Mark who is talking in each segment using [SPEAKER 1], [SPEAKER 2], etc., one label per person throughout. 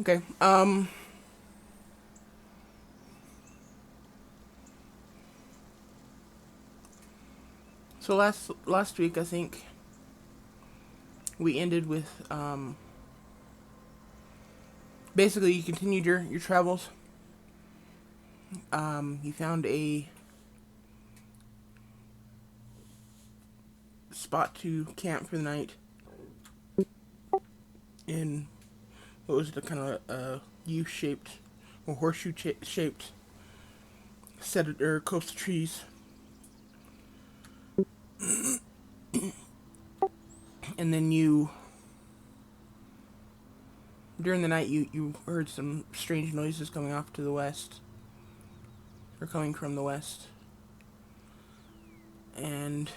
[SPEAKER 1] Okay. So last week I think we ended with basically you continued your travels. You found a spot to camp for the night in what was the kind of U-shaped or horseshoe shaped set of or coastal trees, and then you during the night you heard some strange noises coming off to the west or coming from the west, and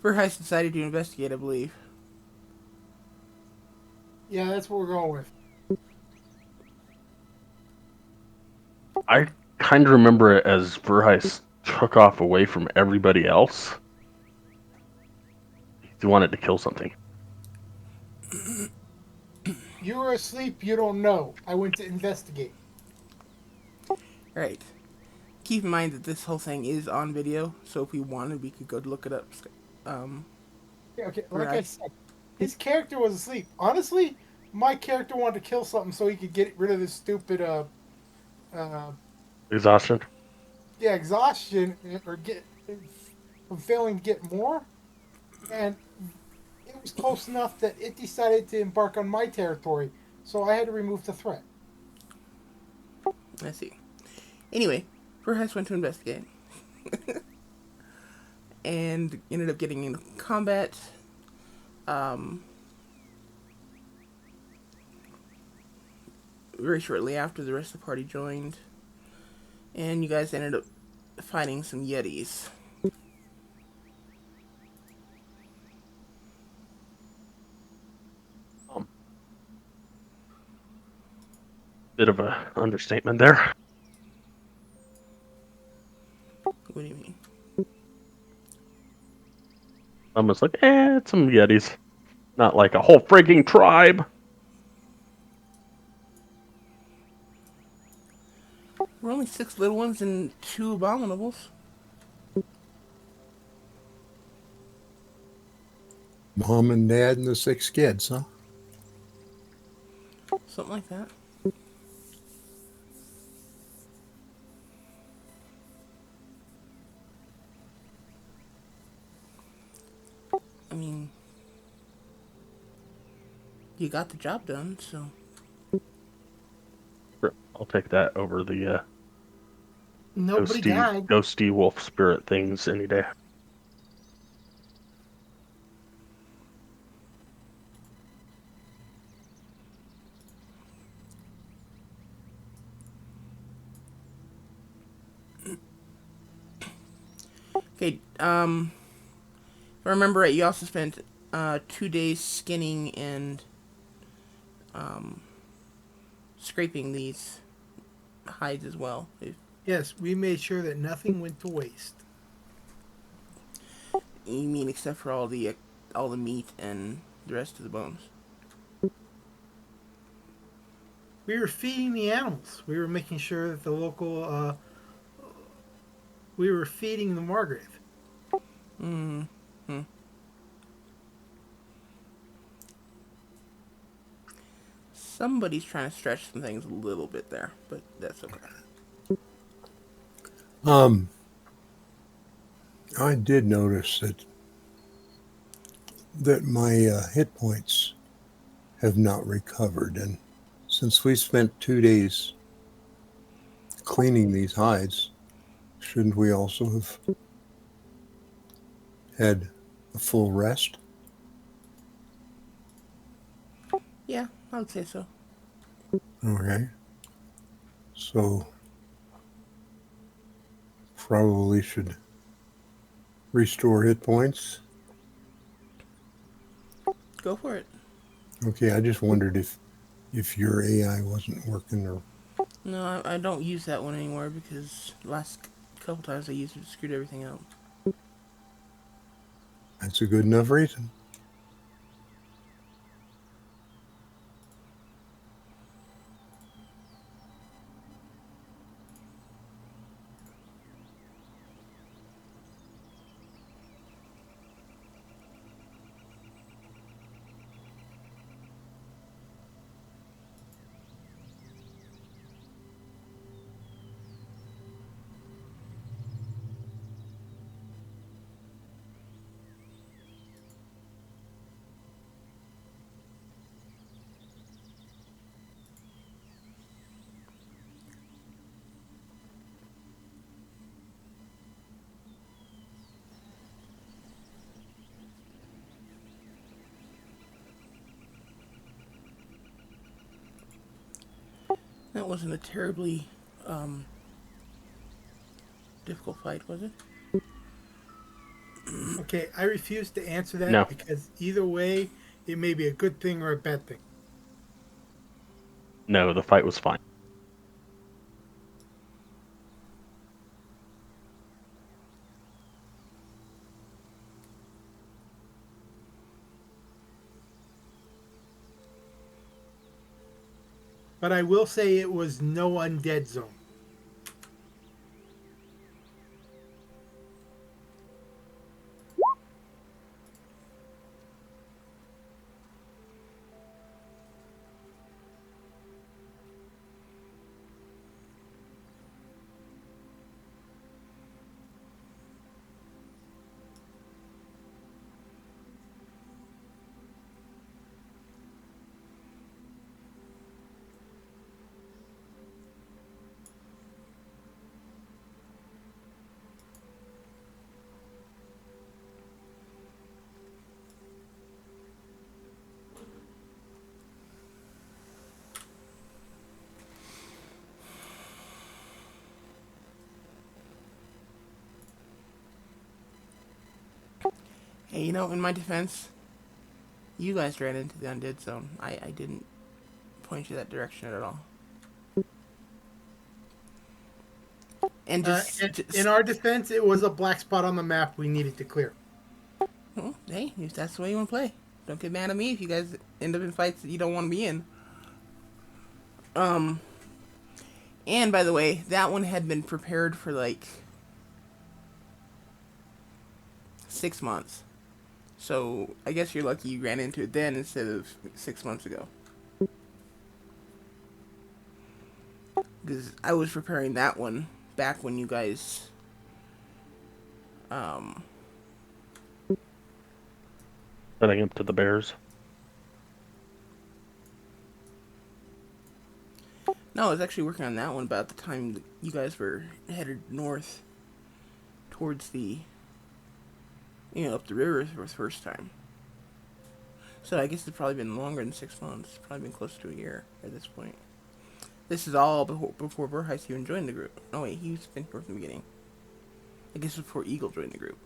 [SPEAKER 1] Verheist decided to investigate, I believe.
[SPEAKER 2] Yeah, that's what we're going with.
[SPEAKER 3] I kind of remember it as Verheis took off away from everybody else. He wanted to kill something.
[SPEAKER 2] You were asleep. You don't know. I went to investigate.
[SPEAKER 1] Right. Keep in mind that this whole thing is on video, so if we wanted, we could go look it up. Um,
[SPEAKER 2] Yeah, okay, like I
[SPEAKER 1] Verheist.
[SPEAKER 2] said, his character was asleep. Honestly, my character wanted to kill something so he could get rid of this stupid uh
[SPEAKER 3] Exhaustion.
[SPEAKER 2] yeah, exhaustion or get from failing to get more, and it was close enough that it decided to embark on my territory, so I had to remove the threat.
[SPEAKER 1] Let's see. Anyway, Verheist went to investigate and ended up getting into combat. Um, Very shortly after, the rest of the party joined, and you guys ended up fighting some Yetis.
[SPEAKER 3] Um, Bit of a understatement there.
[SPEAKER 1] What do you mean?
[SPEAKER 3] Almost like, it's some Yetis. Not like a whole freaking tribe.
[SPEAKER 1] We're only six little ones and two abominables.
[SPEAKER 4] Mom and dad and the six kids, huh?
[SPEAKER 1] Something like that. I mean, you got the job done, so.
[SPEAKER 3] Sure, I'll take that over the
[SPEAKER 2] Nobody died.
[SPEAKER 3] ghosty wolf spirit things any day.
[SPEAKER 1] Okay, if I remember right, you also spent 2 days skinning and um, scraping these hides as well. If
[SPEAKER 2] Yes, we made sure that nothing went to waste.
[SPEAKER 1] you mean except for all the meat and the rest of the bones.
[SPEAKER 2] We were feeding the animals. We were making sure that the local we were feeding the Margrave.
[SPEAKER 1] Hmm. Somebody's trying to stretch some things a little bit there, but that's okay.
[SPEAKER 4] Um, I did notice that my hit points have not recovered, and since we spent 2 days cleaning these hides, shouldn't we also have had a full rest?
[SPEAKER 1] Yeah, I would say so.
[SPEAKER 4] Okay, so probably should restore hit points.
[SPEAKER 1] Go for it.
[SPEAKER 4] Okay, I just wondered if your AI wasn't working, or
[SPEAKER 1] No, I don't use that one anymore because last couple times I used it to screwed everything up.
[SPEAKER 4] that's a good enough reason.
[SPEAKER 1] That wasn't a terribly difficult fight, was it?
[SPEAKER 2] Okay, I refuse to answer that
[SPEAKER 3] No.
[SPEAKER 2] because either way, it may be a good thing or a bad thing.
[SPEAKER 3] No, the fight was fine.
[SPEAKER 2] But I will say it was no undead zone.
[SPEAKER 1] Hey, in my defense, you guys ran into the undead zone. I didn't point you that direction at all. And
[SPEAKER 2] In our defense, it was a black spot on the map we needed to clear.
[SPEAKER 1] well, hey, if that's the way you want to play, don't get mad at me if you guys end up in fights that you don't want to be in. And by the way, that one had been prepared for like 6 months. So I guess you're lucky you ran into it then instead of 6 months ago. Because I was preparing that one back when you guys,
[SPEAKER 3] Setting up to the Bears.
[SPEAKER 1] no, I was actually working on that one about the time that you guys were headed north towards the, up the river for the first time. So I guess it's probably been longer than 6 months. It's probably been close to a year at this point. This is all before Verheist even joined the group. Oh wait, he's been here from the beginning. I guess before Eagle joined the group.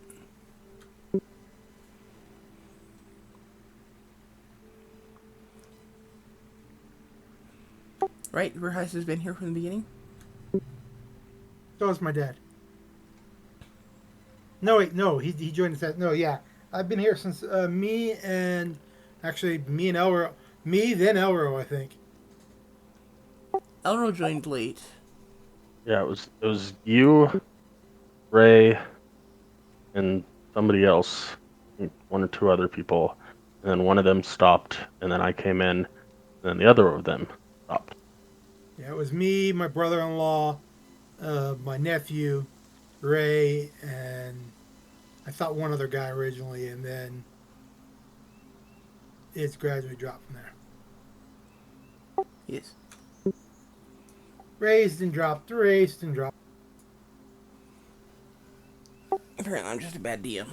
[SPEAKER 1] Right, Verheist has been here from the beginning?
[SPEAKER 2] So was my dad. No, wait, no, he joined us. No, yeah, I've been here since me and Elro, me then Elro, I think.
[SPEAKER 1] Elro joined late.
[SPEAKER 3] Yeah, it was you, Ray, and somebody else, one or two other people, and then one of them stopped, and then I came in, and then the other of them stopped.
[SPEAKER 2] Yeah, it was me, my brother-in-law, my nephew, Ray, and I thought one other guy originally, and then it's gradually dropped from there.
[SPEAKER 1] Yes.
[SPEAKER 2] Raised and dropped, raised and dropped.
[SPEAKER 1] Apparently I'm just a bad DM.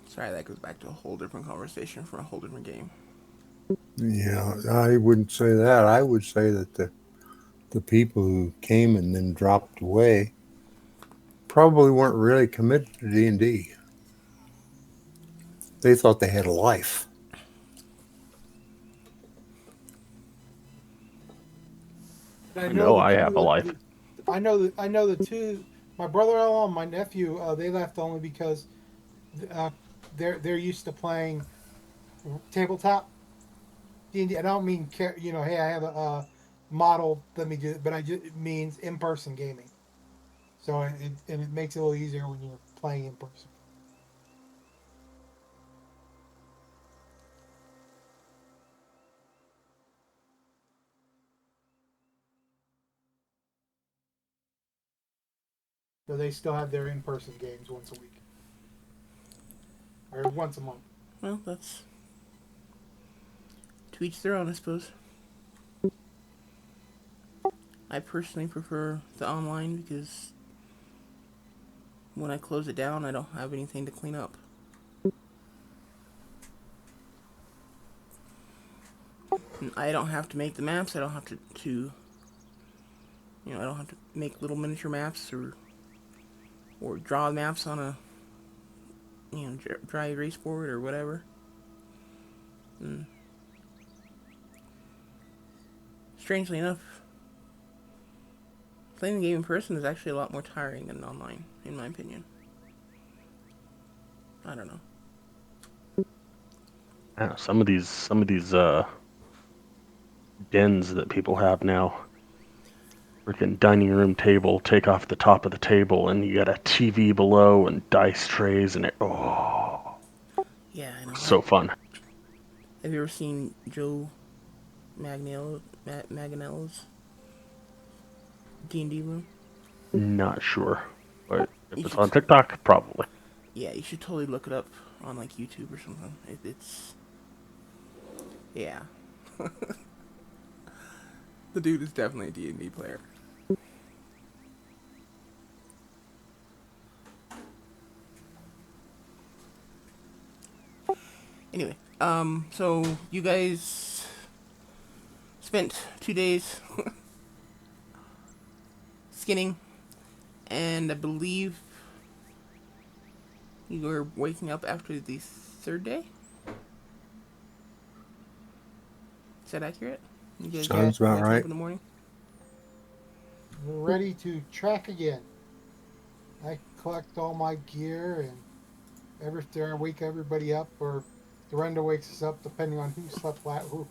[SPEAKER 1] Sorry, that goes back to a whole different conversation from a whole different game.
[SPEAKER 4] Yeah, I wouldn't say that. I would say that the people who came and then dropped away probably weren't really committed to D&D. They thought they had a life.
[SPEAKER 2] And I know
[SPEAKER 3] No,
[SPEAKER 2] the
[SPEAKER 3] I have a
[SPEAKER 2] two.
[SPEAKER 3] life.
[SPEAKER 2] I know the two. My brother-in-law and my nephew. They left only because uh, they're used to playing tabletop D&D. I don't mean hey, I have a model. Let me do it, but it means in-person gaming. So it makes it a little easier when you're playing in person. So they still have their in-person games once a week or once a month.
[SPEAKER 1] Well, that's to each their own, I suppose. I personally prefer the online because when I close it down, I don't have anything to clean up. I don't have to make the maps. I don't have to I don't have to make little miniature maps or draw maps on a dry erase board or whatever. And strangely enough, playing the game in person is actually a lot more tiring than online, in my opinion. I don't know.
[SPEAKER 3] Yeah, some of these dens that people have now. Freaking dining room table, take off the top of the table, and you got a TV below and dice trays, and
[SPEAKER 1] Yeah, I know.
[SPEAKER 3] so fun.
[SPEAKER 1] Have you ever seen Joe Manganiello's D&D room?
[SPEAKER 3] Not sure, but if
[SPEAKER 1] You
[SPEAKER 3] it's
[SPEAKER 1] should,
[SPEAKER 3] on TikTok, probably.
[SPEAKER 1] yeah, you should totally look it up on like YouTube or something. Yeah. The dude is definitely a D&D player. Anyway, so you guys spent 2 days skinning, and I believe you were waking up after the third day? Is that accurate? You guys got
[SPEAKER 4] Sounds about
[SPEAKER 1] waking up
[SPEAKER 4] right.
[SPEAKER 1] in the morning?
[SPEAKER 2] We're ready to track again. I collect all my gear and every time I wake everybody up, or Durenda wakes us up, depending on who slept who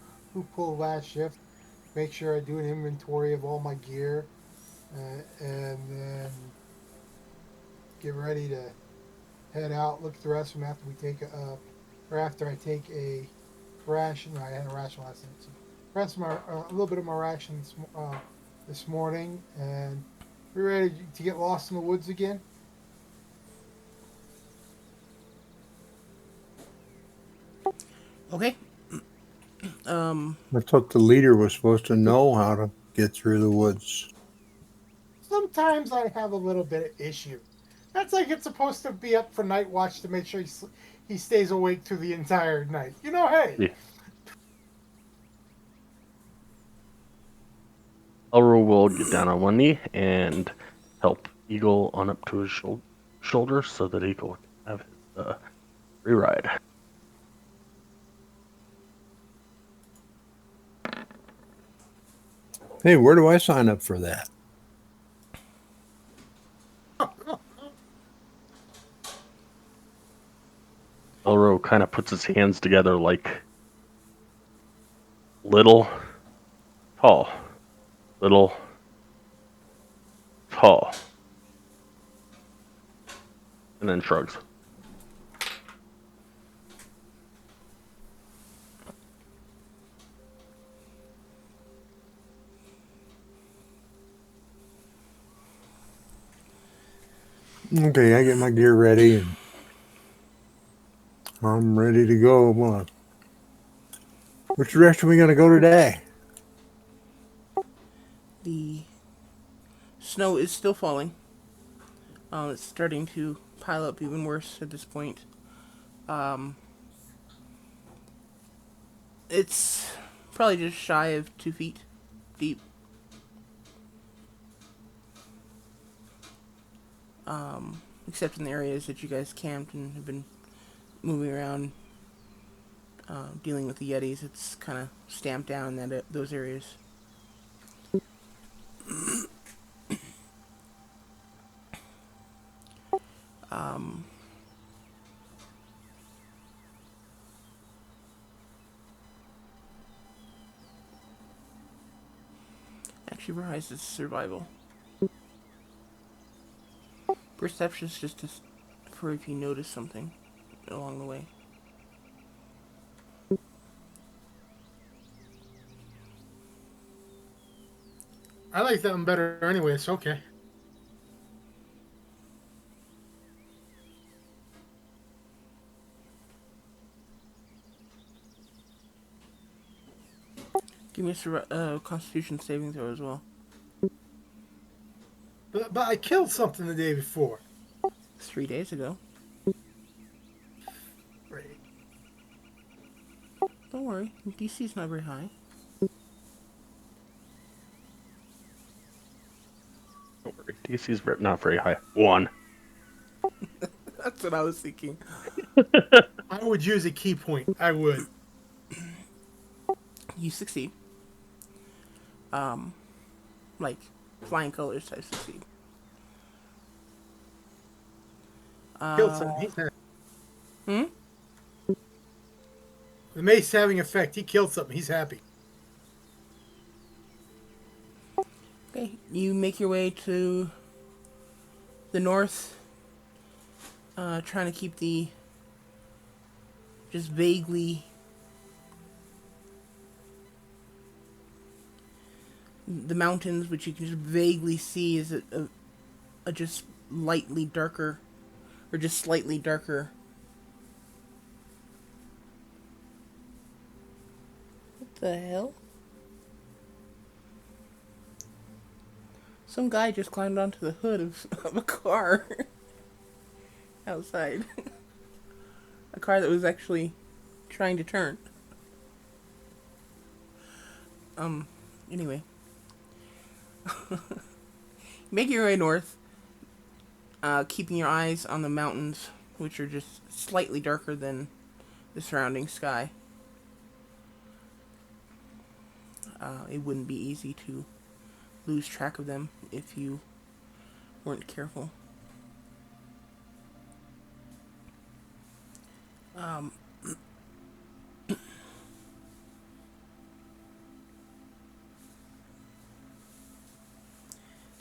[SPEAKER 2] pulled last shift. Make sure I do an inventory of all my gear, and then get ready to head out. Look at the rest of them after we take or after I take a ration. No, I had a ration last night, so rest of my a little bit of my ration this morning, and we're ready to get lost in the woods again.
[SPEAKER 1] Okay.
[SPEAKER 4] I thought the leader was supposed to know how to get through the woods.
[SPEAKER 2] Sometimes I have a little bit of issue. That's like it's supposed to be up for night watch to make sure he stays awake through the entire night. Hey.
[SPEAKER 3] Yeah. Elro will get down on one knee and help Eagle on up to his shoulder so that Eagle can have his free ride.
[SPEAKER 4] Hey, where do I sign up for that?
[SPEAKER 3] Elro kind of puts his hands together like little, tall, little, tall, and then shrugs.
[SPEAKER 4] Okay, I get my gear ready and I'm ready to go. Which direction are we going to go today?
[SPEAKER 1] The snow is still falling. It's starting to pile up even worse at this point. It's probably just shy of 2 feet deep. Except in the areas that you guys camped and have been moving around, dealing with the Yetis. It's kind of stamped down in those areas. Actually, Rise is survival. Perception's just for if you notice something along the way.
[SPEAKER 2] I like that one better anyway. It's okay.
[SPEAKER 1] Give me a Constitution saving throw as well.
[SPEAKER 2] But I killed something the day before.
[SPEAKER 1] 3 days ago.
[SPEAKER 2] Right.
[SPEAKER 1] Don't worry, DC's not very high.
[SPEAKER 3] DC's not very high. 1.
[SPEAKER 1] That's what I was thinking.
[SPEAKER 2] I would use a key point. I would.
[SPEAKER 1] You succeed. Like flying colors type succeed.
[SPEAKER 2] Killed something. He's happy.
[SPEAKER 1] Hmm?
[SPEAKER 2] The mace having effect. He killed something. He's happy.
[SPEAKER 1] Okay, you make your way to the north, trying to keep the just vaguely the mountains, which you can just vaguely see, is a just lightly darker, or just slightly darker. What the hell? Some guy just climbed onto the hood of a car outside. A car that was actually trying to turn. Anyway. Make your way north, keeping your eyes on the mountains, which are just slightly darker than the surrounding sky. It wouldn't be easy to lose track of them if you weren't careful.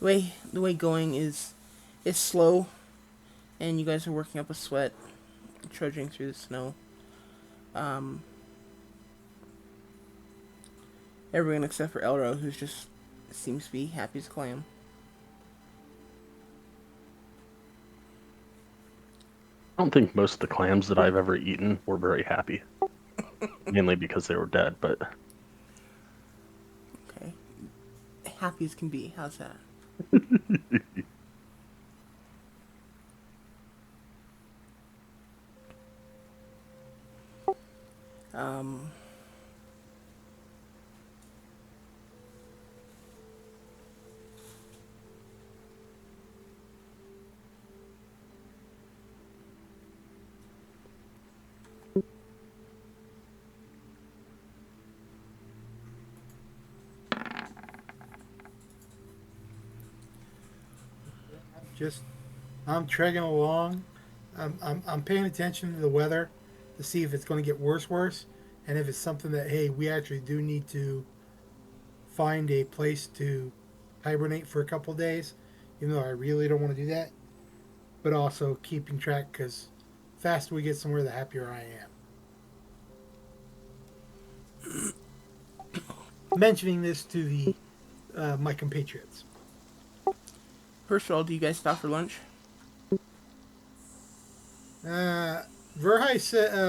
[SPEAKER 1] The way going is slow, and you guys are working up a sweat, trudging through the snow. Everyone except for Elro, who's just seems to be happy as a clam.
[SPEAKER 3] I don't think most of the clams that I've ever eaten were very happy. Mainly because they were dead, but
[SPEAKER 1] Okay, happy as can be. How's that? Um,
[SPEAKER 2] Just, I'm tregging along. I'm paying attention to the weather to see if it's going to get worse, and if it's something that, hey, we actually do need to find a place to hibernate for a couple of days, even though I really don't want to do that. But also keeping track, because the faster we get somewhere, the happier I am. Mentioning this to the my compatriots.
[SPEAKER 1] First of all, do you guys stop for lunch?
[SPEAKER 2] Verhai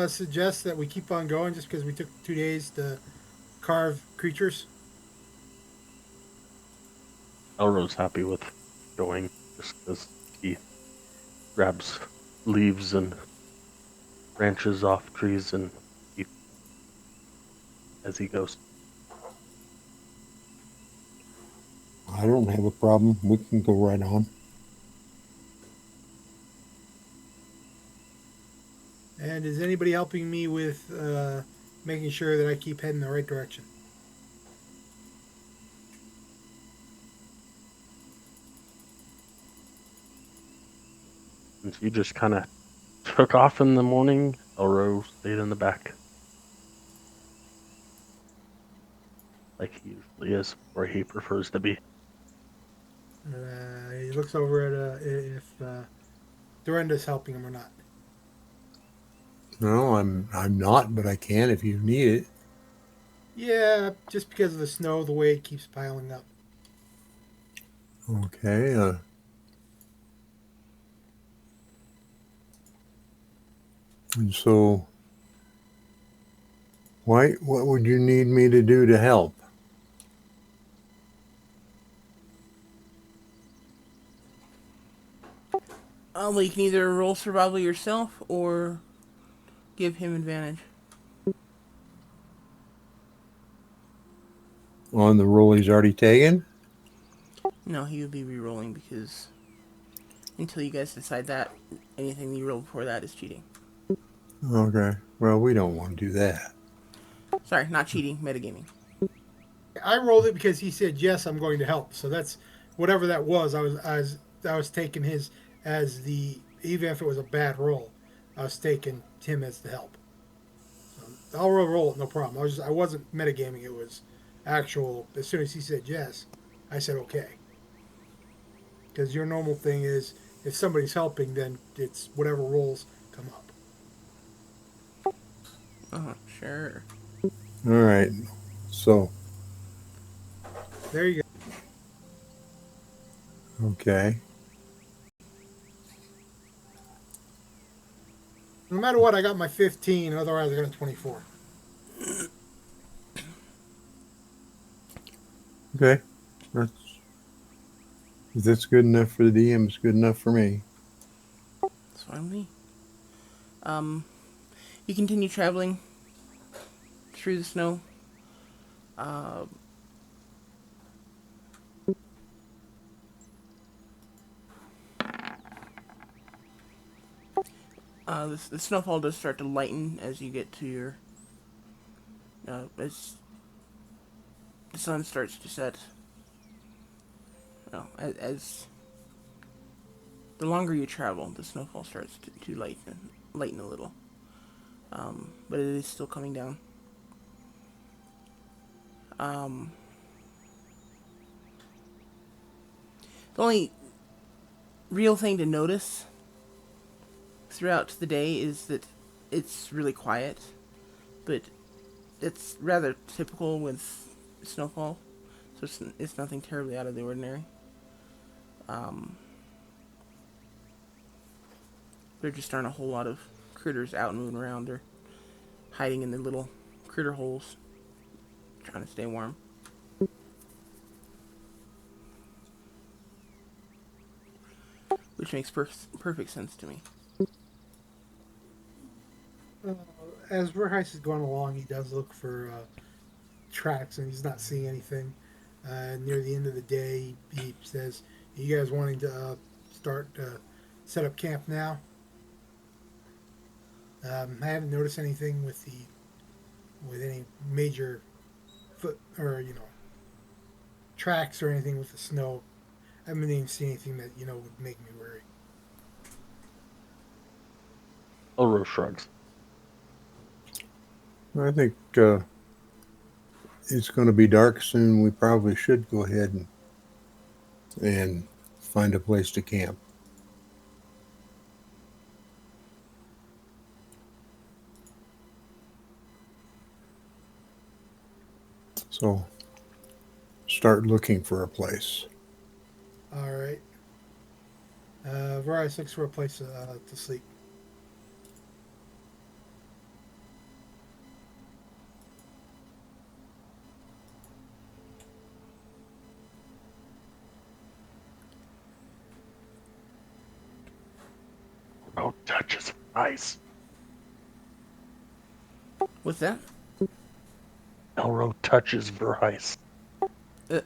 [SPEAKER 2] suggests that we keep on going just because we took 2 days to carve creatures.
[SPEAKER 3] Elro's happy with going just because he grabs leaves and branches off trees and eats as he goes.
[SPEAKER 4] I don't have a problem. We can go right on.
[SPEAKER 2] And is anybody helping me with making sure that I keep heading the right direction?
[SPEAKER 3] And you just kind of took off in the morning. Elro stayed in the back. Like he usually is, where he prefers to be.
[SPEAKER 2] He looks over at if Dorinda's helping him or not.
[SPEAKER 4] No, I'm not, but I can if you need it.
[SPEAKER 2] Yeah, just because of the snow, the way it keeps piling up.
[SPEAKER 4] Okay. And so, what would you need me to do to help?
[SPEAKER 1] Well, you can either roll survival yourself or give him advantage.
[SPEAKER 4] On the roll he's already taken?
[SPEAKER 1] No, he would be re-rolling because until you guys decide that, anything you roll before that is cheating.
[SPEAKER 4] Okay. Well, we don't want to do that.
[SPEAKER 1] Sorry, not cheating, metagaming.
[SPEAKER 2] I rolled it because he said yes, I'm going to help. So that's whatever that was. I was taking his as the, even if it was a bad roll, I was taking him as the help. So I'll roll it, no problem. I wasn't metagaming. It was actual. As soon as he said yes, I said okay. Because your normal thing is if somebody's helping, then it's whatever rolls come up.
[SPEAKER 1] Sure.
[SPEAKER 4] All right. So,
[SPEAKER 2] There you go.
[SPEAKER 4] okay.
[SPEAKER 2] No matter what, I got my 15. Otherwise, I got a 24.
[SPEAKER 4] Okay. That's, if that's good enough for the DM, it's good enough for me.
[SPEAKER 1] That's fine with me. You continue traveling through the snow. Uh, the snowfall does start to lighten as you get to your. As the sun starts to set. As the longer you travel, the snowfall starts to lighten a little. But it is still coming down. Um, the only real thing to notice throughout the day is that it's really quiet, but it's rather typical with snowfall, so it's nothing terribly out of the ordinary. Um, there just aren't a whole lot of critters out and moving around. They're hiding in their little critter holes, trying to stay warm. Which makes perfect sense to me.
[SPEAKER 2] Uh, as Verheis is going along, he does look for tracks, and he's not seeing anything. Near the end of the day, he says, "You guys wanting to start set up camp now?" I haven't noticed anything with any major foot or tracks or anything with the snow. I haven't even seen anything that would make me worry.
[SPEAKER 3] Elro shrugs.
[SPEAKER 4] I think it's going to be dark soon. We probably should go ahead and find a place to camp. So start looking for a place.
[SPEAKER 2] All right. Verheis looks for a place to sleep.
[SPEAKER 3] Oh, touches ice.
[SPEAKER 1] What's that?
[SPEAKER 3] Elro touches Verheis.
[SPEAKER 1] Uh,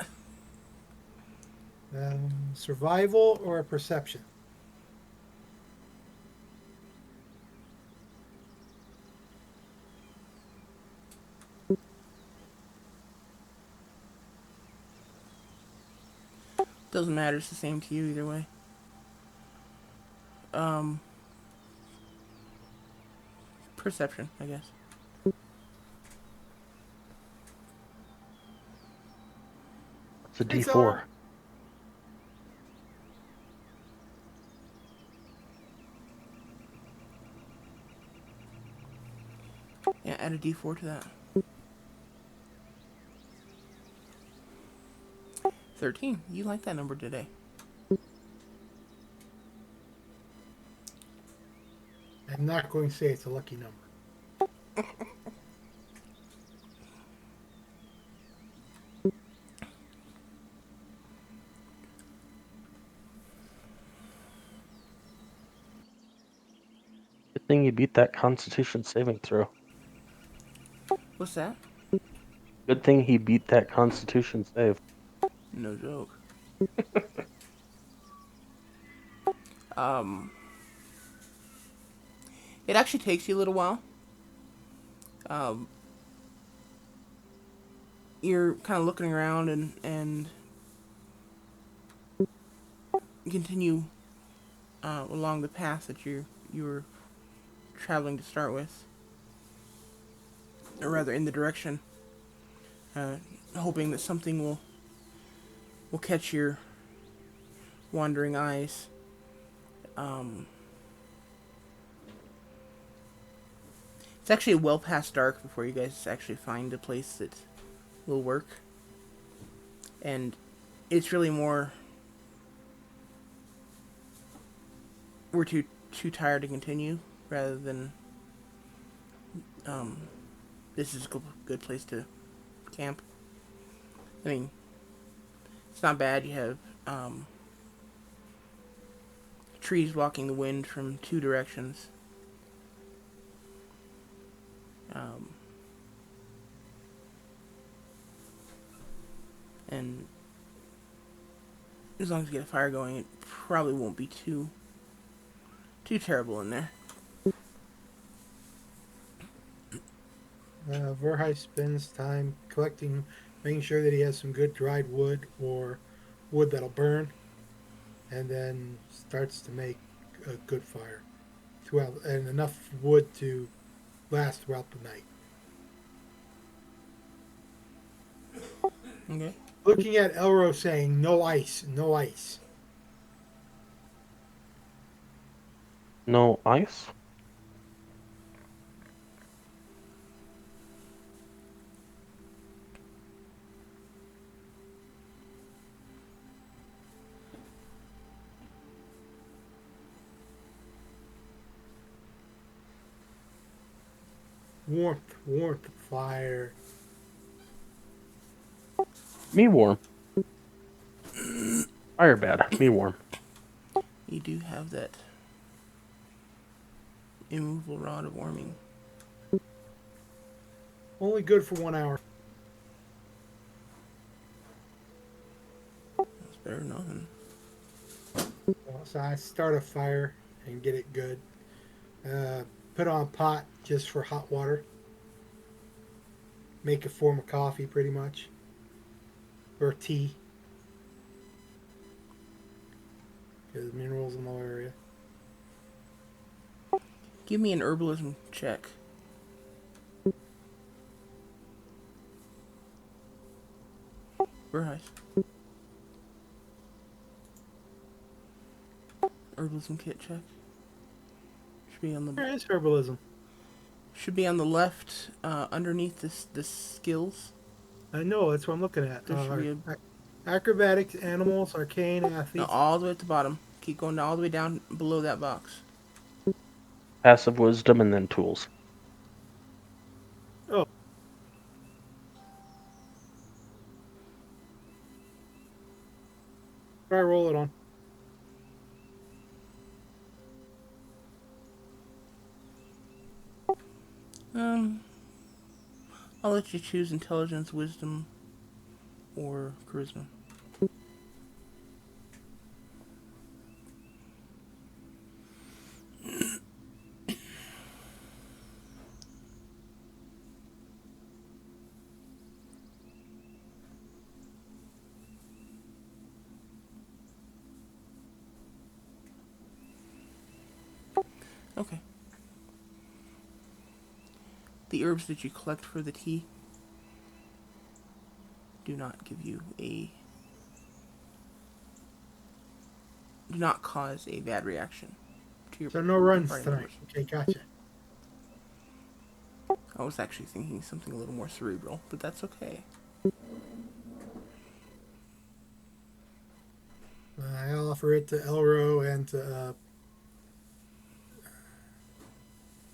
[SPEAKER 2] Survival or perception?
[SPEAKER 1] doesn't matter. It's the same to you either way. Um, Perception, I guess.
[SPEAKER 3] It's a
[SPEAKER 2] It's
[SPEAKER 3] D4.
[SPEAKER 1] Yeah, add a D4 to that. 13. You like that number today.
[SPEAKER 2] I'm not going to say it's a lucky number.
[SPEAKER 3] Good thing you beat that Constitution saving throw.
[SPEAKER 1] What's that?
[SPEAKER 3] Good thing he beat that Constitution save.
[SPEAKER 1] No joke. Um, it actually takes you a little while. Um, you're kind of looking around and continue along the path that you were traveling to start with, or rather in the direction, uh, hoping that something will catch your wandering eyes. Um, it's actually well past dark before you guys actually find a place that will work, and it's really more we're too tired to continue rather than um, this is a good place to camp. I mean, it's not bad. You have trees blocking the wind from two directions. Um, and as long as you get a fire going, it probably won't be too terrible in there.
[SPEAKER 2] Verhey spends time collecting, making sure that he has some good dried wood or wood that'll burn, and then starts to make a good fire throughout, and enough wood to last throughout the night.
[SPEAKER 1] Okay.
[SPEAKER 2] Looking at Elro saying, "No ice, no ice."
[SPEAKER 3] No ice?
[SPEAKER 2] Warmth, warmth, fire.
[SPEAKER 3] Me warm. Fire bad. Me warm.
[SPEAKER 1] You do have that immovable rod of warming.
[SPEAKER 2] Only good for 1 hour.
[SPEAKER 1] That's better than nothing.
[SPEAKER 2] So I start a fire and get it good. Put on a pot just for hot water. Make a form of coffee, pretty much, or tea, because minerals in the area.
[SPEAKER 1] Give me an herbalism check. Right. Herbalism kit check. Should be on the
[SPEAKER 2] There is herbalism.
[SPEAKER 1] left, underneath this skills.
[SPEAKER 2] I know, that's what I'm looking at.
[SPEAKER 1] There should be
[SPEAKER 2] Acrobatics, animals, arcane,
[SPEAKER 1] no,
[SPEAKER 2] athletes.
[SPEAKER 1] all the way at the bottom. Keep going all the way down below that box.
[SPEAKER 3] Passive wisdom and then tools.
[SPEAKER 2] Oh. Try roll it on.
[SPEAKER 1] I'll let you choose intelligence, wisdom, or charisma. Okay. The herbs that you collect for the tea do not give you do not cause a bad reaction to your
[SPEAKER 2] So no runs
[SPEAKER 1] party
[SPEAKER 2] tonight.
[SPEAKER 1] members.
[SPEAKER 2] Okay, gotcha.
[SPEAKER 1] I was actually thinking something a little more cerebral, but that's okay.
[SPEAKER 2] I offer it to Elro and to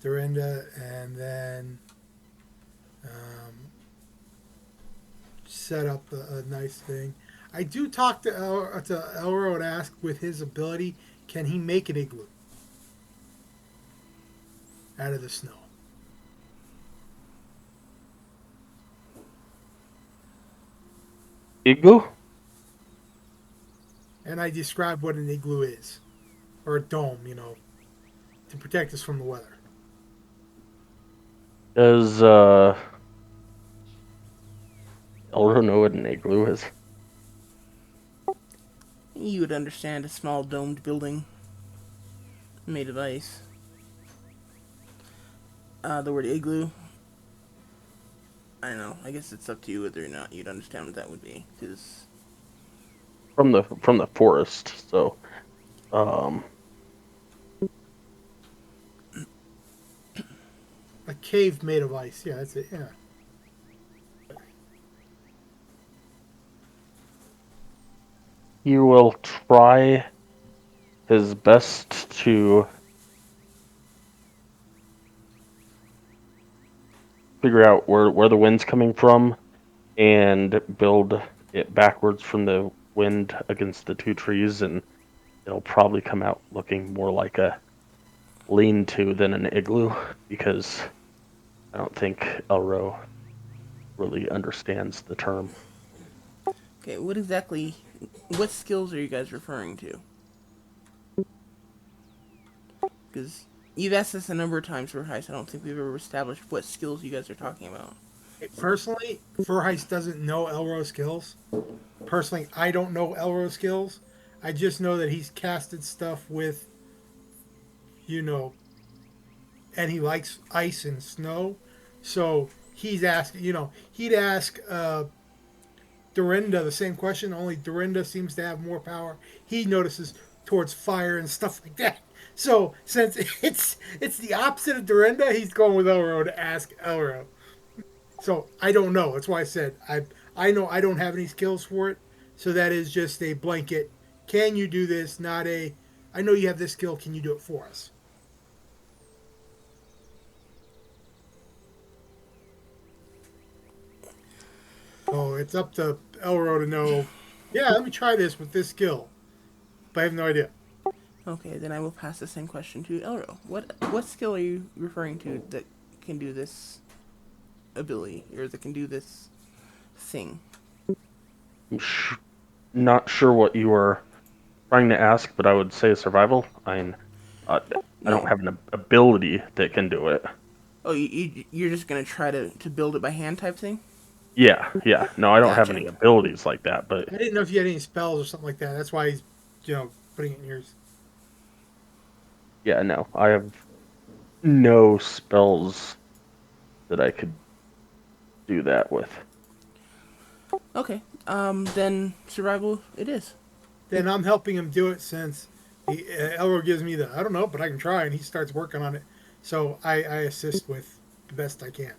[SPEAKER 2] Dorinda, and then set up a nice thing. I do talk to Elro and ask, with his ability, can he make an igloo out of the snow?
[SPEAKER 3] Igloo?
[SPEAKER 2] and I describe what an igloo is, or a dome, to protect us from the weather.
[SPEAKER 3] Does Elro know what an igloo is?
[SPEAKER 1] You would understand a small domed building made of ice. The word igloo. I don't know. I guess it's up to you whether or not you'd understand what that would be. Because
[SPEAKER 3] From the forest. So, um,
[SPEAKER 2] A cave made of ice. Yeah, that's it. Yeah.
[SPEAKER 3] he will try his best to figure out where the wind's coming from and build it backwards from the wind against the two trees, and it'll probably come out looking more like a lean-to than an igloo, because I don't think Elro really understands the term.
[SPEAKER 1] okay, what skills are you guys referring to? Because you've asked this a number of times for Heist. I don't think we've ever established what skills you guys are talking about.
[SPEAKER 2] Personally, Furheist doesn't know Elro skills. Personally, I don't know Elro skills. I just know that he's casted stuff with, you know, and he likes ice and snow. So he's asking, he'd ask Dorinda the same question, only Dorinda seems to have more power. He notices towards fire and stuff like that. So since it's the opposite of Dorinda, he's going with Elro to ask Elro. So I don't know. That's why I said I know I don't have any skills for it. So that is just a blanket. Can you do this? Not a. I know you have this skill. Can you do it for us? So it's up to Elro to know. Yeah, let me try this with this skill. But I have no idea.
[SPEAKER 1] Okay, then I will pass the same question to Elro. What skill are you referring to that can do this ability, or that can do this thing?
[SPEAKER 3] I'm not sure what you were trying to ask, but I would say survival. I don't
[SPEAKER 1] No.
[SPEAKER 3] have an ability that can do it.
[SPEAKER 1] Oh, you're just gonna try to build it by hand type thing?
[SPEAKER 3] Yeah, yeah. No, I don't have
[SPEAKER 1] Gotcha.
[SPEAKER 3] any abilities like that, but
[SPEAKER 2] I didn't know if you had any spells or something like that. That's why he's, putting it in yours.
[SPEAKER 3] yeah, no. I have no spells that I could do that with.
[SPEAKER 1] Okay. Then survival it is.
[SPEAKER 2] Then I'm helping him do it since Elro gives me the I don't know, but I can try, and he starts working on it. So I assist with the best I can.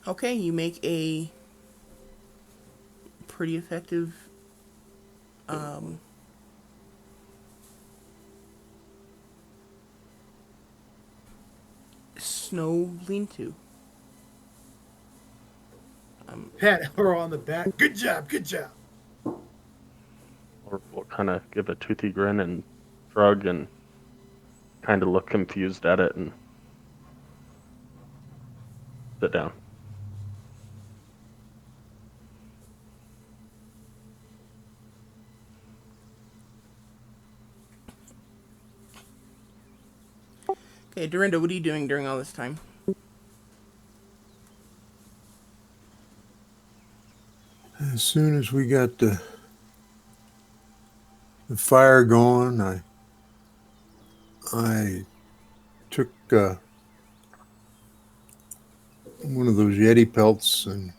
[SPEAKER 1] Okay, you make a pretty effective um snow lean-to.
[SPEAKER 2] Pat Elro on the back. Good job, good job.
[SPEAKER 3] Or we'll kind of give a toothy grin and shrug and kind of look confused at it and sit down.
[SPEAKER 1] Okay, Dorinda, what are you doing during all this time?
[SPEAKER 4] As soon as we got the fire going, I took one of those Yeti pelts and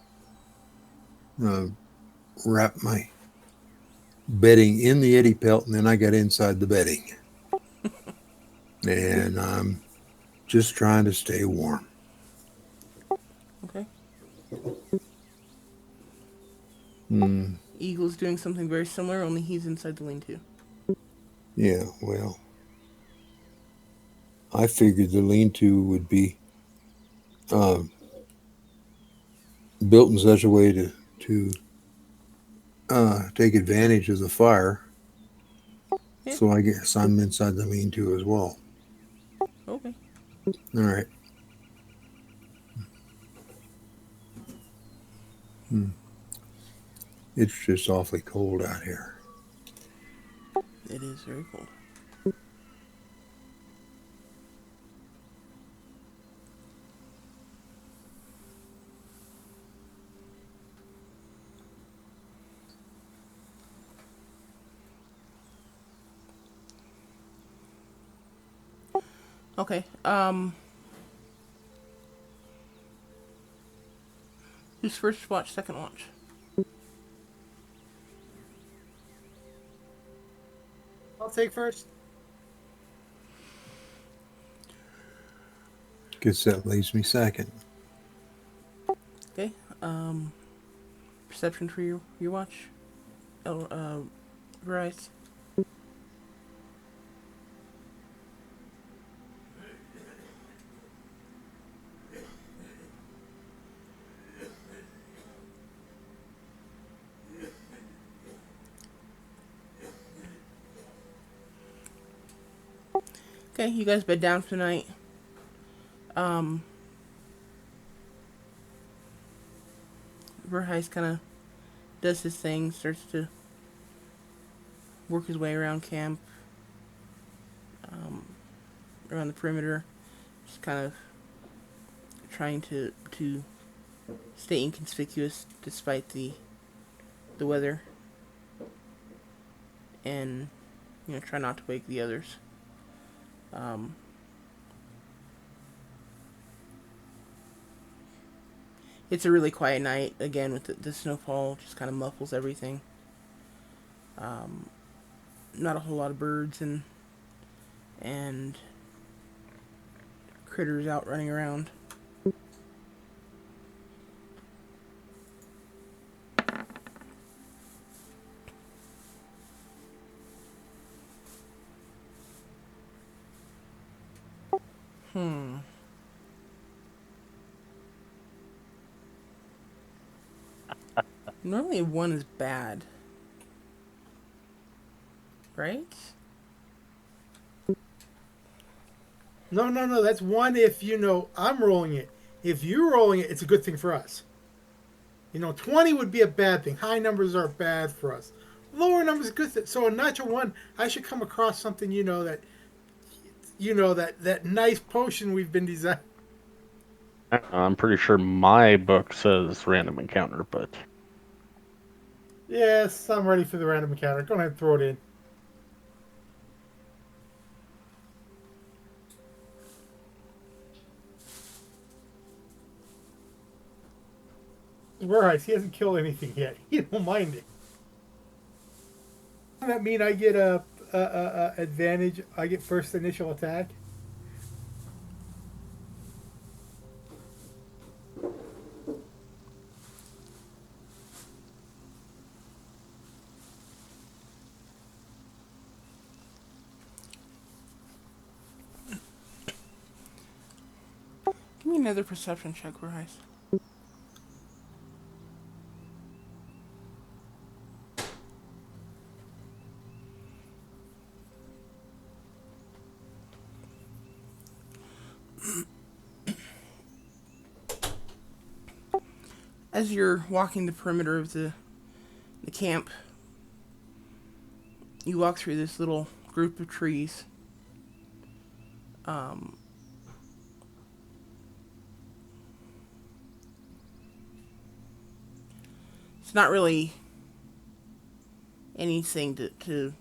[SPEAKER 4] uh, wrapped my bedding in the Yeti pelt, and then I got inside the bedding. And I'm just trying to stay warm.
[SPEAKER 1] Okay.
[SPEAKER 4] Hmm.
[SPEAKER 1] Eagle's doing something very similar, only he's inside the lean-to.
[SPEAKER 4] Yeah, well, I figured the lean-to would be uh, built in such a way to take advantage of the fire.
[SPEAKER 1] Yeah.
[SPEAKER 4] So I guess I'm inside the lean-to as well.
[SPEAKER 1] Okay.
[SPEAKER 4] All right. Hmm. It's just awfully cold out here.
[SPEAKER 1] It is very cold. Okay. Who's first watch, second watch?
[SPEAKER 2] I'll take first.
[SPEAKER 4] Guess that leaves me second.
[SPEAKER 1] Okay. Perception for your watch. Rise. Okay, you guys bed down for the night. Verheis kind of does his thing, starts to work his way around camp, around the perimeter, just kind of trying to stay inconspicuous despite the weather, and try not to wake the others. It's a really quiet night again with the snowfall, just kind of muffles everything. Not a whole lot of birds and critters out running around. Normally one is bad, right?
[SPEAKER 2] No. That's one if I'm rolling it. If you're rolling it, it's a good thing for us. 20 would be a bad thing. High numbers are bad for us. Lower numbers are good. So a natural one, I should come across something that nice potion we've been designing.
[SPEAKER 3] I'm pretty sure my book says random encounter, but
[SPEAKER 2] Yes, I'm ready for the random encounter. Go ahead and throw it in. Right, he hasn't killed anything yet. He don't mind it. Doesn't that mean I get a advantage? I get first initial attack.
[SPEAKER 1] Give me another perception check, Verheis. As you're walking the perimeter of the camp, you walk through this little group of trees. It's not really anything to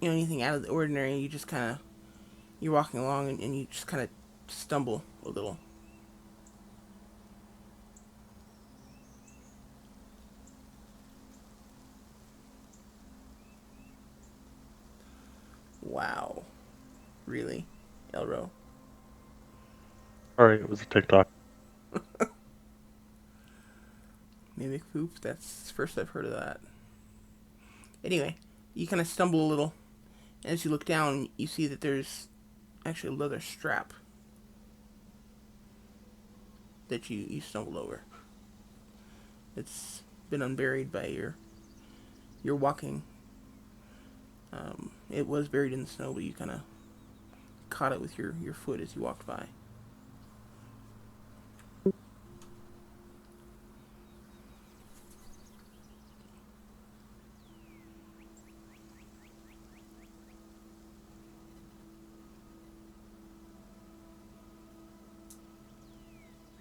[SPEAKER 1] anything out of the ordinary. You just kind of you're walking along and you just kind of stumble a little. Wow. Really? Elro?
[SPEAKER 3] sorry, it was a TikTok.
[SPEAKER 1] Mimic poop? That's the first I've heard of that. Anyway, you kind of stumble a little. And as you look down, you see that there's actually a leather strap that you stumbled over. It's been unburied by your walking. It was buried in the snow, but you kind of caught it with your foot as you walked by.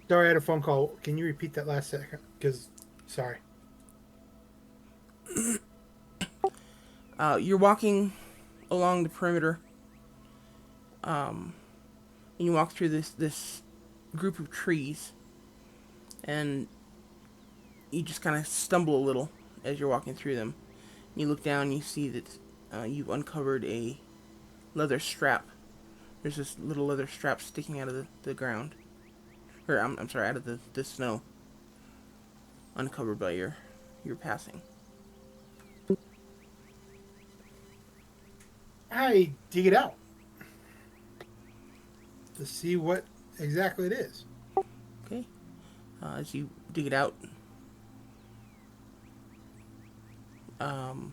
[SPEAKER 2] Sorry, I had a phone call. Can you repeat that last second? Because, sorry.
[SPEAKER 1] You're walking along the perimeter, and you walk through this group of trees, and you just kind of stumble a little as you're walking through them. You look down, and you see that you've uncovered a leather strap. There's this little leather strap sticking out of the ground. Or, I'm sorry, out of the snow. Uncovered by your passing.
[SPEAKER 2] I dig it out to see what exactly it is.
[SPEAKER 1] Okay? As you dig it out, you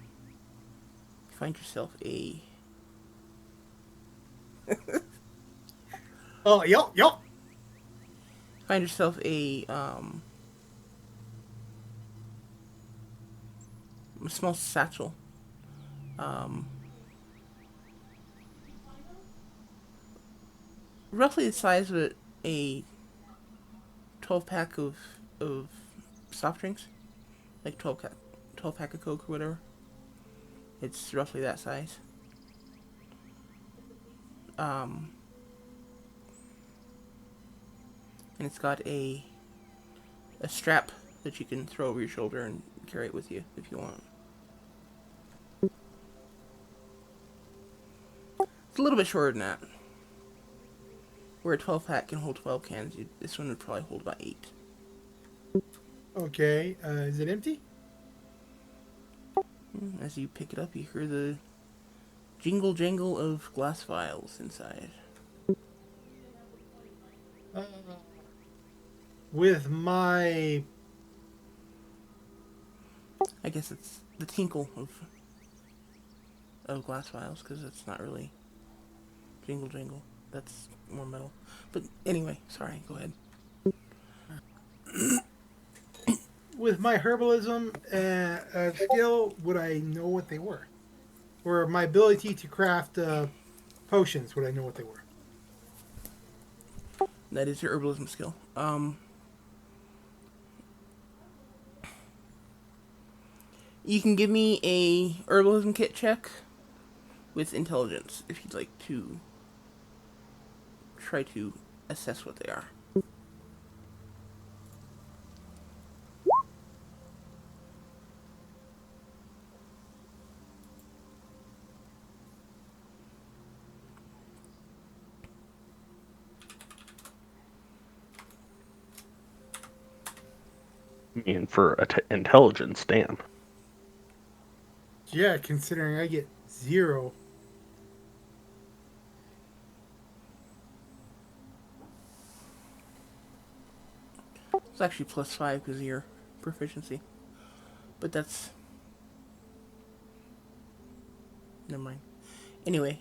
[SPEAKER 1] find yourself
[SPEAKER 2] Oh, yep.
[SPEAKER 1] a small satchel. Um, Roughly the size of a 12 pack of soft drinks, like 12 pack of Coke or whatever. It's roughly that size. Um, and it's got a strap that you can throw over your shoulder and carry it with you if you want. It's a little bit shorter than that. Where a 12 pack can hold 12 cans, this one would probably hold about 8.
[SPEAKER 2] Okay. Is it empty?
[SPEAKER 1] As you pick it up, you hear the jingle jangle of glass vials inside.
[SPEAKER 2] Uh, with my.
[SPEAKER 1] I guess it's the tinkle of glass vials, because it's not really jingle jangle. That's more metal. But anyway, sorry, go ahead.
[SPEAKER 2] With my herbalism skill, would I know what they were? Or my ability to craft potions, would I know what they were?
[SPEAKER 1] That is your herbalism skill. You can give me a herbalism kit check with intelligence if you'd like to try to assess what they are.
[SPEAKER 3] I mean, for intelligence, damn.
[SPEAKER 2] Yeah, considering I get 0.
[SPEAKER 1] It's actually +5 because of your proficiency. But that's... Never mind. Anyway,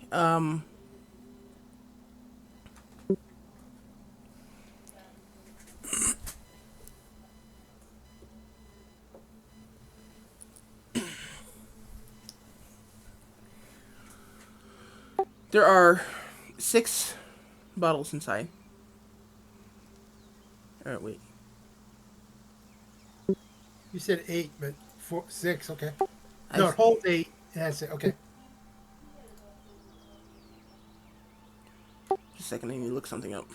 [SPEAKER 1] there are 6 bottles inside. Alright, wait.
[SPEAKER 2] You said 8, but 6, okay.
[SPEAKER 1] I
[SPEAKER 2] No, it holds 8, and that's it, okay.
[SPEAKER 1] Just a second, I need to look something up.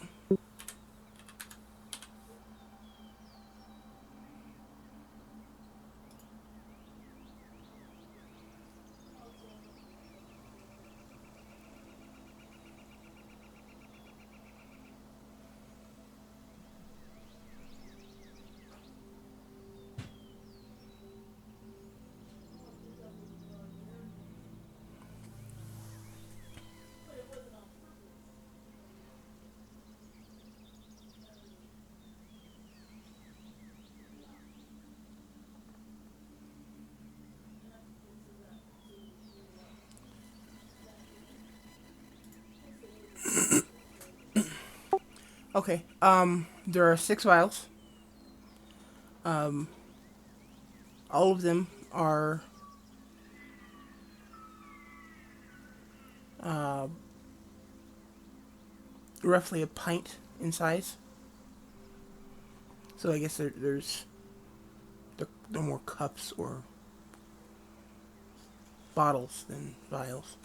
[SPEAKER 1] Okay, there are 6 vials. All of them are uh, roughly a pint in size. So I guess there are more cups or bottles than vials.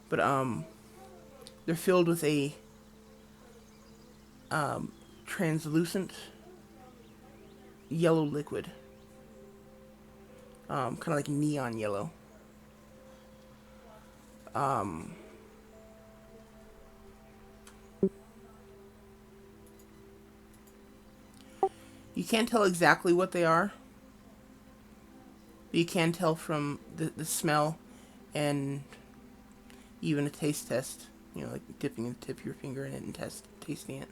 [SPEAKER 1] But they're filled with a translucent yellow liquid, kind of like neon yellow. Um, you can't tell exactly what they are, but you can tell from the smell and even a taste test. You know, like dipping the tip of your finger in it and tasting it.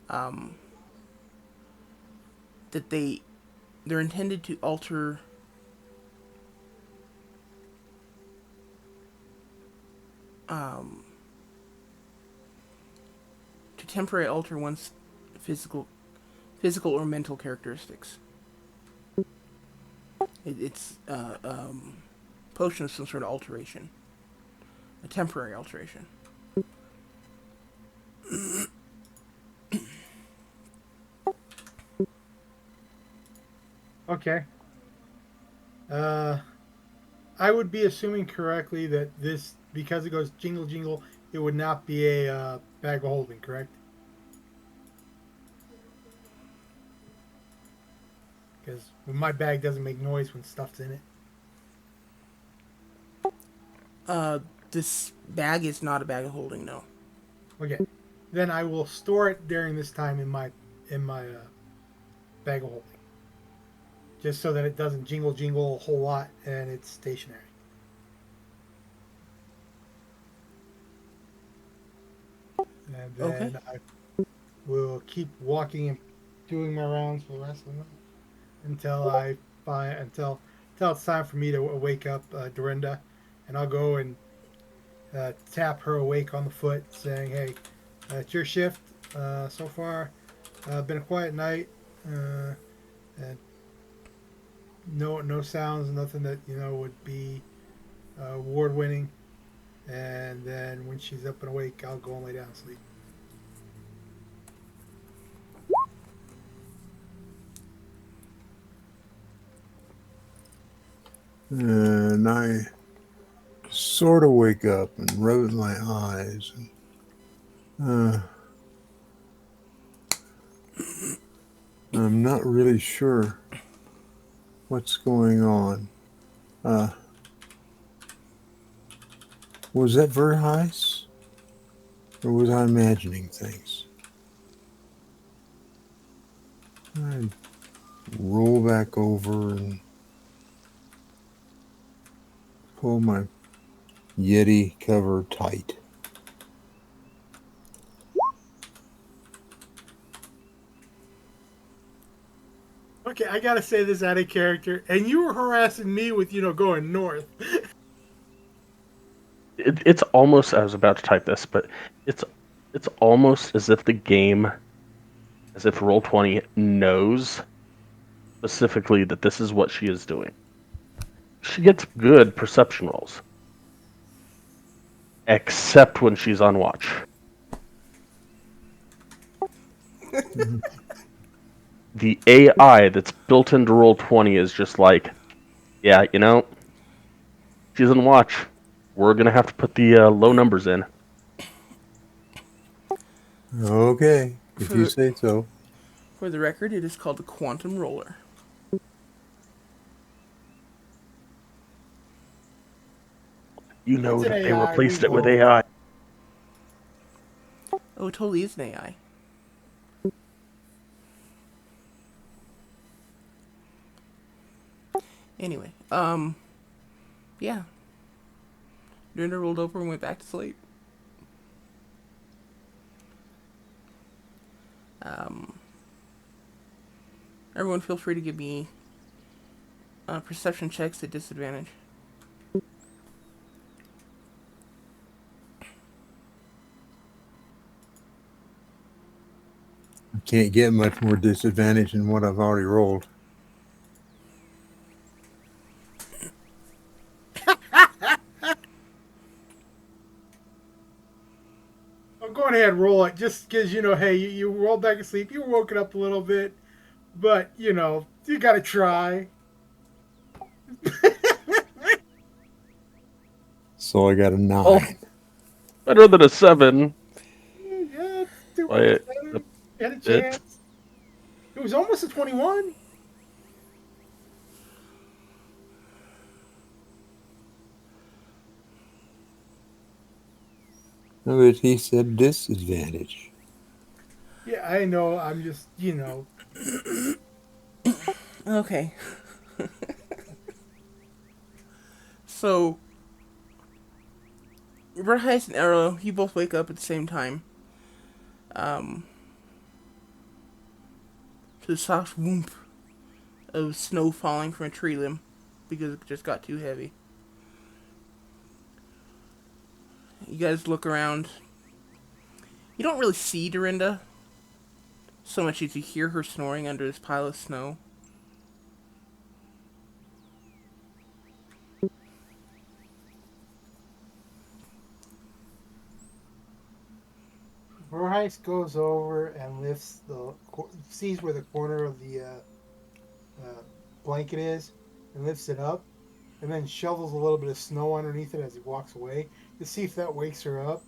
[SPEAKER 1] Um, that they're intended to alter um, to temporarily alter one's physical physical or mental characteristics. It's potion of some sort of alteration, a temporary alteration.
[SPEAKER 2] Okay. Uh, I would be assuming correctly that this, because it goes jingle jingle, it would not be a bag of holding, correct? Because my bag doesn't make noise when stuff's in it.
[SPEAKER 1] Uh, this bag is not a bag of holding, no.
[SPEAKER 2] Okay. Then I will store it during this time in my bag of holding, just so that it doesn't jingle jingle a whole lot and it's stationary. And
[SPEAKER 1] Okay.
[SPEAKER 2] then I will keep walking and doing my rounds for the rest of the night until I find until it's time for me to wake up Dorinda, and I'll go and tap her awake on the foot, saying, "Hey, it's your shift so far. Been a quiet night, and no sounds, nothing that would be award winning." And then when she's up and awake, I'll go and lay down and sleep.
[SPEAKER 4] And I sort of wake up and rub my eyes. And, I'm not really sure what's going on. Uh, was that Verheis? Or was I imagining things? I roll back over and pull my Yeti cover tight.
[SPEAKER 2] Okay, I gotta say this out of character, and you were harassing me with going north.
[SPEAKER 3] It's almost, I was about to type this, but it's almost as if the game, as if Roll20 knows specifically that this is what she is doing. She gets good perception rolls, except when she's on watch. The AI that's built into Roll20 is just like, yeah, she's on watch. We're gonna have to put the low numbers in.
[SPEAKER 4] Okay, if
[SPEAKER 1] For
[SPEAKER 4] you
[SPEAKER 1] the
[SPEAKER 4] say so.
[SPEAKER 1] for the record, it is called the quantum roller.
[SPEAKER 3] You know
[SPEAKER 2] It's an
[SPEAKER 3] that they
[SPEAKER 2] AI. We
[SPEAKER 3] replaced it with
[SPEAKER 2] know.
[SPEAKER 3] AI.
[SPEAKER 1] Oh, it totally is an AI. Anyway, yeah. Dinner rolled over and went back to sleep. Um, Everyone feel free to give me perception checks at disadvantage.
[SPEAKER 4] I can't get much more disadvantage than what I've already rolled.
[SPEAKER 2] go ahead, roll it. Just because hey, you rolled back asleep, you were woken up a little bit, but you got to try.
[SPEAKER 4] So I got a
[SPEAKER 3] Oh,
[SPEAKER 4] 9.
[SPEAKER 3] better than a 7.
[SPEAKER 2] Yeah, it's two out of
[SPEAKER 3] I,
[SPEAKER 2] seven. You had a
[SPEAKER 3] it's
[SPEAKER 2] chance. It was almost a 21.
[SPEAKER 4] But he said disadvantage.
[SPEAKER 2] Yeah, I know. I'm just,
[SPEAKER 1] Okay. So, Verheist and Arrow, you both wake up at the same time. Um, to the soft whoomp of snow falling from a tree limb because it just got too heavy. You guys look around. You don't really see Dorinda so much as you hear her snoring under this pile of snow.
[SPEAKER 2] Verheist goes over and sees where the corner of the uh, blanket is, and lifts it up, and then shovels a little bit of snow underneath it as he walks away to see if that wakes her up.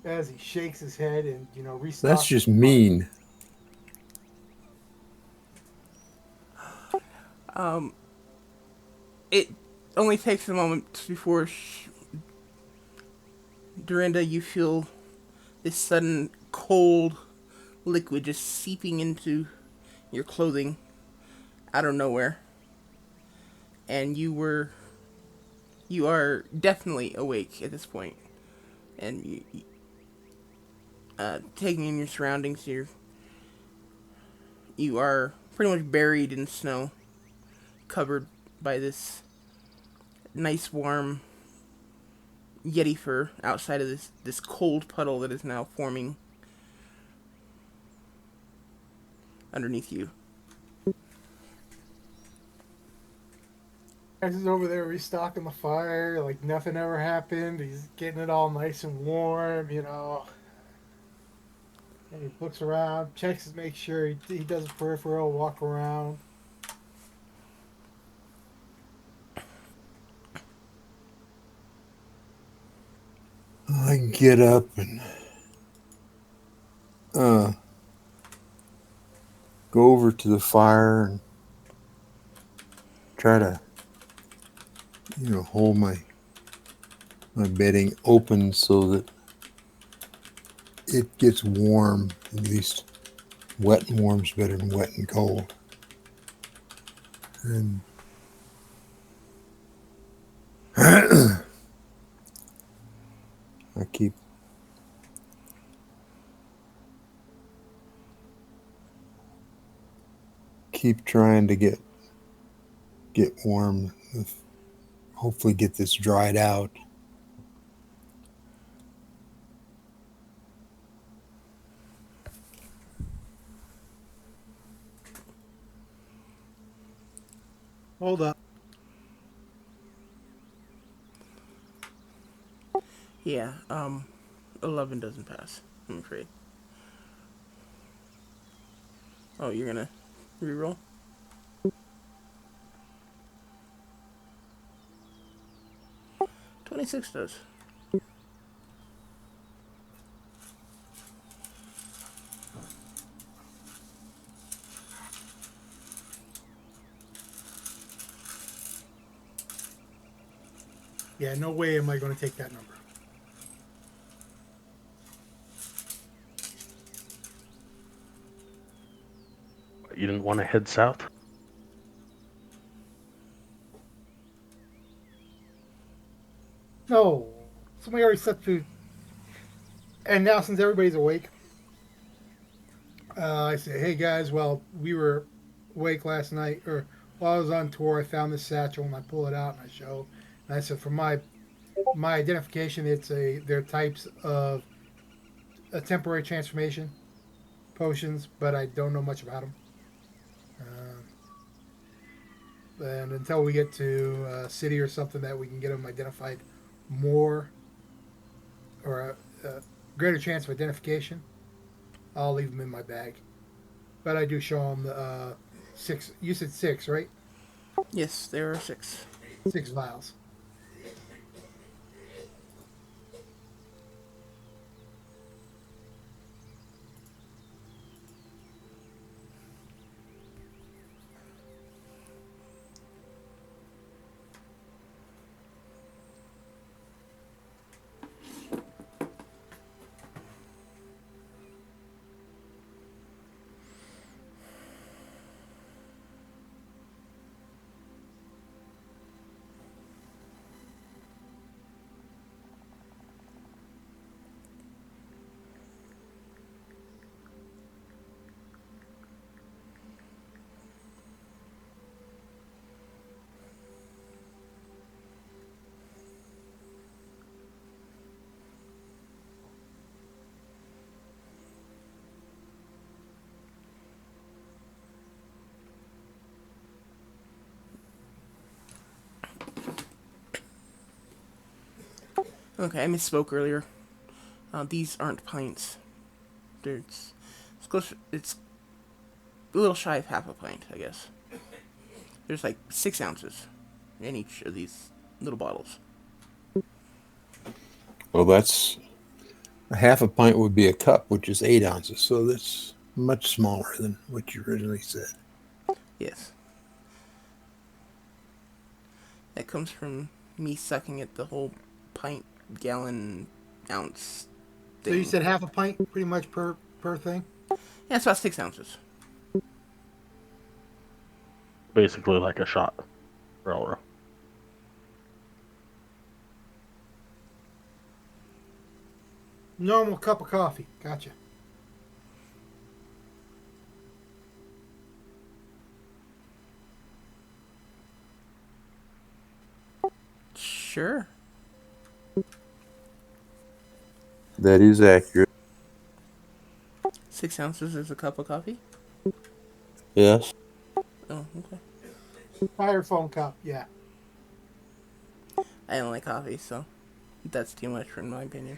[SPEAKER 2] As he shakes his head and
[SPEAKER 4] That's
[SPEAKER 2] restocks
[SPEAKER 4] just
[SPEAKER 2] the fire.
[SPEAKER 4] mean.
[SPEAKER 1] It only takes a moment before Dorinda, you feel this sudden cold liquid just seeping into your clothing out of nowhere. And you are definitely awake at this point. And taking in your surroundings, you are pretty much buried in snow, covered by this nice warm yeti fur outside of this cold puddle that is now forming underneath you.
[SPEAKER 2] Guys is over there restocking the fire like nothing ever happened. He's getting it all nice and warm. And he looks around, checks to make sure he does a peripheral walk around.
[SPEAKER 4] I get up and uh, go over to the fire and try to, hold my bedding open so that it gets warm. At least wet and warm's better than wet and cold. And I keep trying to get warm. Hopefully get this dried out.
[SPEAKER 2] Hold up.
[SPEAKER 1] Yeah, 11 doesn't pass, I'm afraid. Oh, you're gonna reroll? 26 does.
[SPEAKER 2] Yeah, no way am I going to take that number.
[SPEAKER 3] You didn't want to head south?
[SPEAKER 2] No. Somebody already set food. And now, since everybody's awake, I say, hey guys, well, we were awake last night, or while I was on tour, I found this satchel and I pull it out and I show. And I said, for my identification, they're types of a temporary transformation potions, but I don't know much about them. And until we get to a city or something that we can get them identified more, or greater chance of identification, I'll leave them in my bag. But I do show them the 6. You said 6, right?
[SPEAKER 1] Yes, there are 6.
[SPEAKER 2] 6 vials.
[SPEAKER 1] Okay, I misspoke earlier. These aren't pints. It's close. It's a little shy of half a pint, I guess. There's like 6 ounces in each of these little bottles.
[SPEAKER 4] Well, that's a half a pint would be a cup, which is 8 ounces. So that's much smaller than what you originally said.
[SPEAKER 1] Yes. That comes from me sucking at the whole pint, gallon, ounce thing.
[SPEAKER 2] So you said half a pint pretty much per thing?
[SPEAKER 1] Yeah, it's about 6 ounces.
[SPEAKER 3] Basically like a shot for Elro.
[SPEAKER 2] Normal cup of coffee. Gotcha.
[SPEAKER 1] Sure.
[SPEAKER 4] That is accurate.
[SPEAKER 1] 6 ounces is a cup of coffee?
[SPEAKER 4] Yes.
[SPEAKER 1] Oh, okay.
[SPEAKER 2] Styrofoam cup. Yeah.
[SPEAKER 1] I don't like coffee, so that's too much in my opinion.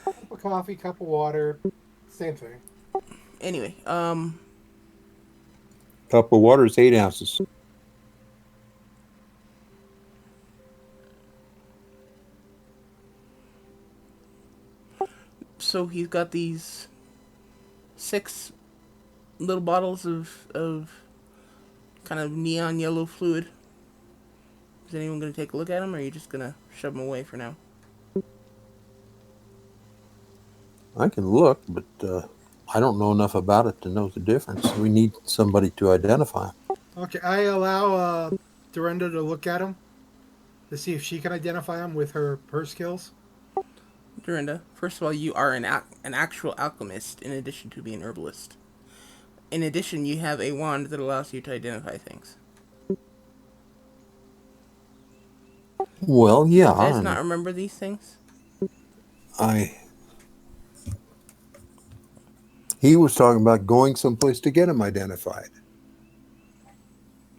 [SPEAKER 2] Cup of coffee, cup of water. Same thing.
[SPEAKER 1] Anyway,
[SPEAKER 4] Cup of water is 8 ounces.
[SPEAKER 1] so he's got these 6 little bottles of kind of neon yellow fluid. Is anyone going to take a look at them, or are you just going to shove them away for now?
[SPEAKER 4] I can look, but I don't know enough about it to know the difference. We need somebody to identify.
[SPEAKER 2] Okay, I allow Dorinda to look at them to see if she can identify them with her skills.
[SPEAKER 1] Dorinda, first of all, you are an actual alchemist in addition to being an herbalist. In addition, you have a wand that allows you to identify things.
[SPEAKER 4] Well, yeah.
[SPEAKER 1] Do you guys not remember these things?
[SPEAKER 4] He was talking about going someplace to get him identified.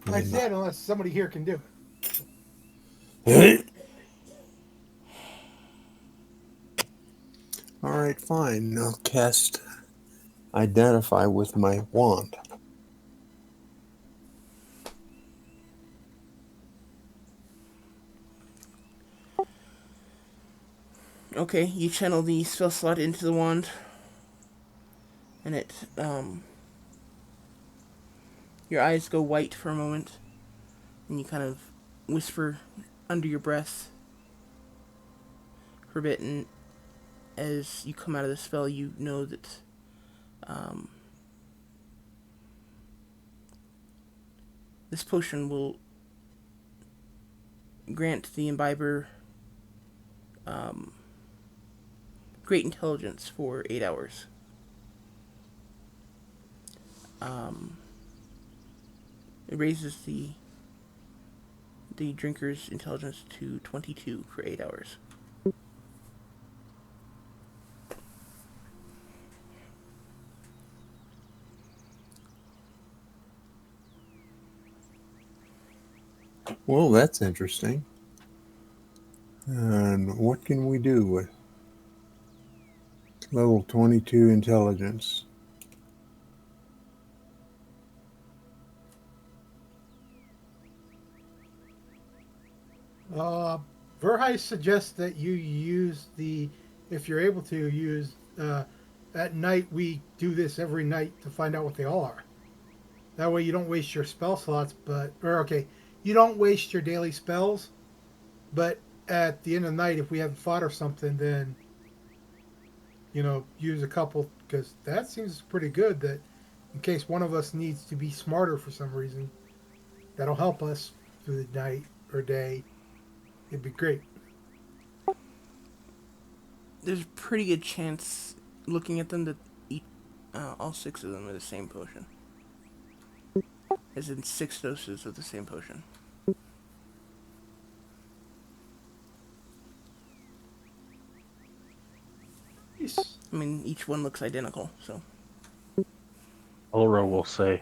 [SPEAKER 2] I said unless somebody here can do it.
[SPEAKER 4] All right, fine. I'll cast identify with my wand.
[SPEAKER 1] Okay, you channel the spell slot into the wand, and it, your eyes go white for a moment, and you kind of whisper under your breath for a bit, and as you come out of the spell, you know that, this potion will grant the imbiber, great intelligence for 8 hours. It raises the drinker's intelligence to 22 for 8 hours.
[SPEAKER 4] Well, that's interesting. And what can we do with Level 22 intelligence.
[SPEAKER 2] Verheis suggests that you use if you're able to use, at night. We do this every night to find out what they all are. That way you don't waste your spell slots, you don't waste your daily spells, but at the end of the night, if we haven't fought or something, then, use a couple, because that seems pretty good that in case one of us needs to be smarter for some reason, that'll help us through the night or day. It'd be great.
[SPEAKER 1] There's a pretty good chance, looking at them, that all 6 of them are the same potion. As in 6 doses of the same potion. I mean, each one looks identical, so.
[SPEAKER 3] Elro will say,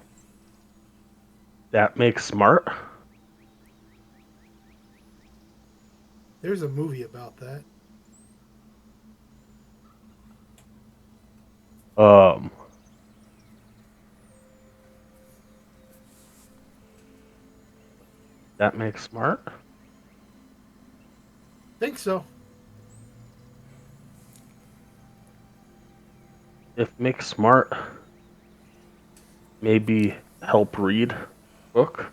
[SPEAKER 3] that makes smart.
[SPEAKER 2] There's a movie about that.
[SPEAKER 3] That makes smart.
[SPEAKER 2] Think so.
[SPEAKER 3] If make smart, maybe help read book.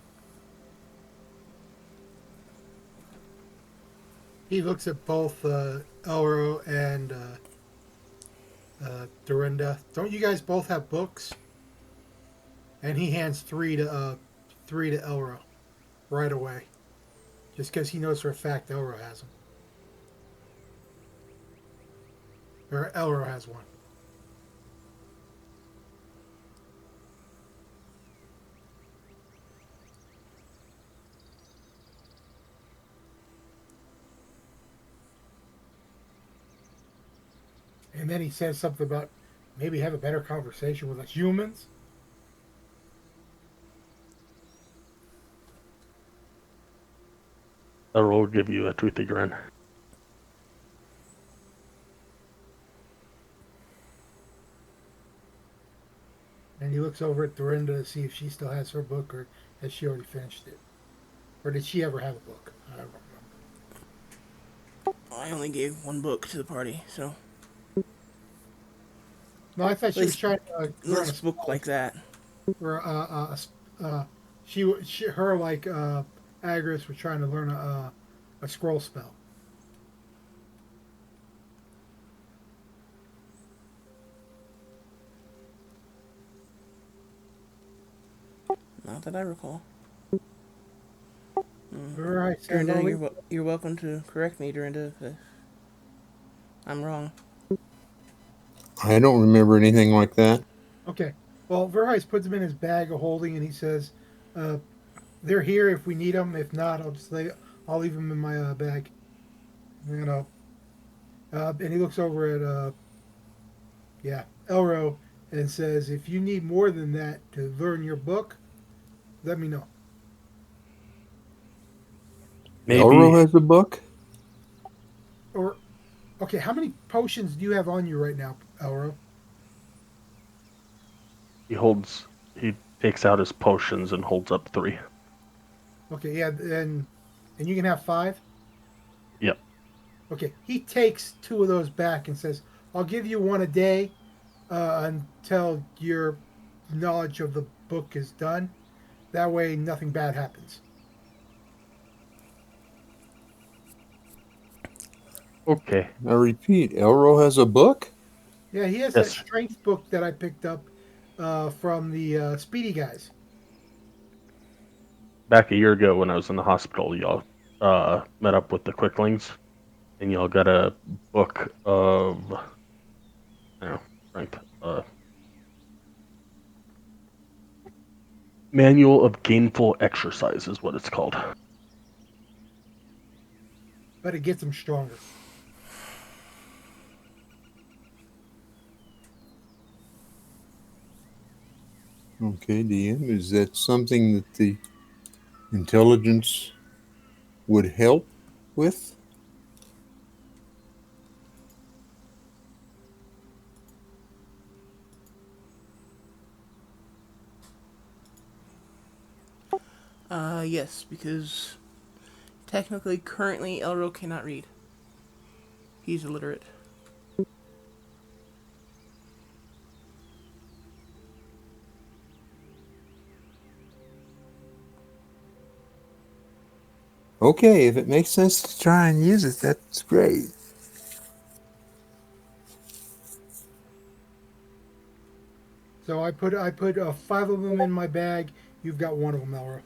[SPEAKER 2] He looks at both Elro and Dorinda. Don't you guys both have books? And he hands three to Elro right away, just because he knows for a fact Elro has them, or Elro has one. And then he says something about maybe have a better conversation with us humans.
[SPEAKER 3] Elro will give you a toothy grin.
[SPEAKER 2] And he looks over at Dorinda to see if she still has her book, or has she already finished it, or did she ever have a book? I don't remember.
[SPEAKER 1] I only gave 1 book to the party, so.
[SPEAKER 2] No, I thought she was trying to learn a
[SPEAKER 1] book like that.
[SPEAKER 2] Or her like Agris was trying to learn a scroll spell.
[SPEAKER 1] Not that I recall.
[SPEAKER 2] Right,
[SPEAKER 1] Dorinda, you're welcome to correct me, Dorinda, if I'm wrong.
[SPEAKER 4] I don't remember anything like that.
[SPEAKER 2] Okay. Well, Verheis puts them in his bag of holding, and he says, "They're here if we need them. If not, I'll leave them in my bag." And he looks over at Elro, and says, "If you need more than that to learn your book, let me know."
[SPEAKER 3] Maybe
[SPEAKER 4] Elro has a book?
[SPEAKER 2] Or, okay, how many potions do you have on you right now, Elro?
[SPEAKER 3] he takes out his potions and holds up 3.
[SPEAKER 2] Okay, yeah, and you can have 5?
[SPEAKER 3] Yep.
[SPEAKER 2] Okay, he takes 2 of those back and says, "I'll give you 1 a day until your knowledge of the book is done. That way, nothing bad happens."
[SPEAKER 3] Okay.
[SPEAKER 4] I repeat, Elro has a book?
[SPEAKER 2] Yeah, he has that
[SPEAKER 3] Yes.
[SPEAKER 2] strength book that I picked up from the Speedy guys.
[SPEAKER 3] Back a year ago when I was in the hospital, y'all met up with the Quicklings, and y'all got a book of, strength. Manual of Gainful Exercise is what it's called.
[SPEAKER 2] But it gets him stronger.
[SPEAKER 4] Okay, DM, is that something that the intelligence would help with?
[SPEAKER 1] Yes, because technically, currently, Elro cannot read. He's illiterate.
[SPEAKER 4] Okay, if it makes sense to try and use it, that's great.
[SPEAKER 2] So I put 5 of them in my bag. You've got one of them, Elro.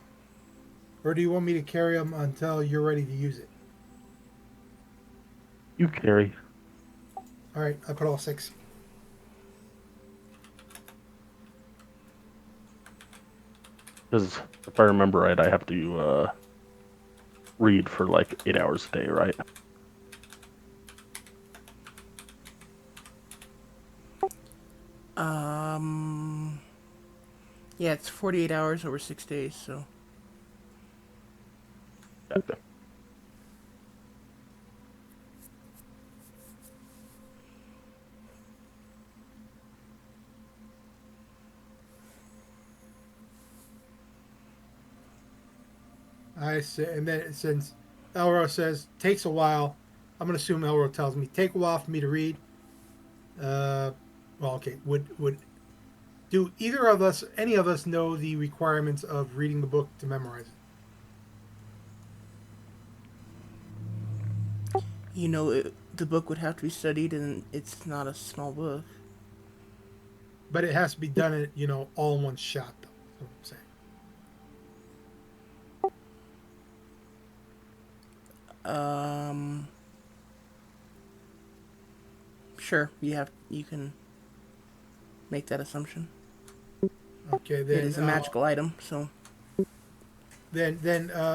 [SPEAKER 2] Or do you want me to carry them until you're ready to use it?
[SPEAKER 3] You carry.
[SPEAKER 2] All right, I put all 6.
[SPEAKER 3] Because if I remember right, I have to read for like 8 hours a day, right?
[SPEAKER 1] Um, yeah, it's 48 hours over 6 days, so.
[SPEAKER 3] Gotcha.
[SPEAKER 2] I say, and then since Elro says takes a while, I'm gonna assume Elro tells me take a while for me to read. Uh, well, okay. Would do either of us, any of us, know the requirements of reading the book to memorize it?
[SPEAKER 1] The book would have to be studied, and it's not a small book.
[SPEAKER 2] But it has to be done in all in one shot, though. That's what I'm saying.
[SPEAKER 1] Um, sure, you can make that assumption.
[SPEAKER 2] Okay,
[SPEAKER 1] It
[SPEAKER 2] then
[SPEAKER 1] is a magical item, so.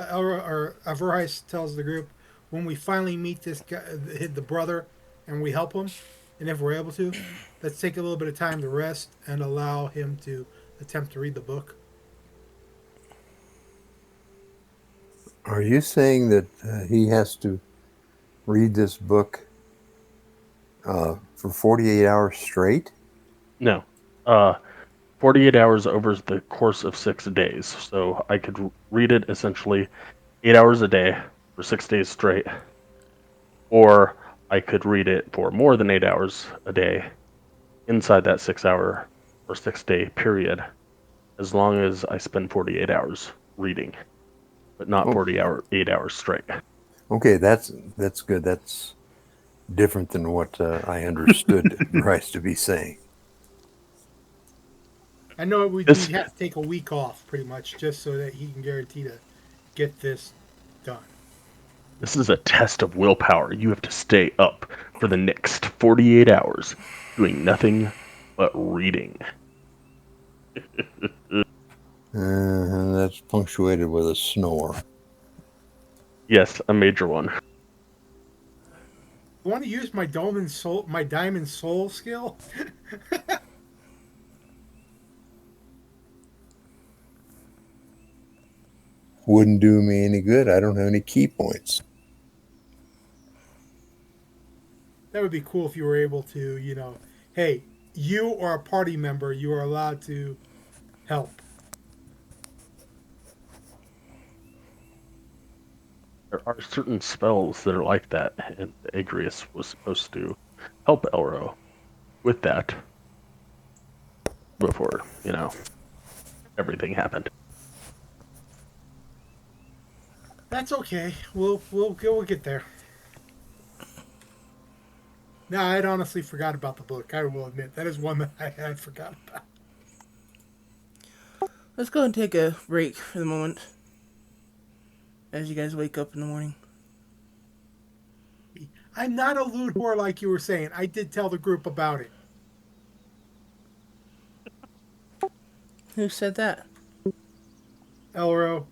[SPEAKER 2] Elro or Averhais tells the group when we finally meet this guy, the brother, and we help him, and if we're able to, let's take a little bit of time to rest and allow him to attempt to read the book.
[SPEAKER 4] Are you saying that he has to read this book for 48 hours straight?
[SPEAKER 3] No. Uh, 48 hours over the course of 6 days. So I could read it essentially 8 hours a day for 6 days straight, or I could read it for more than 8 hours a day inside that 6 hour or 6 day period, as long as I spend 48 hours reading, but not
[SPEAKER 4] Oh,
[SPEAKER 3] 8 hours straight.
[SPEAKER 4] okay, that's good. That's different than what I understood Bryce to be saying.
[SPEAKER 2] I know we'd
[SPEAKER 3] This
[SPEAKER 2] have to take a week off, pretty much, just so that he can guarantee to get this done.
[SPEAKER 3] this is a test of willpower. You have to stay up for the next 48 hours doing nothing but reading.
[SPEAKER 4] And that's punctuated with a snore.
[SPEAKER 3] Yes, a major one.
[SPEAKER 2] I want to use my diamond soul skill.
[SPEAKER 4] Wouldn't do me any good. I don't have any key points.
[SPEAKER 2] That would be cool if you were able to, hey, you or a party member, you are allowed to help.
[SPEAKER 3] There are certain spells that are like that, and Agrius was supposed to help Elro with that before, everything happened.
[SPEAKER 2] That's okay. We'll get there. No, I'd honestly forgot about the book. I will admit that is one that I had forgot about.
[SPEAKER 1] Let's go and take a break for the moment as you guys wake up in the morning.
[SPEAKER 2] I'm not a lewd whore like you were saying. I did tell the group about it.
[SPEAKER 1] Who said that?
[SPEAKER 2] Elro.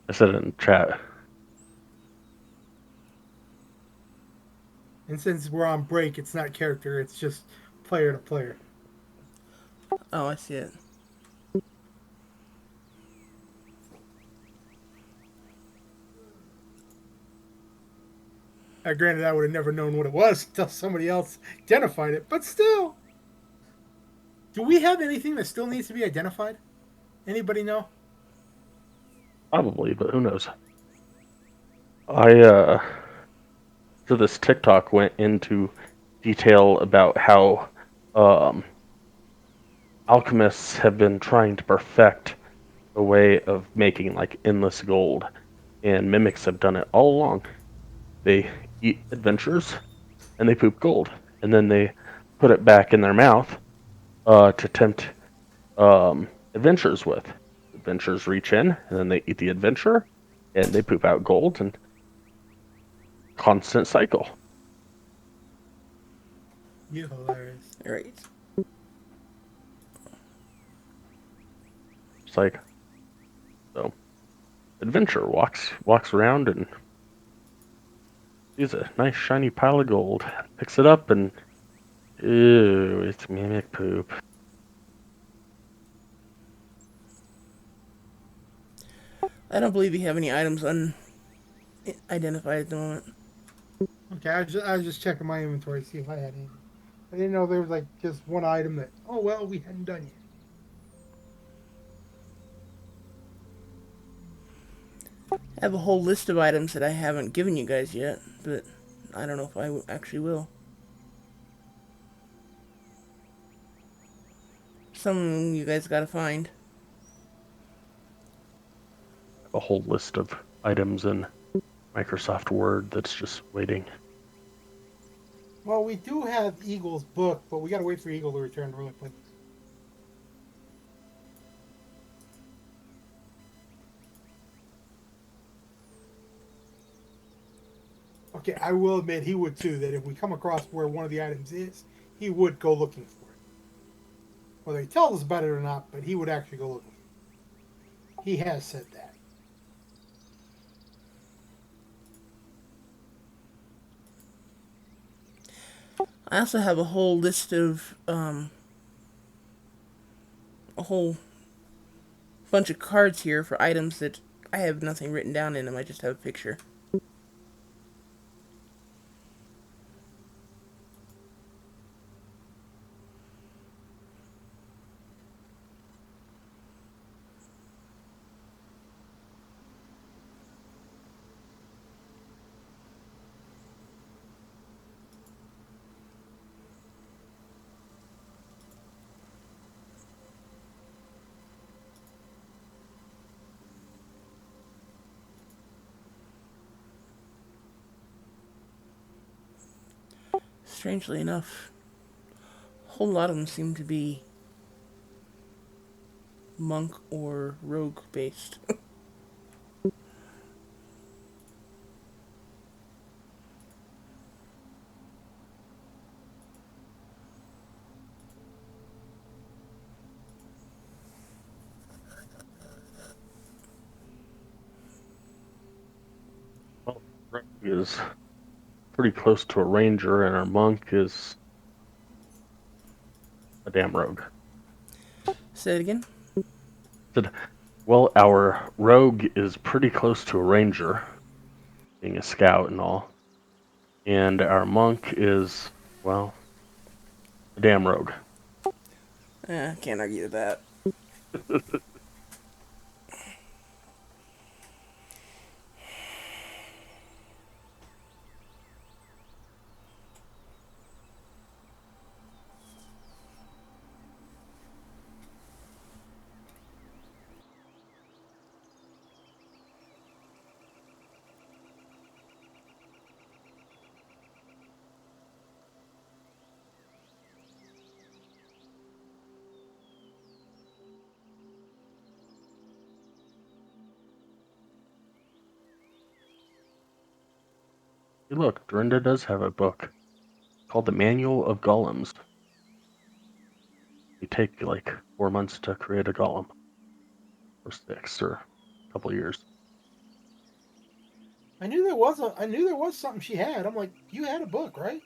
[SPEAKER 3] I said it in chat.
[SPEAKER 2] And since we're on break, it's not character. It's just player to player.
[SPEAKER 1] Oh, I see it.
[SPEAKER 2] Granted, I would have never known what it was until somebody else identified it. But still, do we have anything that still needs to be identified? Anybody know?
[SPEAKER 3] Probably, but who knows? So this TikTok went into detail about how um, alchemists have been trying to perfect a way of making like endless gold, and mimics have done it all along. They eat adventures and they poop gold, and then they put it back in their mouth to tempt adventures with. Adventures reach in, and then they eat the adventure, and they poop out gold, and constant cycle.
[SPEAKER 2] You hilarious.
[SPEAKER 1] Right.
[SPEAKER 3] It's like so. Adventure walks around and sees a nice shiny pile of gold, picks it up, and ew, it's mimic poop.
[SPEAKER 1] I don't believe you have any items unidentified at the moment.
[SPEAKER 2] Okay, I was just checking my inventory to see if I had any. I didn't know there was like just one item that, oh well, we hadn't done yet.
[SPEAKER 1] I have a whole list of items that I haven't given you guys yet, but I don't know if I actually will. Some of them you guys gotta find.
[SPEAKER 3] A whole list of items in Microsoft Word that's just waiting.
[SPEAKER 2] Well, we do have Eagle's book, but we gotta wait for Eagle to return really quick. Okay, I will admit he would too. That if we come across where one of the items is, he would go looking for it. Whether he tells us about it or not, but he would actually go looking for it. He has said that.
[SPEAKER 1] I also have a whole list of a whole bunch of cards here for items that I have nothing written down in them. I just have a picture. Strangely enough, a whole lot of them seem to be monk or rogue based.
[SPEAKER 3] Well, rogue is pretty close to a ranger, and our monk is a damn rogue.
[SPEAKER 1] Say it again.
[SPEAKER 3] Said, well, our rogue is pretty close to a ranger, being a scout and all, and our monk is, well, a damn rogue.
[SPEAKER 1] Can't argue with that.
[SPEAKER 3] Hey, look, Dorinda does have a book called The Manual of Golems. You take like 4 months to create a golem, or 6, or a couple of years.
[SPEAKER 2] I knew there was something she had. I'm like, you had a book, right?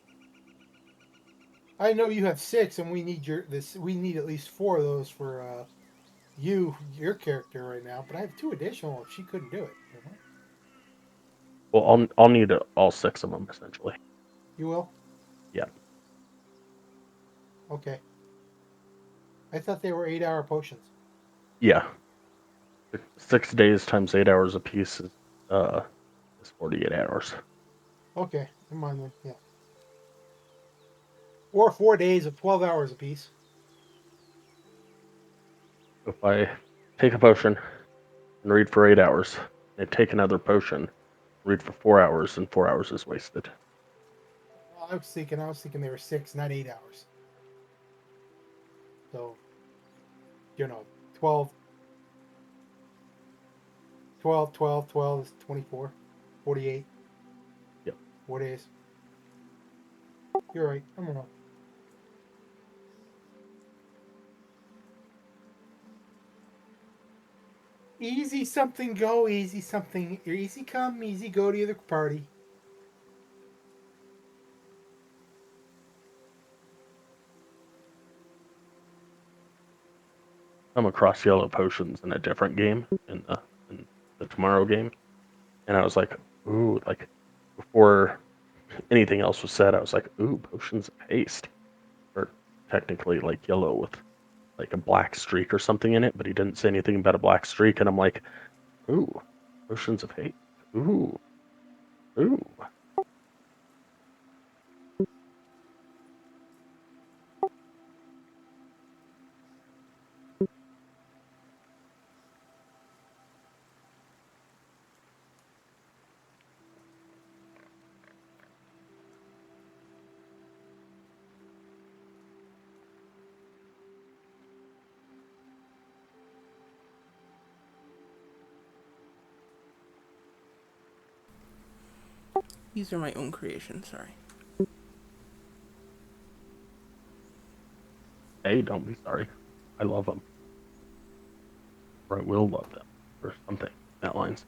[SPEAKER 2] I know you have 6, and we need your this. We need at least 4 of those for your character right now. But I have 2 additional if she couldn't do it.
[SPEAKER 3] Well, I'll need all 6 of them essentially.
[SPEAKER 2] You will.
[SPEAKER 3] Yeah,
[SPEAKER 2] Okay. I thought they were 8-hour potions.
[SPEAKER 3] yeah. 6 days times 8 hours a piece is 48 hours.
[SPEAKER 2] Okay, never mind then. Yeah. Or 4 days of 12 hours apiece.
[SPEAKER 3] If I take a potion and read for 8 hours, and take another potion, read for 4 hours, and 4 hours is wasted.
[SPEAKER 2] I was thinking they were 6, not 8 hours. So, 12, 12, 12, 12 is 24, 48.
[SPEAKER 3] Yep.
[SPEAKER 2] 4 days. You're right. I'm wrong. Easy something go, easy something, easy come, easy go to the party.
[SPEAKER 3] Come across yellow potions in a different game in the tomorrow game, and I was like, ooh, like before anything else was said, I was like, ooh, potions of haste, or technically like yellow with like a black streak or something in it, but he didn't say anything about a black streak, and I'm like, ooh, potions of haste, ooh, ooh.
[SPEAKER 1] These are my own creations, sorry.
[SPEAKER 3] Hey, don't be sorry. I love them. Or I will love them, or something. That lines.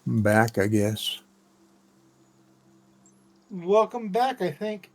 [SPEAKER 4] back, I guess.
[SPEAKER 2] Welcome back, I think.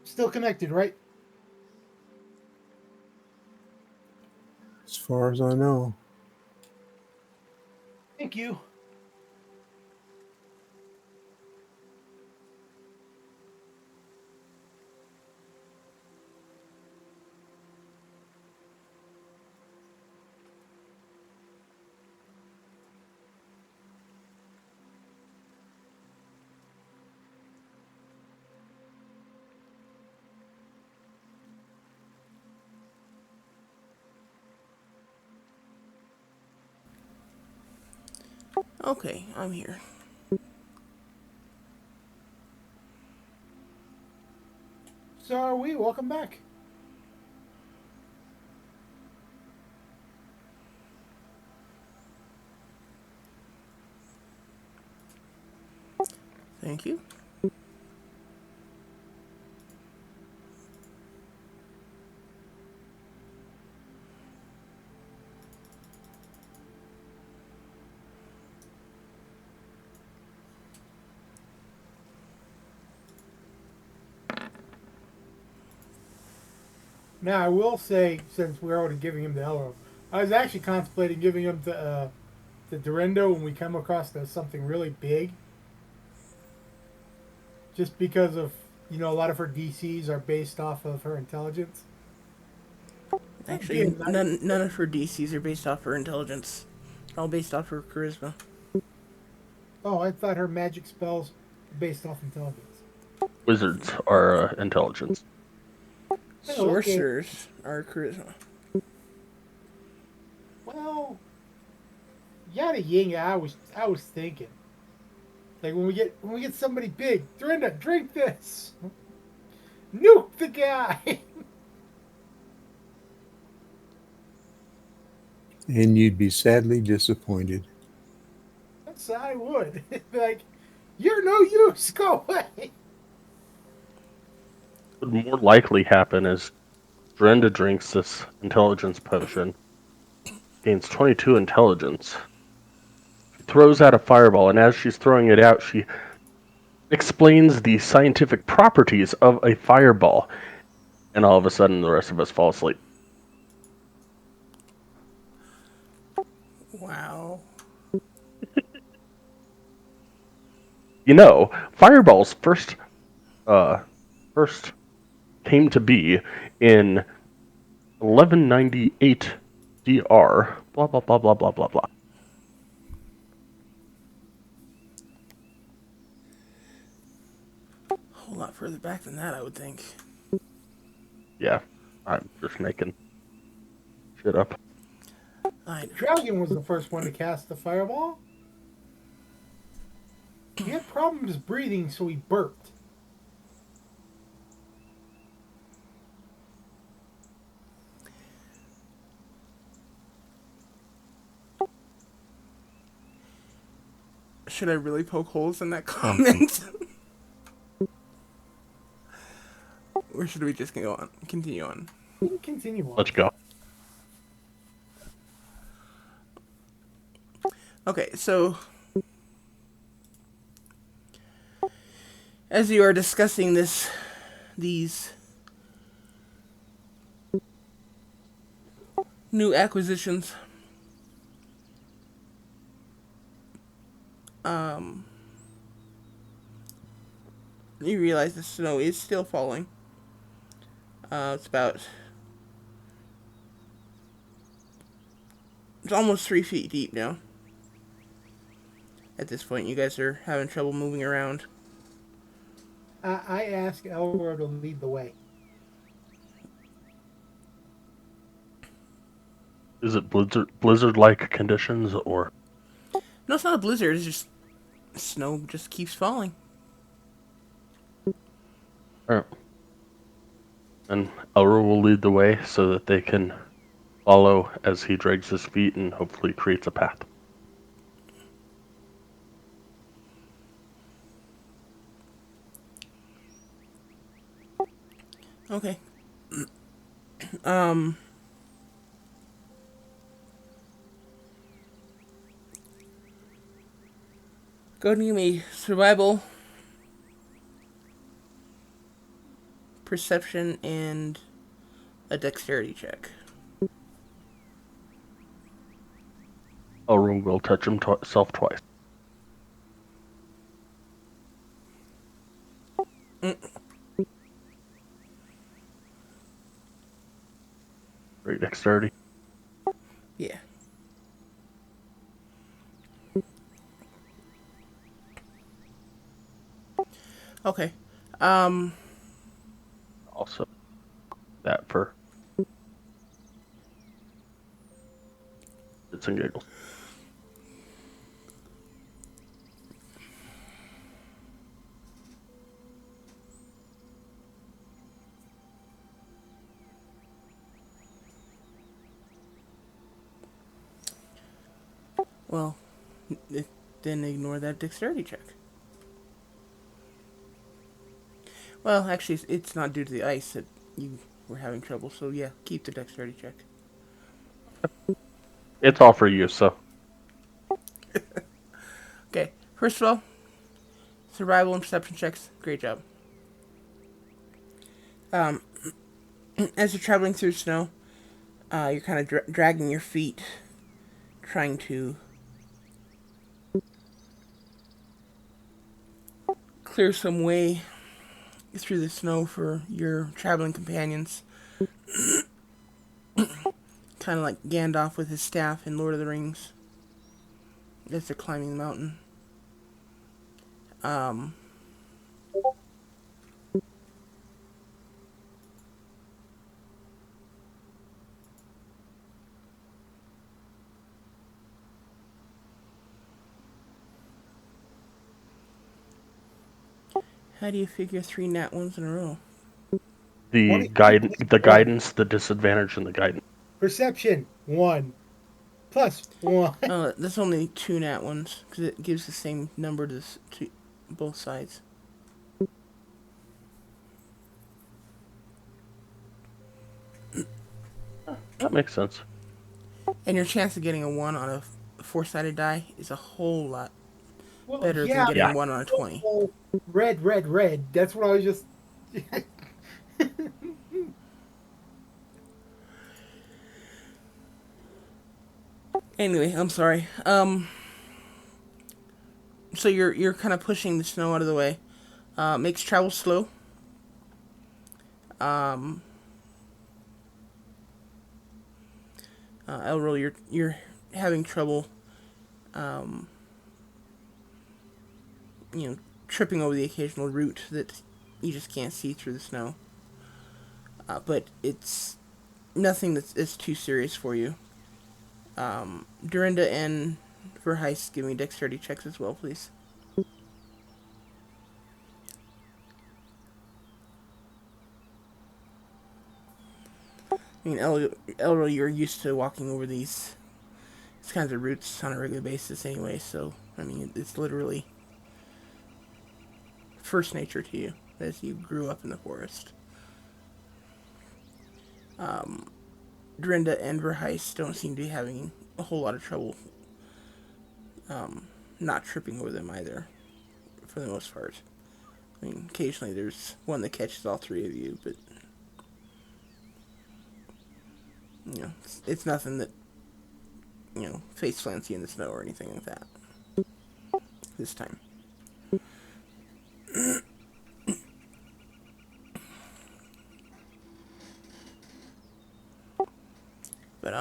[SPEAKER 2] Still connected, right?
[SPEAKER 4] As far as I know.
[SPEAKER 2] Thank you.
[SPEAKER 1] Okay, I'm here.
[SPEAKER 2] So are we. Welcome back.
[SPEAKER 1] Thank you.
[SPEAKER 2] Now I will say, since we're already giving him the Elro, I was actually contemplating giving him the Dorendo when we come across something really big, just because of a lot of her DCs are based off of her intelligence. That'd be a
[SPEAKER 1] Actually,
[SPEAKER 2] nice.
[SPEAKER 1] none of her DCs are based off her intelligence. All based off her charisma.
[SPEAKER 2] Oh, I thought her magic spells were based off intelligence.
[SPEAKER 3] Wizards are intelligence.
[SPEAKER 2] Oh, okay.
[SPEAKER 1] Sorcerers are charisma.
[SPEAKER 2] Well, yada ying. I was thinking, like when we get somebody big, Dorinda, drink this, nuke the guy.
[SPEAKER 4] And you'd be sadly disappointed.
[SPEAKER 2] That's I would. Be like, you're no use. Go away.
[SPEAKER 3] What would more likely happen is Brenda drinks this intelligence potion, gains 22 intelligence, throws out a fireball, and as she's throwing it out, she explains the scientific properties of a fireball, and all of a sudden the rest of us fall asleep.
[SPEAKER 1] Wow.
[SPEAKER 3] You know, fireballs first came to be in 1198 DR. Blah blah blah blah blah blah blah.
[SPEAKER 1] A whole lot further back than that, I would think.
[SPEAKER 3] Yeah, I'm just making shit up.
[SPEAKER 1] I
[SPEAKER 2] Dragon was the first one to cast the fireball. He had problems breathing, so he burped.
[SPEAKER 1] should I really poke holes in that comment? Or should we just go on? Continue on.
[SPEAKER 2] You can continue on.
[SPEAKER 3] Let's go.
[SPEAKER 1] Okay, so as you are discussing these new acquisitions, you realize the snow is still falling. It's almost 3 feet deep now. At this point, you guys are having trouble moving around.
[SPEAKER 2] I asked Elro to lead the way.
[SPEAKER 3] Is it blizzard-like conditions or?
[SPEAKER 1] No, it's not a blizzard. It's just snow just keeps falling.
[SPEAKER 3] Alright. And Elro will lead the way so that they can follow as he drags his feet and hopefully creates a path.
[SPEAKER 1] Okay. Go ahead and give me survival, perception, and a dexterity check.
[SPEAKER 3] Elro will touch himself twice. Great dexterity.
[SPEAKER 1] Yeah. Okay.
[SPEAKER 3] Also, that for shits and giggles.
[SPEAKER 1] Well, then ignore that dexterity check. Well, actually, it's not due to the ice that you were having trouble, so yeah, keep the dexterity check.
[SPEAKER 3] It's all for you, so.
[SPEAKER 1] Okay, first of all, survival and perception checks, great job. Um, as you're traveling through snow, you're kind of dragging your feet, trying to clear some way through the snow for your traveling companions. Kind of like Gandalf with his staff in Lord of the Rings as they're climbing the mountain. Um, how do you figure 3 nat ones in a row?
[SPEAKER 3] The
[SPEAKER 2] 23
[SPEAKER 3] the
[SPEAKER 2] plus 1.
[SPEAKER 3] guidance, the disadvantage, and the guidance.
[SPEAKER 2] Perception 1 plus 1.
[SPEAKER 1] Oh, that's only 2 nat ones because it gives the same number to both sides.
[SPEAKER 3] That makes sense.
[SPEAKER 1] And your chance of getting a 1 on a 4-sided die is a whole lot
[SPEAKER 2] Well,
[SPEAKER 1] better than
[SPEAKER 2] yeah.
[SPEAKER 1] getting
[SPEAKER 3] Yeah.
[SPEAKER 1] a 1 on a 20.
[SPEAKER 2] Oh, red, red, red. That's what I was just.
[SPEAKER 1] Anyway, I'm sorry. So you're kind of pushing the snow out of the way. Makes travel slow. Um, Elro, you're having trouble, um, tripping over the occasional root that you just can't see through the snow. But it's nothing that's too serious for you. Dorinda and Verheist, give me dexterity checks as well, please. I mean, Elro, you're used to walking over these kinds of roots on a regular basis anyway, so, I mean, it's literally first nature to you as you grew up in the forest. Dorinda and Verheist don't seem to be having a whole lot of trouble not tripping over them either, for the most part. I mean, occasionally there's one that catches all 3 of you, but, it's nothing that, face plants you in the snow or anything like that this time. But,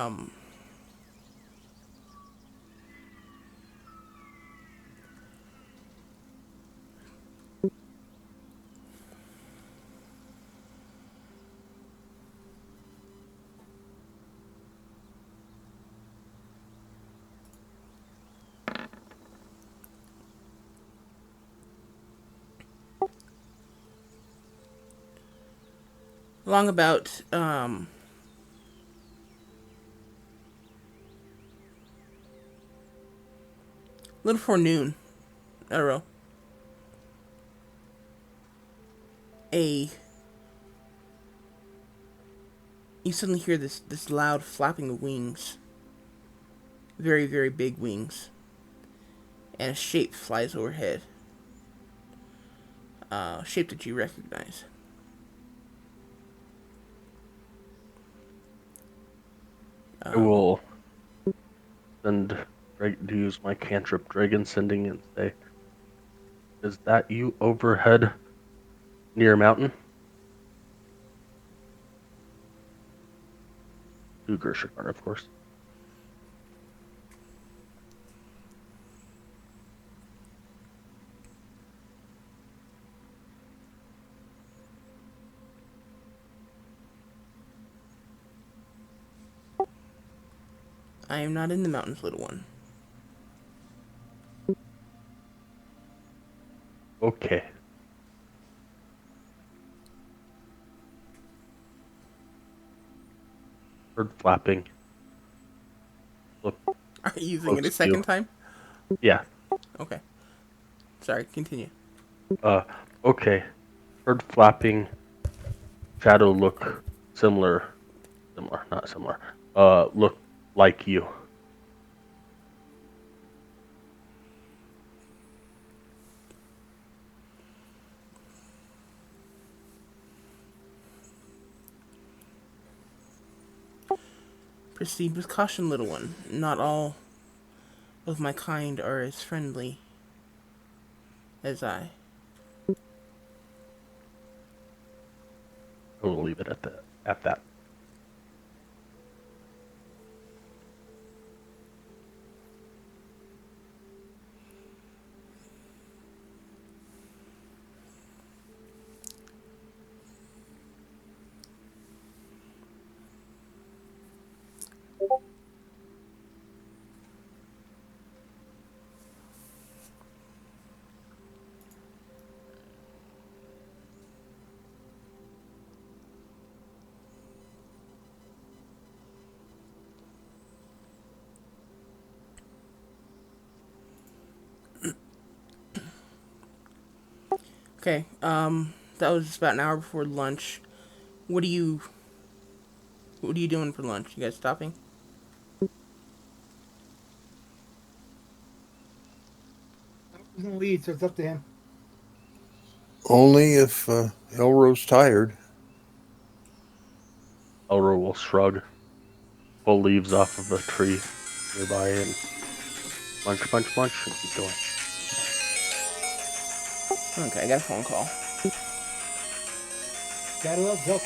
[SPEAKER 1] along about, a little before noon, Arrow, a you suddenly hear this loud flapping of wings, very very big wings, and a shape flies overhead. A shape that you recognize.
[SPEAKER 3] I will send to use my cantrip dragon sending and say, "Is that you overhead near a mountain?" To Gershikar, of course.
[SPEAKER 1] I am not in the mountains, little one.
[SPEAKER 3] Okay. Bird flapping. Look,
[SPEAKER 1] Are you using it a
[SPEAKER 3] close to you.
[SPEAKER 1] second time?
[SPEAKER 3] Yeah.
[SPEAKER 1] Okay. Sorry, continue.
[SPEAKER 3] Uh, okay. Bird flapping. Shadow look similar. Similar, not similar. Look like you.
[SPEAKER 1] Proceed with caution, little one. Not all of my kind are as friendly as I.
[SPEAKER 3] I will leave it at that.
[SPEAKER 1] Okay. That was about an hour before lunch. What are you What are you doing for lunch? You guys stopping?
[SPEAKER 2] He's in the lead, so it's up to him.
[SPEAKER 4] Only if Elro's tired.
[SPEAKER 3] Elro will shrug, pull leaves off of a tree nearby, and munch, munch, munch, and keep going.
[SPEAKER 1] Okay, I got a phone call.
[SPEAKER 2] Shadow Elves help.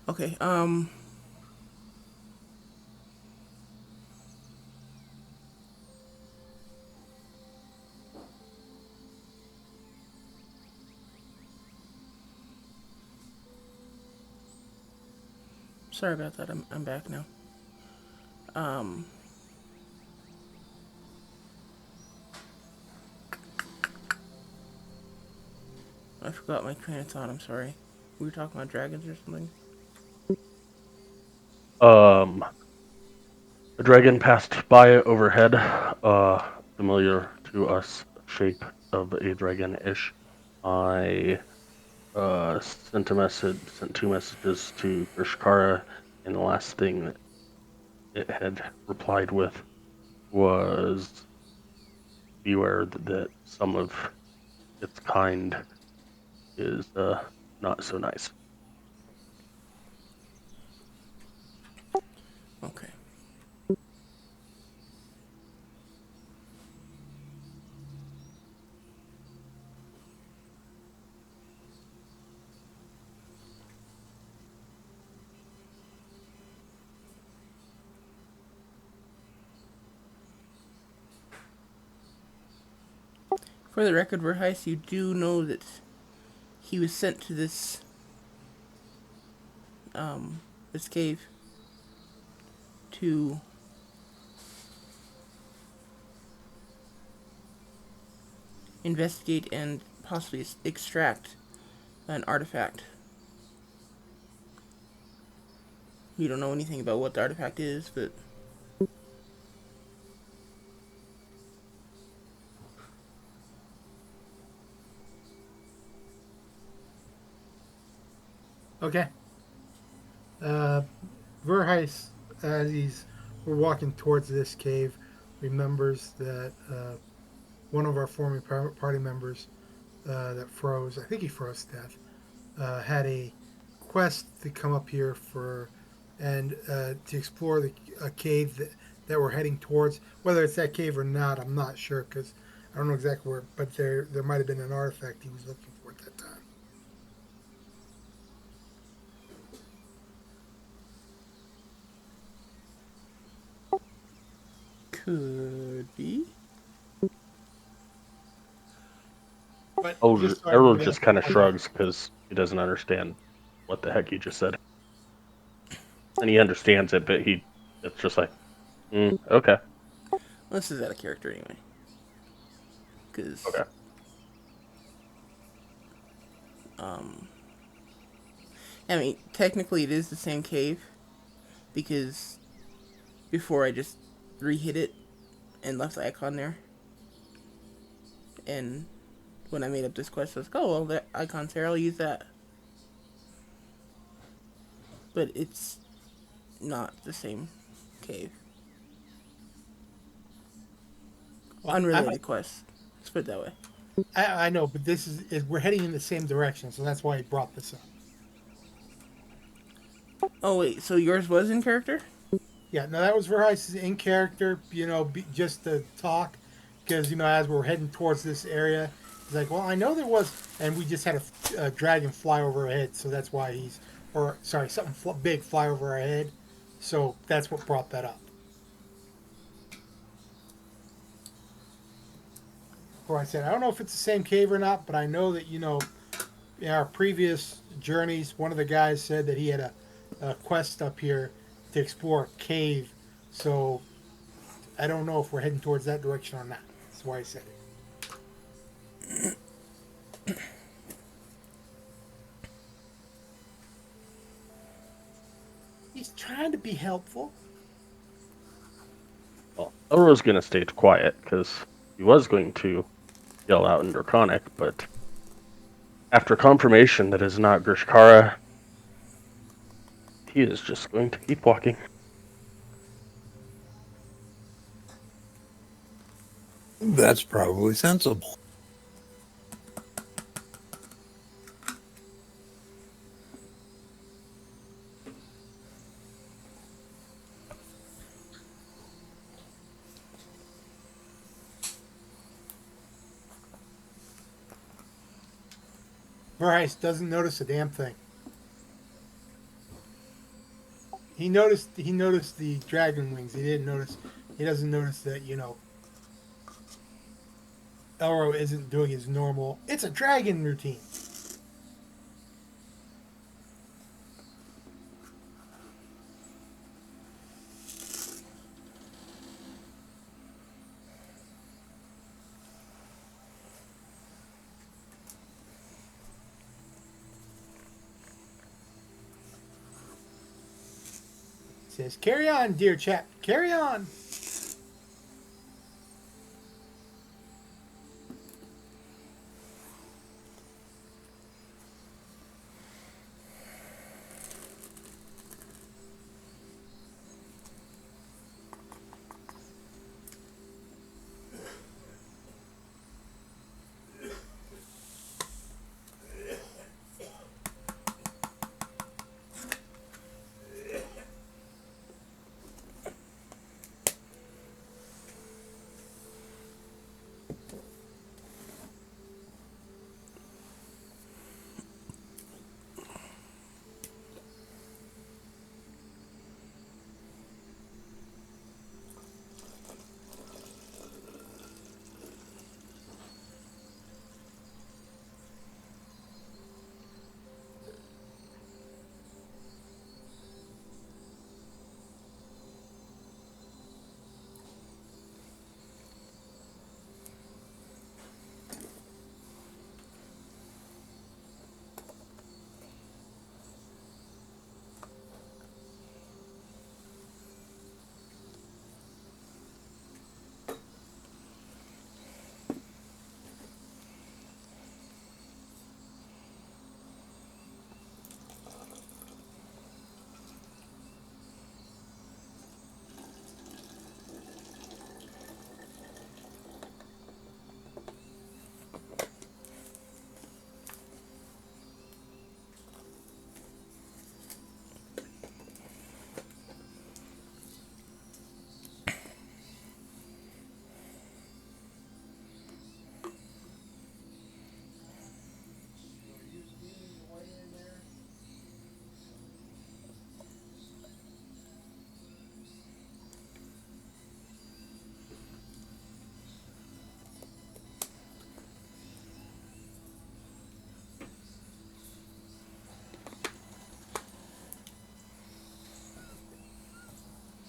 [SPEAKER 1] Okay. Sorry about that. I'm back now. Um. I forgot my train of thought. I'm sorry. We were talking about dragons or something.
[SPEAKER 3] A dragon passed by overhead, familiar to us, shape of a dragon-ish. I sent two messages to Grishkara, and the last thing that it had replied with was, "Beware that some of its kind is not so nice."
[SPEAKER 1] Okay. For the record, Verheis, you do know that he was sent to this cave to investigate and possibly extract an artifact. You don't know anything about what the artifact is, but
[SPEAKER 2] Okay. Verheis, as we're walking towards this cave, remembers that one of our former party members that froze, I think he froze to death, had a quest to come up here for and to explore a cave that we're heading towards. Whether it's that cave or not, I'm not sure because I don't know exactly where. But there might have been an artifact he was looking for at that time.
[SPEAKER 1] could be.
[SPEAKER 2] But just so
[SPEAKER 3] Errol
[SPEAKER 2] everybody
[SPEAKER 3] just
[SPEAKER 2] else,
[SPEAKER 3] kind of shrugs because he doesn't understand what the heck you just said. And he understands it, but it's just like, okay.
[SPEAKER 1] This is out of character anyway. Because,
[SPEAKER 3] Okay.
[SPEAKER 1] I mean, technically it is the same cave. Because before I just re-hit it and left the icon there. And when I made up this quest, I was like, oh, well, that icon's there, I'll use that. But it's not the same cave.
[SPEAKER 2] well,
[SPEAKER 1] Unrelated quest. Let's put it that way.
[SPEAKER 2] I know, but this is we're heading in the same direction, so that's why he brought this up.
[SPEAKER 1] Oh, wait, so yours was in character?
[SPEAKER 2] Yeah, no, that was Verheis' in character, just to talk, because, as we're heading towards this area, he's like, well, I know there was, and we just had a dragon fly over our head, so that's why something big fly over our head, so that's what brought that up. Where I said, I don't know if it's the same cave or not, but I know that, in our previous journeys, one of the guys said that he had a quest up here to explore a cave. So I don't know if we're heading towards that direction or not. That's why I said it. He's trying to be helpful.
[SPEAKER 3] Well, Elro's going to stay quiet because he was going to yell out in Draconic, but after confirmation that is not Grishkara, he is just going to keep walking.
[SPEAKER 4] That's probably sensible.
[SPEAKER 2] Bryce doesn't notice a damn thing. He noticed the dragon wings. He doesn't notice that, Elro isn't doing his normal it's a dragon routine. says, "Carry on, dear chap. Carry on."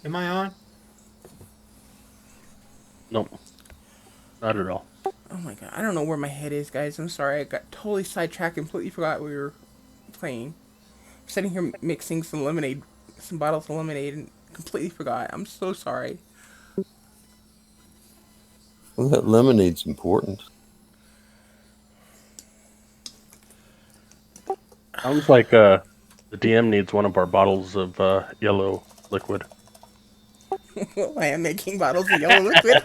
[SPEAKER 2] Am I on?
[SPEAKER 3] Nope, not at all.
[SPEAKER 1] Oh my god, I don't know where my head is, guys. I'm sorry, I got totally sidetracked. Completely forgot we were playing. I'm sitting here mixing some lemonade, some bottles of lemonade, and completely forgot. I'm so sorry.
[SPEAKER 4] Well, that lemonade's important.
[SPEAKER 3] Sounds like the DM needs one of our bottles of yellow liquid.
[SPEAKER 1] I am making bottles of yellow liquid.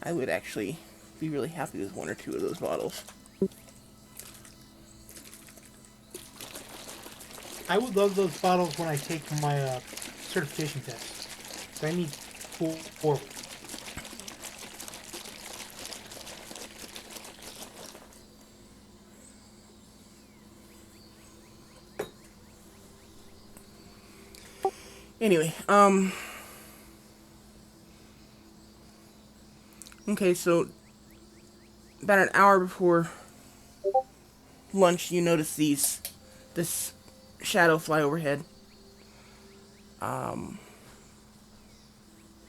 [SPEAKER 1] I would actually be really happy with one or two of those bottles.
[SPEAKER 2] I would love those bottles when I take my certification test. So I need four.
[SPEAKER 1] Anyway, okay, so about an hour before lunch, you notice this shadow fly overhead. Um,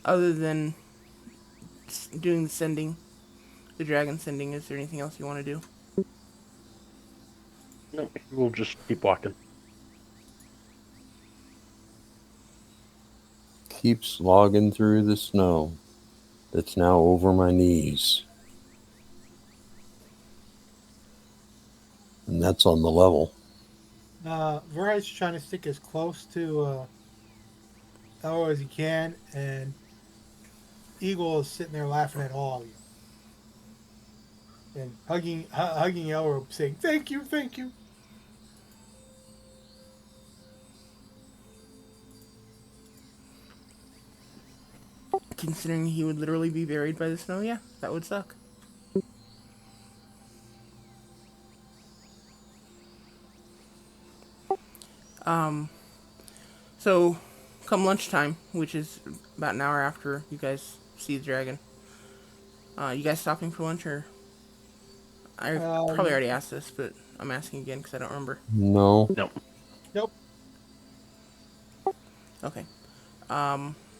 [SPEAKER 1] Other than doing the sending, the dragon sending, is there anything else you want to do?
[SPEAKER 3] No, we'll just keep walking.
[SPEAKER 4] Keep slogging through the snow that's now over my knees. And that's on the level.
[SPEAKER 2] Verheid's trying to stick as close to Elro as he can, and Eagle is sitting there laughing at all of you. And hugging Elro, saying, "Thank you, thank you."
[SPEAKER 1] Considering he would literally be buried by the snow, yeah, that would suck. Um, so come lunchtime, which is about an hour after you guys see the dragon, you guys stopping for lunch or? I probably already asked this, but I'm asking again because I don't remember.
[SPEAKER 4] No.
[SPEAKER 3] No.
[SPEAKER 2] Nope.
[SPEAKER 1] Okay.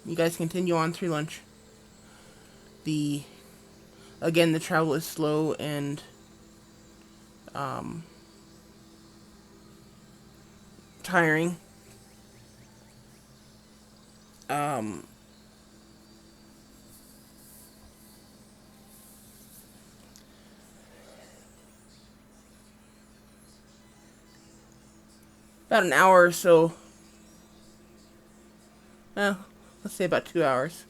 [SPEAKER 1] You guys continue on through lunch. Again, the travel is slow and tiring. Um, about an hour or so. Well, let's say about 2 hours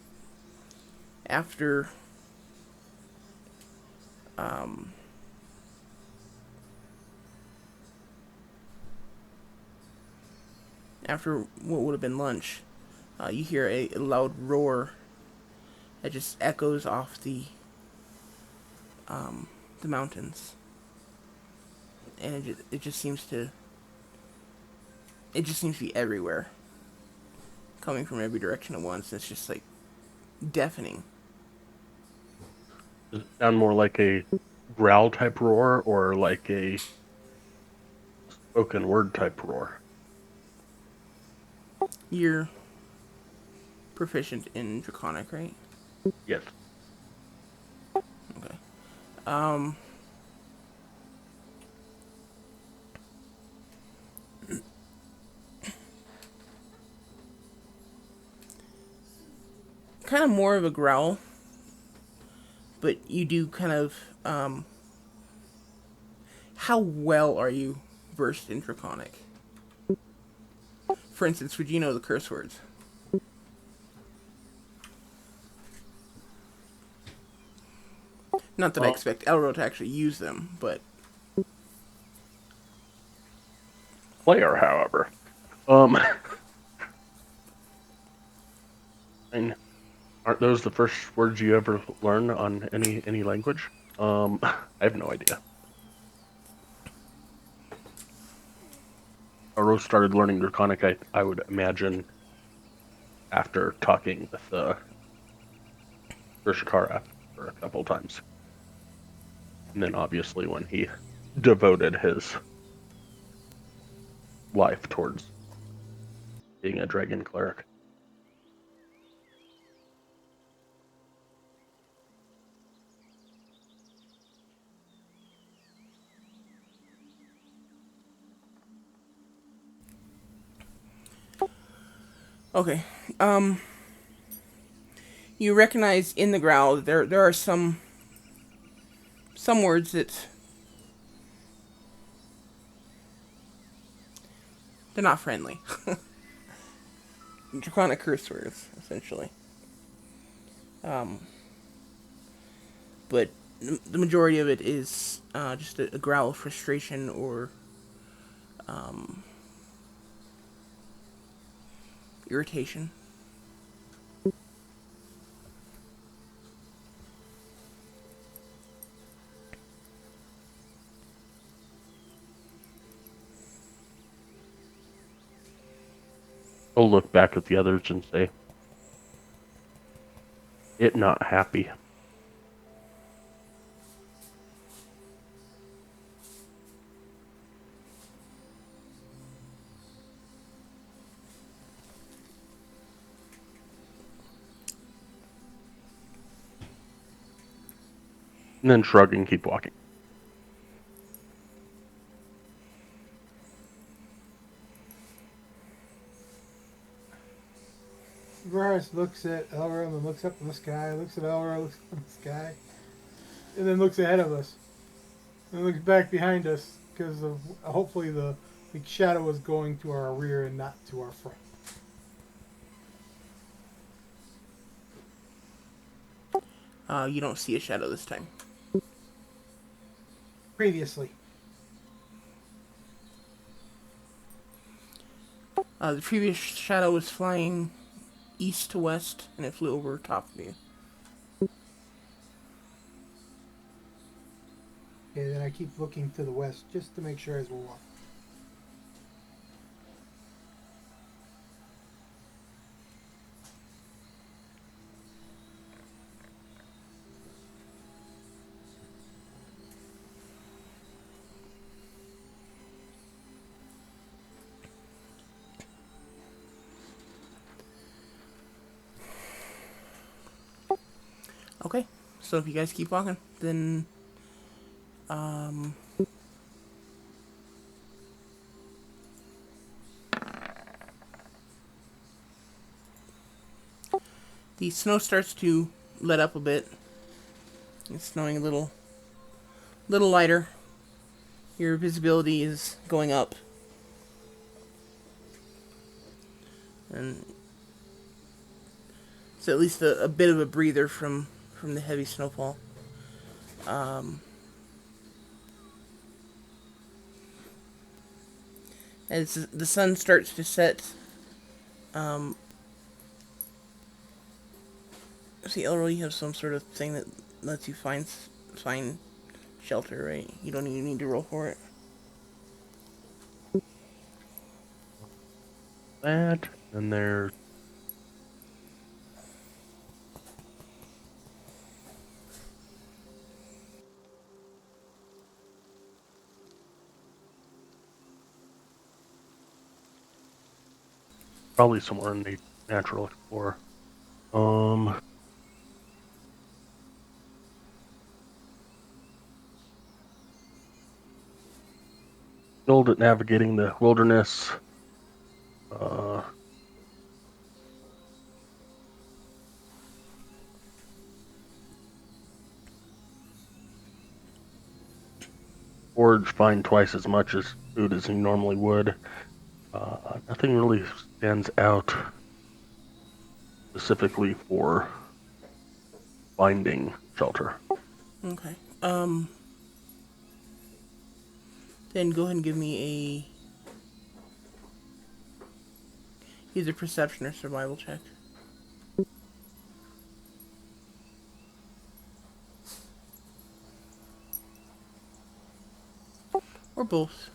[SPEAKER 1] after um, after what would have been lunch, you hear a loud roar that just echoes off the mountains, and it just seems to be everywhere, coming from every direction at once. It's just like deafening.
[SPEAKER 3] Does it sound more like a growl type roar or like a spoken word type roar?
[SPEAKER 1] You're proficient in Draconic, right?
[SPEAKER 3] Yes.
[SPEAKER 1] Okay. Um, kind of more of a growl, but you do kind of how well are you versed in Draconic? For instance, would you know the curse words? Not that I
[SPEAKER 3] Well,
[SPEAKER 1] expect Elro to actually use them, but
[SPEAKER 3] player, however, um, and aren't those the first words you ever learn on any language? I have no idea. Rose started learning Draconic, I would imagine, after talking with Urshakara for a couple times. And then obviously when he devoted his life towards being a dragon cleric.
[SPEAKER 1] okay. You recognize in the growl that there are some words that they're not friendly. Draconic curse words, essentially. Um, but the majority of it is just a growl of frustration or irritation.
[SPEAKER 3] I'll look back at the others and say, it not happy. And then shrug and keep walking.
[SPEAKER 2] Varus looks at Elra and then looks up in the sky, looks at Elra, looks up in the sky, and then looks ahead of us. And looks back behind us because of hopefully the shadow is going to our rear and not to our front.
[SPEAKER 1] You don't see a shadow this time.
[SPEAKER 2] Previously.
[SPEAKER 1] The previous shadow was flying east to west, and it flew over top of you.
[SPEAKER 2] Okay, then I keep looking to the west just to make sure as we're walking.
[SPEAKER 1] Okay, so if you guys keep walking, then the snow starts to let up a bit. It's snowing a little lighter. Your visibility is going up, and it's at least a bit of a breather from the heavy snowfall. As the sun starts to set, um, see, Elroy, you have some sort of thing that lets you find shelter, right? You don't even need to roll for it.
[SPEAKER 3] That, and there's probably somewhere in the natural explorer. Skilled at navigating the wilderness. Uh, Forage, find twice as much as food as he normally would. Nothing really stands out specifically for finding shelter.
[SPEAKER 1] Okay. Then go ahead and give me either perception or survival check. Or both.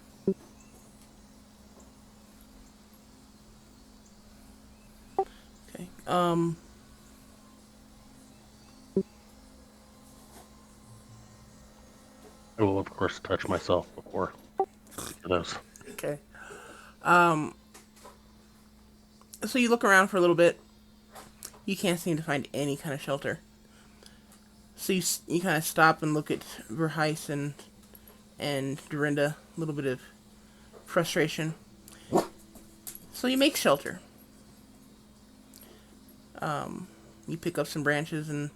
[SPEAKER 1] Okay.
[SPEAKER 3] I will, of course, touch myself before those.
[SPEAKER 1] Okay. Um, so you look around for a little bit. You can't seem to find any kind of shelter. So you kind of stop and look at Verheis and Dorinda. A little bit of frustration. So you make shelter. You pick up some branches and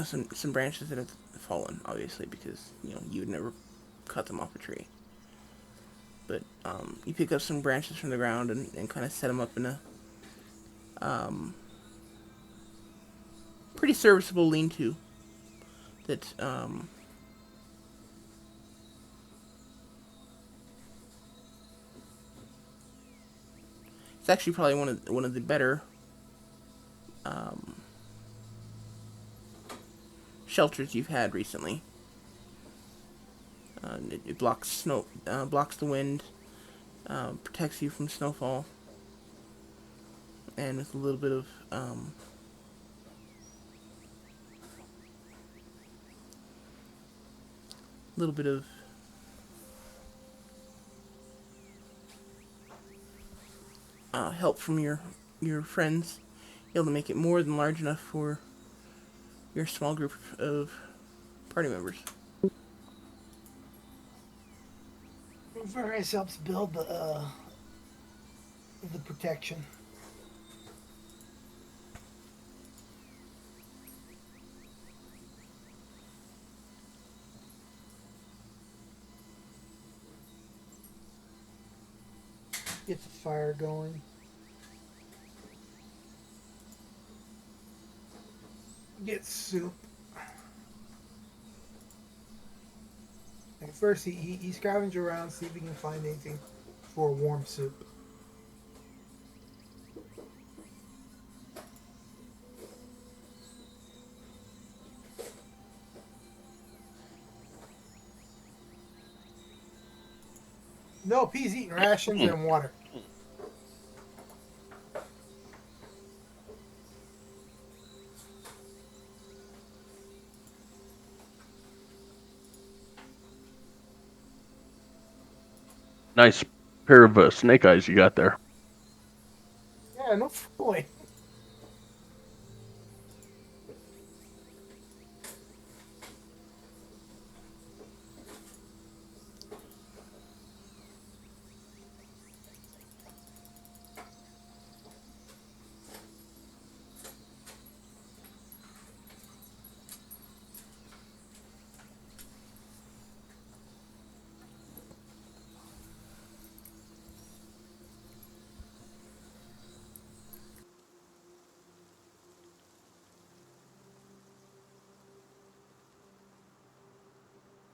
[SPEAKER 1] some branches that have fallen, obviously, because you would never cut them off a tree. But you pick up some branches from the ground and kind of set them up in a pretty serviceable lean-to that it's actually probably one of the better shelters you've had recently. It blocks snow, blocks the wind, protects you from snowfall, and with a little bit of help from your friends, able to make it more than large enough for your small group of party members.
[SPEAKER 2] Various helps build the protection. Get the fire going. Get soup. Like first, he scavenged around, see if he can find anything for a warm soup. Nope, he's eating rations and water.
[SPEAKER 3] Nice pair of snake eyes you got there.
[SPEAKER 2] Yeah, no fooling.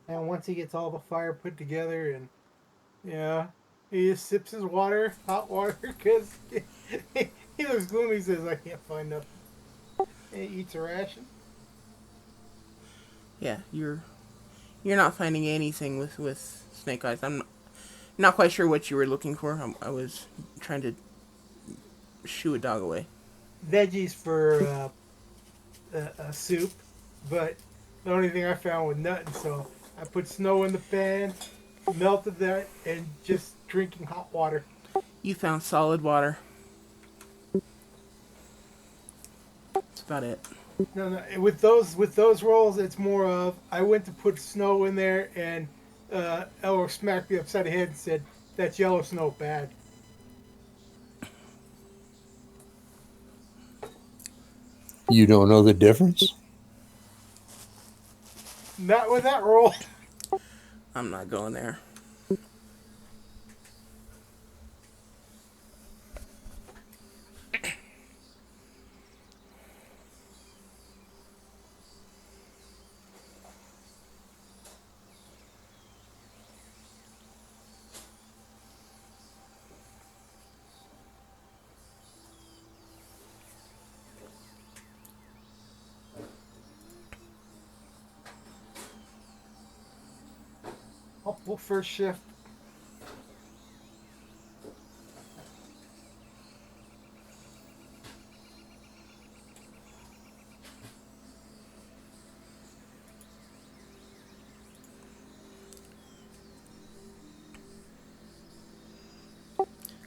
[SPEAKER 2] And once he gets all the fire put together, and yeah, he just sips his water, hot water, because he looks gloomy. He says, "I can't find nothing." And he eats a ration.
[SPEAKER 1] Yeah, you're not finding anything with snake eyes. I'm not quite sure what you were looking for. I was trying to shoo a dog away.
[SPEAKER 2] Veggies for a soup, but the only thing I found was nothing. So I put snow in the pan, melted that, and just drinking hot water.
[SPEAKER 1] You found solid water. That's about it.
[SPEAKER 2] No, no. With those rolls, it's more of I went to put snow in there, and Elro smacked me upside the head and said, "That's yellow snow, bad."
[SPEAKER 4] You don't know the difference?
[SPEAKER 2] Not with that roll.
[SPEAKER 1] I'm not going there.
[SPEAKER 2] I'll pull first shift.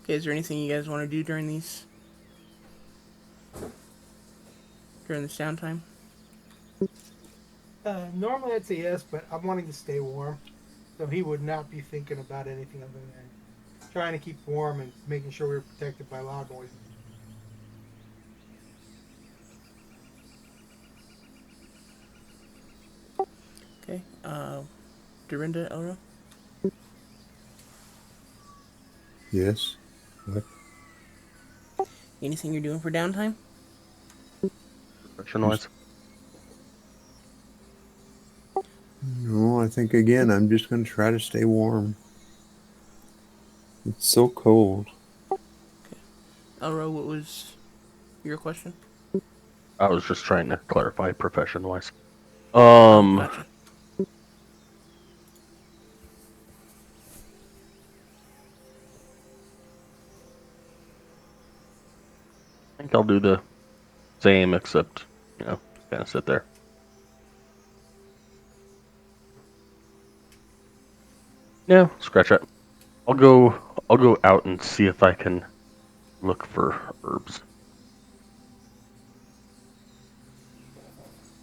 [SPEAKER 1] Okay, is there anything you guys want to do during this downtime?
[SPEAKER 2] Normally I'd say yes, but I'm wanting to stay warm, so he would not be thinking about anything other than trying to keep warm and making sure we're protected by loud noises.
[SPEAKER 1] Okay. Dorinda, Elro?
[SPEAKER 4] Yes. What?
[SPEAKER 1] Anything you're doing for downtime?
[SPEAKER 3] Professionalize.
[SPEAKER 4] No, I think again, I'm just going to try to stay warm. It's so cold.
[SPEAKER 1] Elro, what was your question?
[SPEAKER 3] I was just trying to clarify profession-wise.
[SPEAKER 1] Oh, gotcha.
[SPEAKER 3] I think I'll do the same, except, kind of sit there. Yeah, scratch it. I'll go out and see if I can look for herbs.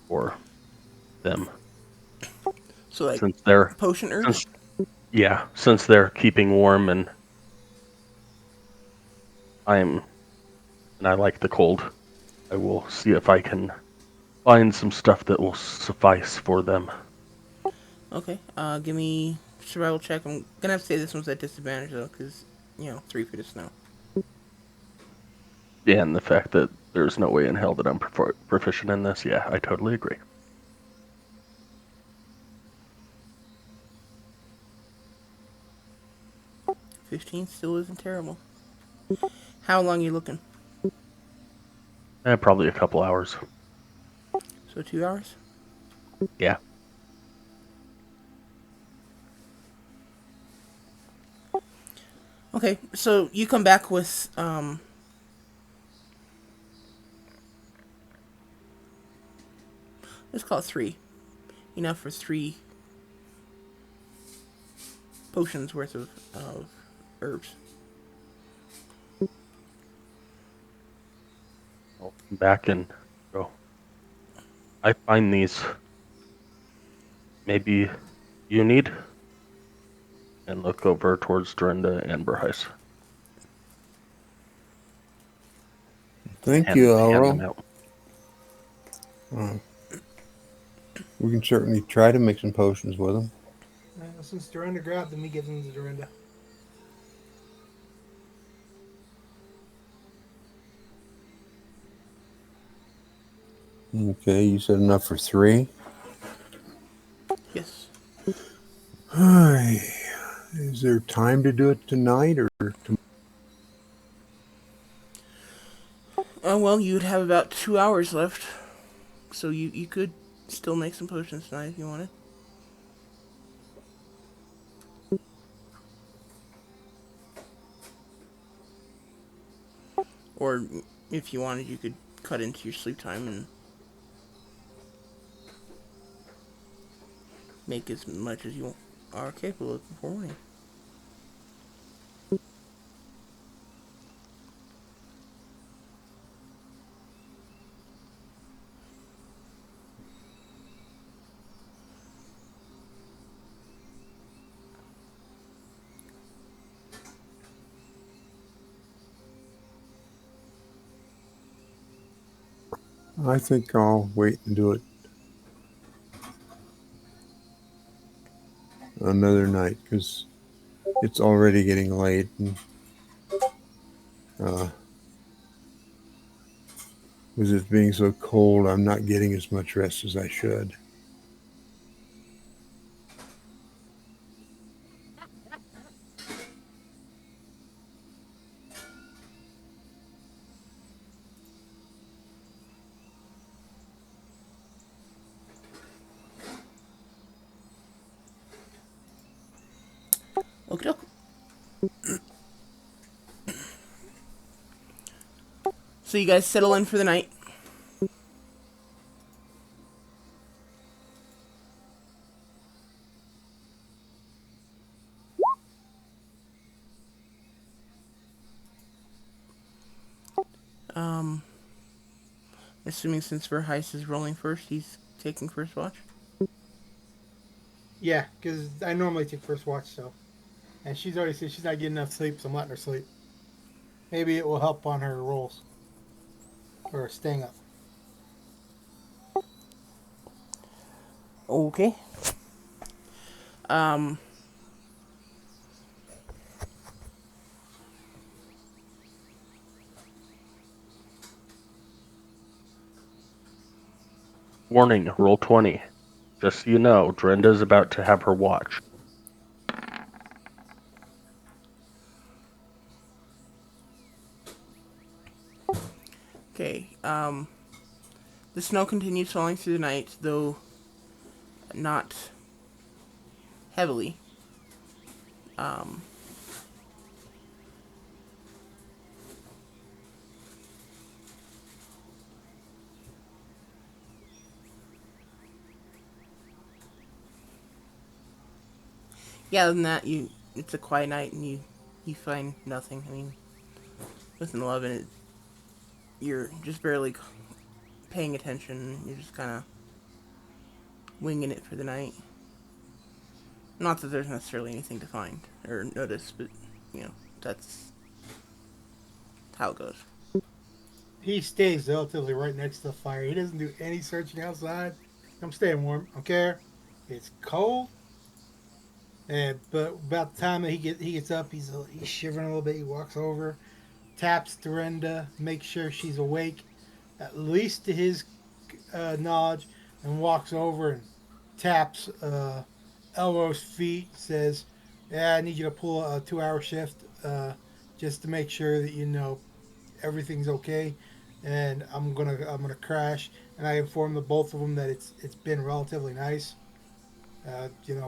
[SPEAKER 3] Or them.
[SPEAKER 1] So, like,
[SPEAKER 3] Since they're
[SPEAKER 1] potion herbs?
[SPEAKER 3] since they're keeping warm and I like the cold, I will see if I can find some stuff that will suffice for them.
[SPEAKER 1] Okay, give me survival check. I'm gonna have to say this one's at disadvantage, though, because, 3 feet of snow.
[SPEAKER 3] Yeah, and the fact that there's no way in hell that I'm proficient in this, yeah, I totally agree.
[SPEAKER 1] 15 still isn't terrible. How long are you looking?
[SPEAKER 3] Probably a couple hours.
[SPEAKER 1] So 2 hours?
[SPEAKER 3] Yeah.
[SPEAKER 1] Okay, so you come back with, let's call it 3. Enough for 3 potions worth of herbs.
[SPEAKER 3] I'll come back and go. I find these. Maybe you need? And look over towards Dorinda and Berheis.
[SPEAKER 4] Thank you,
[SPEAKER 3] Hand them
[SPEAKER 4] Elro.
[SPEAKER 3] out.
[SPEAKER 4] We can certainly try to make some potions with them.
[SPEAKER 2] Since Dorinda grabbed them, he gives them to Dorinda.
[SPEAKER 4] Okay, you said enough for 3.
[SPEAKER 1] Yes.
[SPEAKER 4] Is there time to do it tonight or tomorrow?
[SPEAKER 1] Well, you'd have about 2 hours left, so you could still make some potions tonight if you wanted. Or if you wanted, you could cut into your sleep time and make as much as you are capable of before morning.
[SPEAKER 4] I think I'll wait and do it another night because it's already getting late, and uh, with it being so cold, I'm not getting as much rest as I should.
[SPEAKER 1] Okay, doke. So you guys settle in for the night. Um, assuming since Verheist is rolling first, he's taking first watch.
[SPEAKER 2] Yeah, because I normally take first watch, so. And she's already said she's not getting enough sleep, so I'm letting her sleep. Maybe it will help on her rolls. Or staying up.
[SPEAKER 1] Okay. Um,
[SPEAKER 3] Warning, roll 20. Just so you know, Drenda's about to have her watch.
[SPEAKER 1] okay. The snow continues falling through the night, though not heavily. Um, yeah, other than that, it's a quiet night and you find nothing. I mean, with an 11, you're just barely paying attention. You're just kind of winging it for the night. Not that there's necessarily anything to find or notice, but that's how it goes.
[SPEAKER 2] He stays relatively right next to the fire. He doesn't do any searching outside. I'm staying warm. I don't care. It's cold. But about the time that he gets up, he's shivering a little bit. He walks over, taps Dorinda, makes sure she's awake, at least to his knowledge, and walks over and taps Elro's feet. Says, "Yeah, I need you to pull a 2-hour shift, just to make sure that you know everything's okay." And I'm gonna crash. And I inform the both of them that it's been relatively nice.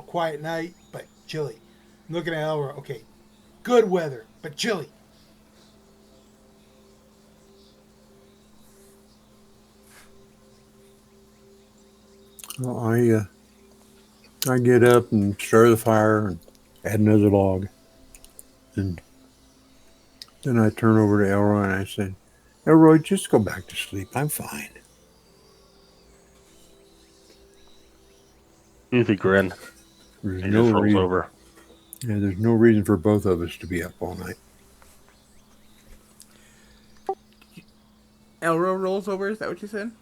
[SPEAKER 2] Quiet night, but chilly. I'm looking at Elra. Okay, good weather, but chilly.
[SPEAKER 4] Well, I get up and stir the fire and add another log, and then I turn over to Elroy and I said, "Elroy, just go back to sleep. I'm fine."
[SPEAKER 3] Toothy grin.
[SPEAKER 4] There's
[SPEAKER 3] He
[SPEAKER 4] no
[SPEAKER 3] just rolls
[SPEAKER 4] reason.
[SPEAKER 3] over.
[SPEAKER 4] Yeah, there's no reason for both of us to be up all night.
[SPEAKER 1] Elro rolls over. Is that what you said?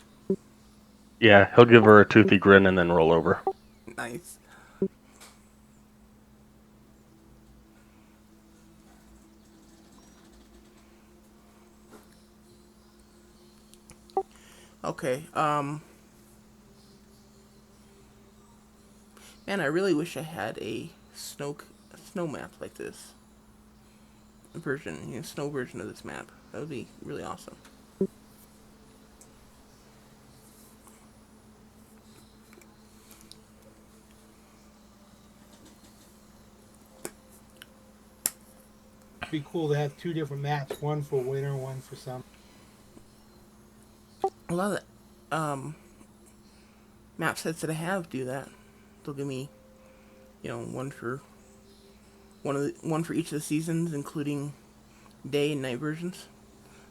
[SPEAKER 3] Yeah, he'll give her a toothy grin and then roll over.
[SPEAKER 1] Nice. Okay. Man, I really wish I had a snow map like this version, snow version of this map. That would be really awesome.
[SPEAKER 2] It'd be cool to have 2 different maps, one for winter, one for summer.
[SPEAKER 1] A lot of the map sets that I have do that. They'll give me, one for one for each of the seasons, including day and night versions.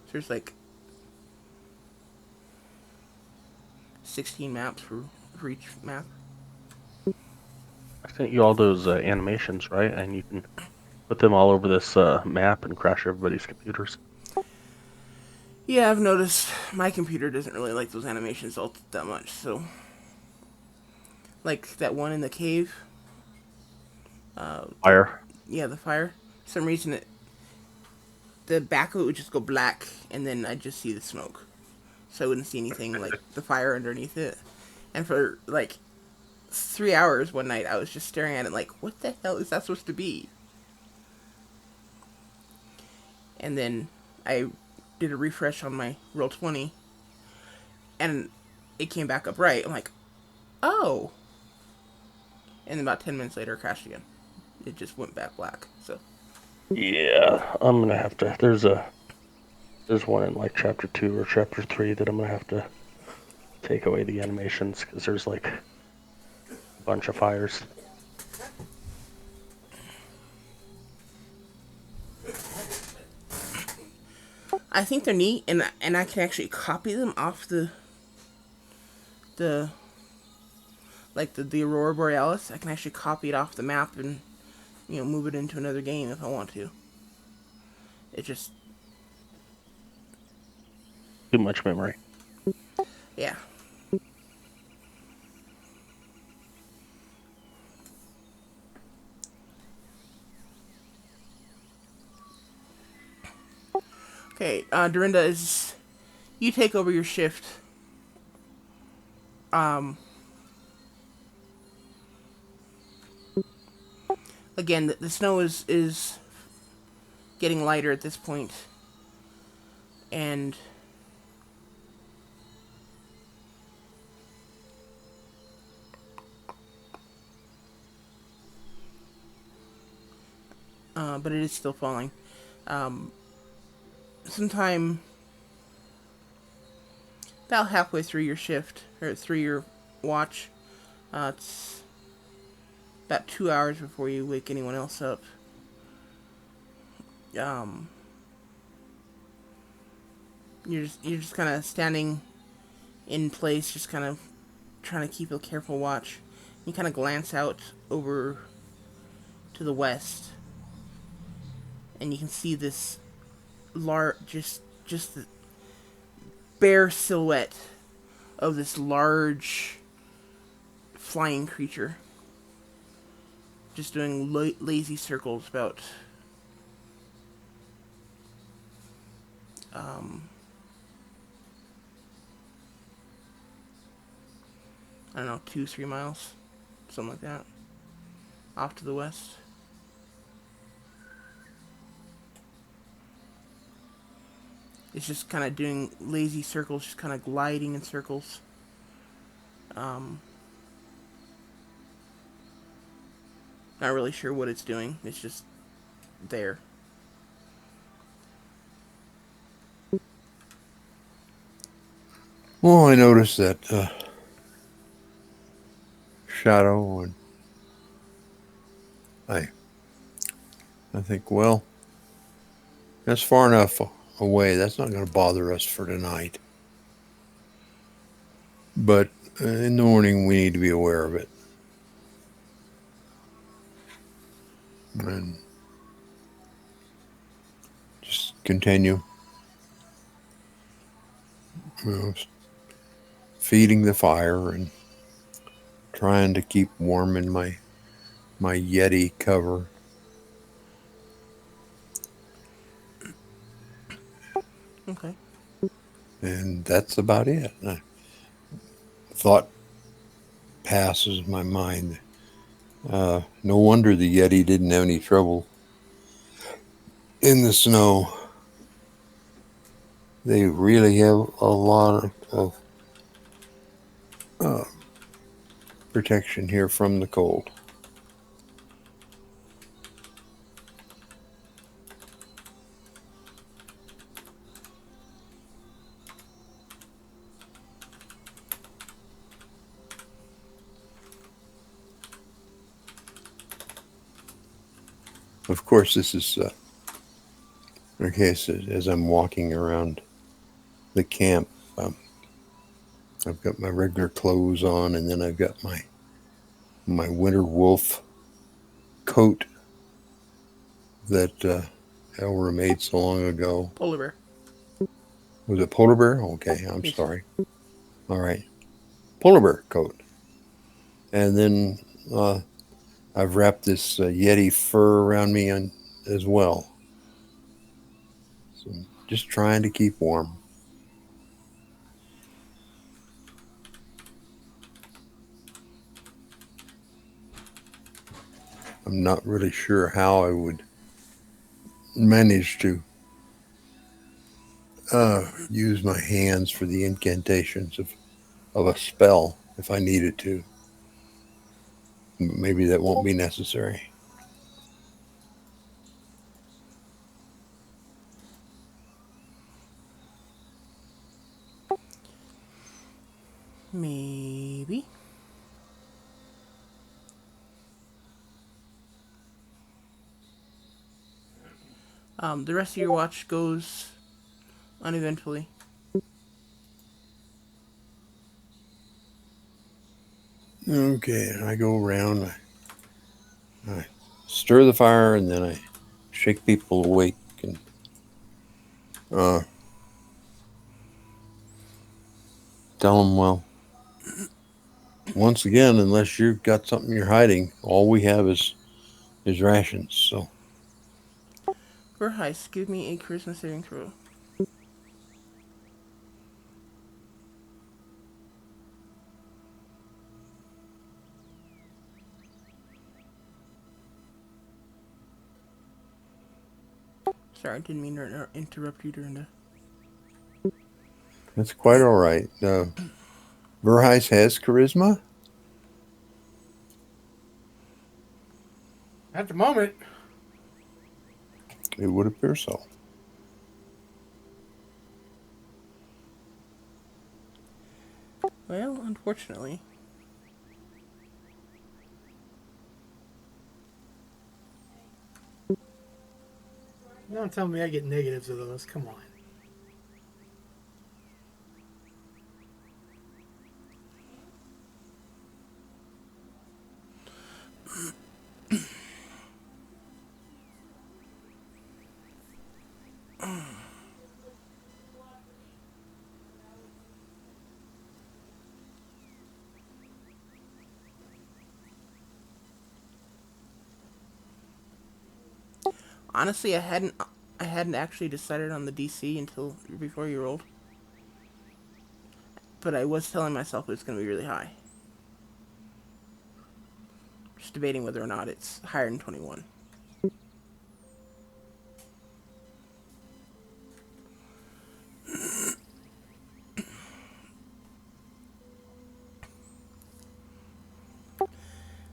[SPEAKER 1] So there's like 16 maps for each map.
[SPEAKER 3] I sent you all those animations, right? And you can put them all over this map and crash everybody's computers.
[SPEAKER 1] Yeah, I've noticed my computer doesn't really like those animations all that much. So, like that one in the cave.
[SPEAKER 3] Fire.
[SPEAKER 1] Yeah, the fire. For some reason, the back of it would just go black, and then I'd just see the smoke. So I wouldn't see anything like the fire underneath it. And for like 3 hours one night, I was just staring at it like, what the hell is that supposed to be? And then I did a refresh on my Roll20, and it came back up right. I'm like, oh. And then about 10 minutes later, it crashed again. It just went back black. So
[SPEAKER 3] Yeah, I'm gonna have to. There's one in like chapter 2 or chapter 3 that I'm gonna have to take away the animations because there's like a bunch of fires.
[SPEAKER 1] I think they're neat, and I can actually copy them off the like the Aurora Borealis. I can actually copy it off the map and move it into another game if I want to. It just
[SPEAKER 3] Too much memory.
[SPEAKER 1] yeah. Okay, Dorinda, is you take over your shift. Again, the snow is getting lighter at this point, and but it is still falling. Sometime about halfway through your shift or through your watch, it's about 2 hours before you wake anyone else up. Um, you're just kind of standing in place, just kind of trying to keep a careful watch. You kind of glance out over to the west, and you can see this just the bare silhouette of this large flying creature, just doing lazy circles about I don't know, 2-3 miles, something like that, off to the west. It's just kind of doing lazy circles, just kind of gliding in circles. Not really sure what it's doing. It's just there.
[SPEAKER 4] Well, I noticed that shadow, and I think, well, that's far enough away. That's not going to bother us for tonight. But in the morning, we need to be aware of it. And just continue. Feeding the fire and trying to keep warm in my Yeti cover.
[SPEAKER 1] Okay.
[SPEAKER 4] And that's about it. Thought passes my mind. No wonder the Yeti didn't have any trouble in the snow. They really have a lot of protection here from the cold. Of course, this is okay. So as I'm walking around the camp, I've got my regular clothes on, and then I've got my winter wolf coat that Elra made so long ago.
[SPEAKER 1] Polar bear.
[SPEAKER 4] Was it polar bear? Okay, I'm
[SPEAKER 1] Yes.
[SPEAKER 4] sorry. All right, polar bear coat, and then I've wrapped this Yeti fur around me as well. So I'm just trying to keep warm. I'm not really sure how I would manage to use my hands for the incantations of a spell if I needed to. Maybe that won't be necessary.
[SPEAKER 1] Maybe. The rest of your watch goes uneventfully.
[SPEAKER 4] Okay, I go around, I stir the fire, and then I shake people awake and uh, tell them, well, once again, unless you've got something you're hiding, all we have is rations. So
[SPEAKER 1] For heist, give me a charisma saving throw. Sorry, I didn't mean to interrupt you during the...
[SPEAKER 4] that's quite all right. Verheis has charisma.
[SPEAKER 2] At the moment,
[SPEAKER 4] It would appear so.
[SPEAKER 1] Well, unfortunately.
[SPEAKER 2] don't tell me I get negatives of those. Come on.
[SPEAKER 1] Honestly, I hadn't actually decided on the DC until before you rolled. But I was telling myself it was going to be really high. Just debating whether or not it's higher than 21.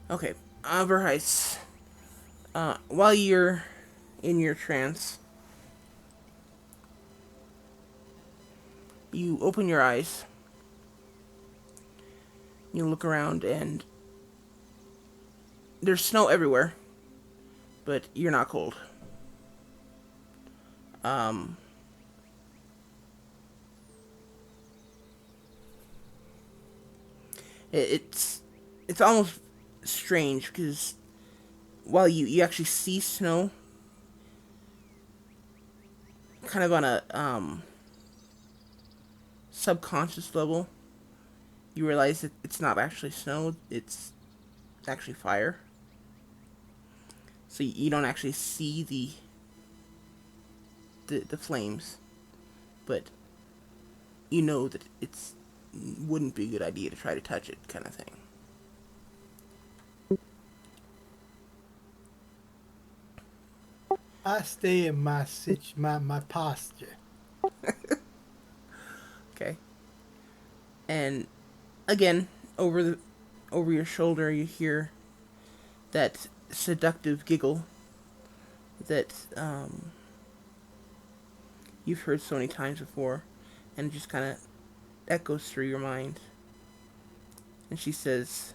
[SPEAKER 1] Okay, Verheis. While you're in your trance, you open your eyes. You look around and there's snow everywhere, but you're not cold. Um, it's almost strange because while you actually see snow, kind of on a subconscious level, you realize that it's not actually snow; it's actually fire. So you don't actually see the flames, but you know that it's wouldn't be a good idea to try to touch it, kind of thing.
[SPEAKER 2] I stay in my posture.
[SPEAKER 1] Okay. And again, over your shoulder, you hear that seductive giggle that you've heard so many times before, and it just kind of echoes through your mind. And she says,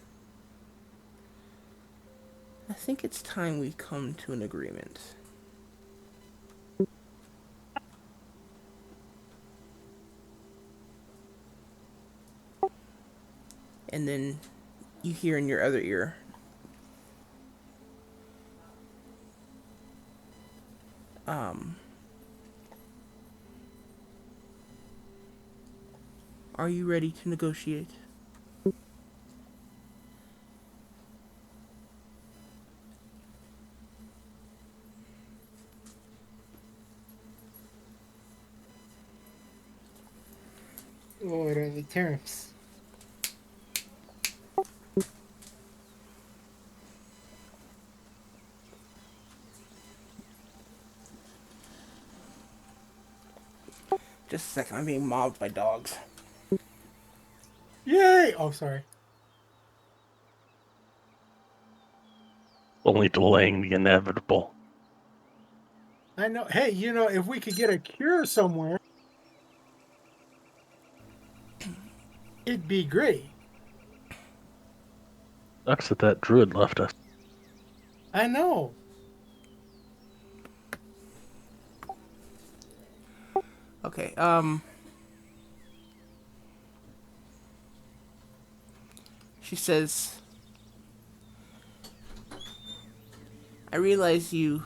[SPEAKER 1] "I think it's time we come to an agreement." And then you hear in your other ear, um, "Are you ready to negotiate?"
[SPEAKER 2] What are the terms?
[SPEAKER 1] Just a second, I'm being mobbed by dogs.
[SPEAKER 2] Yay! Oh, sorry.
[SPEAKER 3] Only delaying the inevitable.
[SPEAKER 2] I know. Hey, if we could get a cure somewhere, it'd be great.
[SPEAKER 3] Sucks that that druid left us.
[SPEAKER 2] I know.
[SPEAKER 1] Okay, she says, "I realize you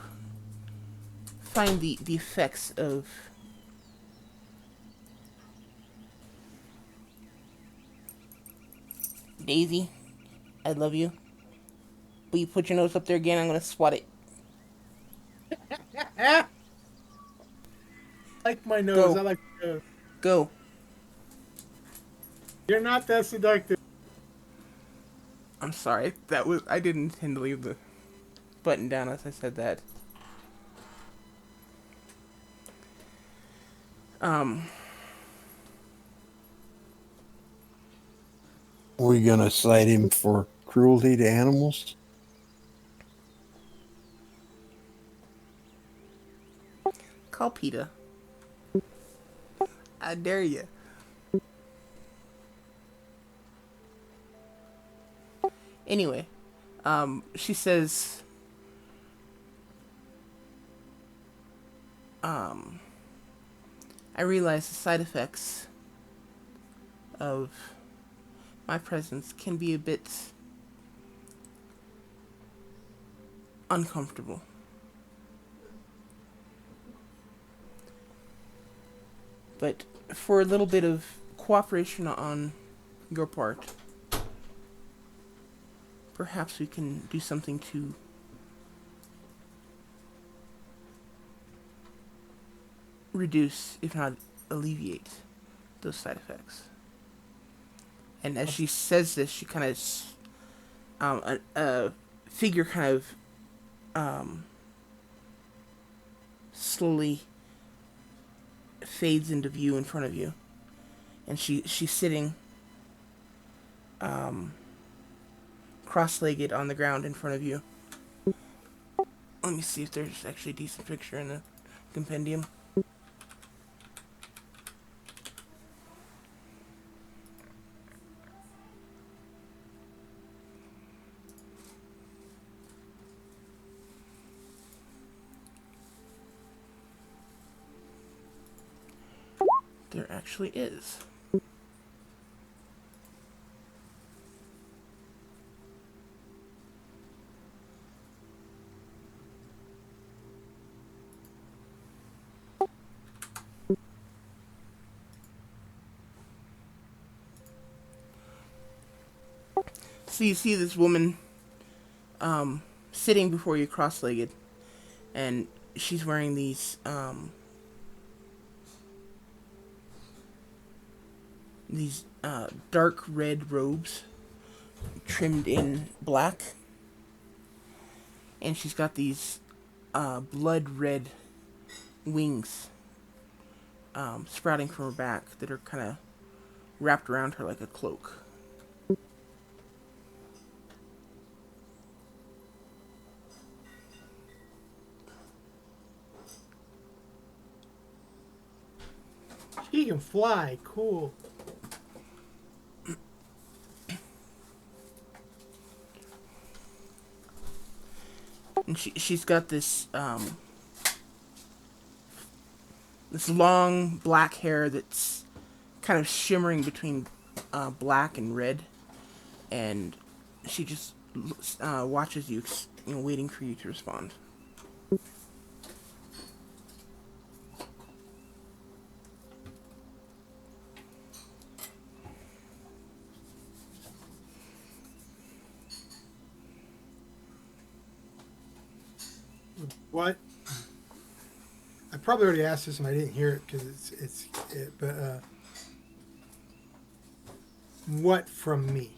[SPEAKER 1] find the effects of Daisy. I love you. But you put your nose up there again, I'm gonna swat it.
[SPEAKER 2] I like my nose.
[SPEAKER 1] Go.
[SPEAKER 2] I like my nose.
[SPEAKER 1] Go."
[SPEAKER 2] You're not that seductive.
[SPEAKER 1] I'm sorry. I didn't intend to leave the button down as I said that. Um,
[SPEAKER 4] We gonna cite him for cruelty to animals?
[SPEAKER 1] call PETA. I dare you. Anyway, she says, um, "I realize the side effects of my presence can be a bit uncomfortable. But for a little bit of cooperation on your part, perhaps we can do something to reduce, if not alleviate, those side effects." And as she says this, she kind of, a figure kind of slowly fades into view in front of you, and she's sitting cross-legged on the ground in front of you. Let me see if there's actually a decent picture in the compendium. There actually is. So you see this woman sitting before you cross-legged, and she's wearing these dark red robes trimmed in black, and she's got these blood red wings sprouting from her back that are kind of wrapped around her like a cloak.
[SPEAKER 2] She can fly. Cool.
[SPEAKER 1] And she's got this long black hair that's kind of shimmering between black and red, and she just watches you, waiting for you to respond.
[SPEAKER 2] What? I probably already asked this and I didn't hear it because what from me?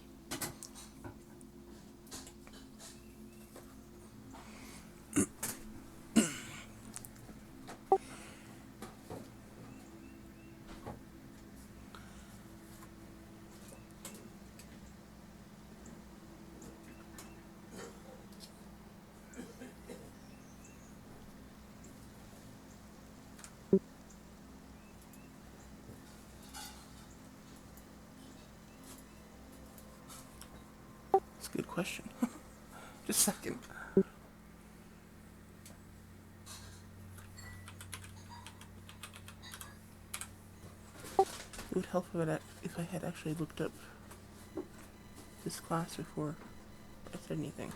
[SPEAKER 1] That's a good question. Just a second. It would help if I had actually looked up this class before I said anything.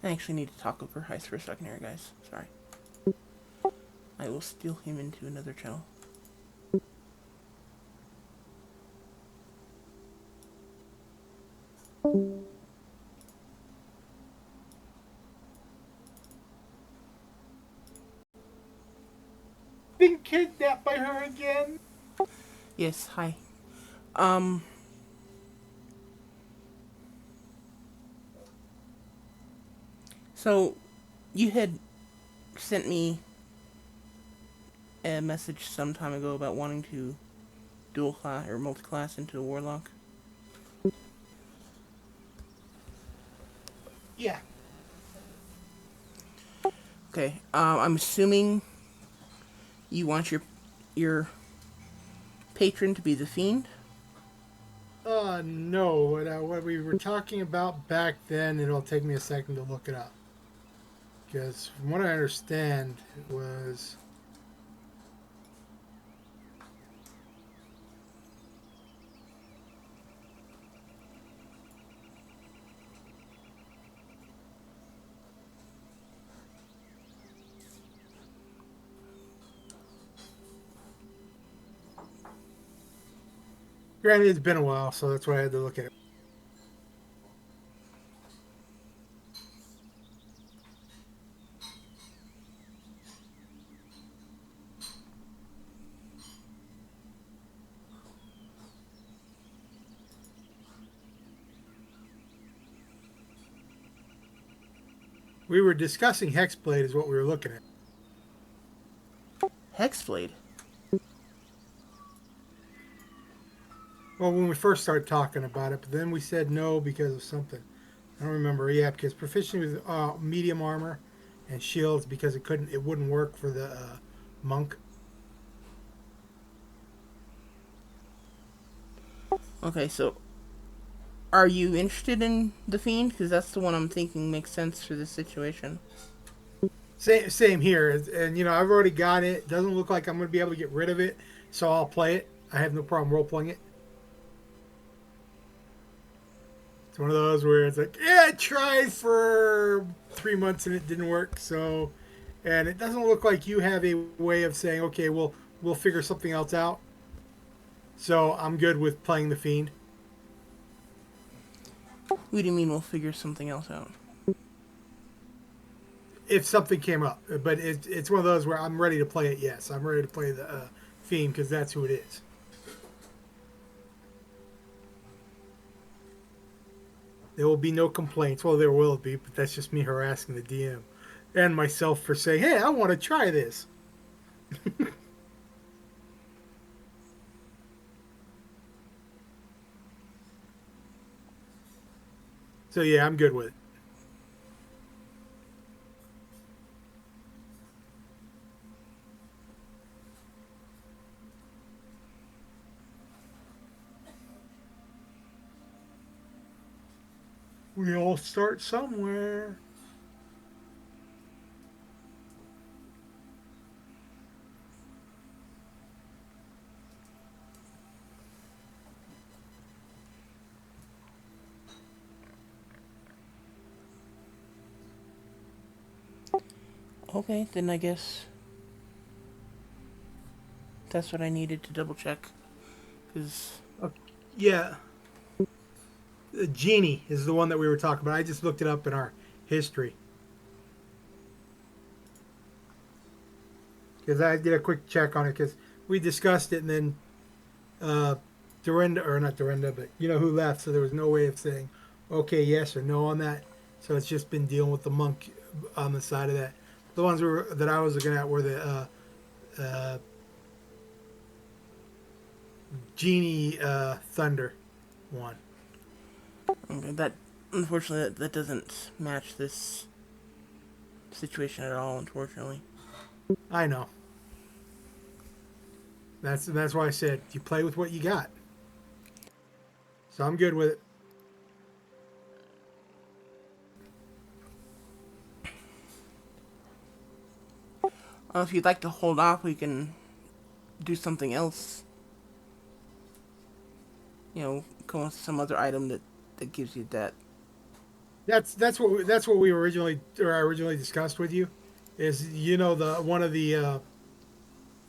[SPEAKER 1] I actually need to talk over Heist for a second here, guys. Sorry. I will steal him into another channel.
[SPEAKER 2] Being kidnapped by her again.
[SPEAKER 1] Yes, hi. Um, so you had sent me a message some time ago about wanting to dual class or multi-class into a warlock.
[SPEAKER 2] Yeah.
[SPEAKER 1] Okay. I'm assuming you want your patron to be the fiend.
[SPEAKER 2] No. What we were talking about back then, it'll take me a second to look it up. Because from what I understand, it was. Granted, it's been a while, so that's why I had to look at it. We were discussing Hexblade, is what we were looking at.
[SPEAKER 1] Hexblade.
[SPEAKER 2] Well, when we first started talking about it, but then we said no because of something. I don't remember. Yeah, because proficiency with medium armor and shields because it wouldn't work for the monk.
[SPEAKER 1] Okay, so are you interested in the fiend? Because that's the one I'm thinking makes sense for this situation.
[SPEAKER 2] Same here, and I've already got it. Doesn't look like I'm going to be able to get rid of it, so I'll play it. I have no problem role playing it. It's one of those where it's like, yeah, I tried for 3 months and it didn't work. So, and it doesn't look like you have a way of saying, okay, we'll figure something else out. So I'm good with playing the fiend.
[SPEAKER 1] What do you mean we'll figure something else out?
[SPEAKER 2] If something came up, but it's one of those where I'm ready to play it. Yes, I'm ready to play the fiend because that's who it is. There will be no complaints. Well, there will be, but that's just me harassing the DM and myself for saying, "Hey, I want to try this." So yeah, I'm good with it. We all start somewhere.
[SPEAKER 1] Okay, then I guess that's what I needed to double check. Because
[SPEAKER 2] Yeah, the genie is the one that we were talking about. I just looked it up in our history because I did a quick check on it because we discussed it and then Dorinda, or not Dorinda, but you know who left, so there was no way of saying okay, yes or no on that. So it's just been dealing with the monk on the side of that. The ones that I was looking at were the uh, genie thunder one.
[SPEAKER 1] okay, that unfortunately that doesn't match this situation at all. Unfortunately.
[SPEAKER 2] I know. That's why I said you play with what you got. So I'm good with it.
[SPEAKER 1] If you'd like to hold off, we can do something else. Come up with some other item that gives you that
[SPEAKER 2] That's what we originally discussed with you, is the one of the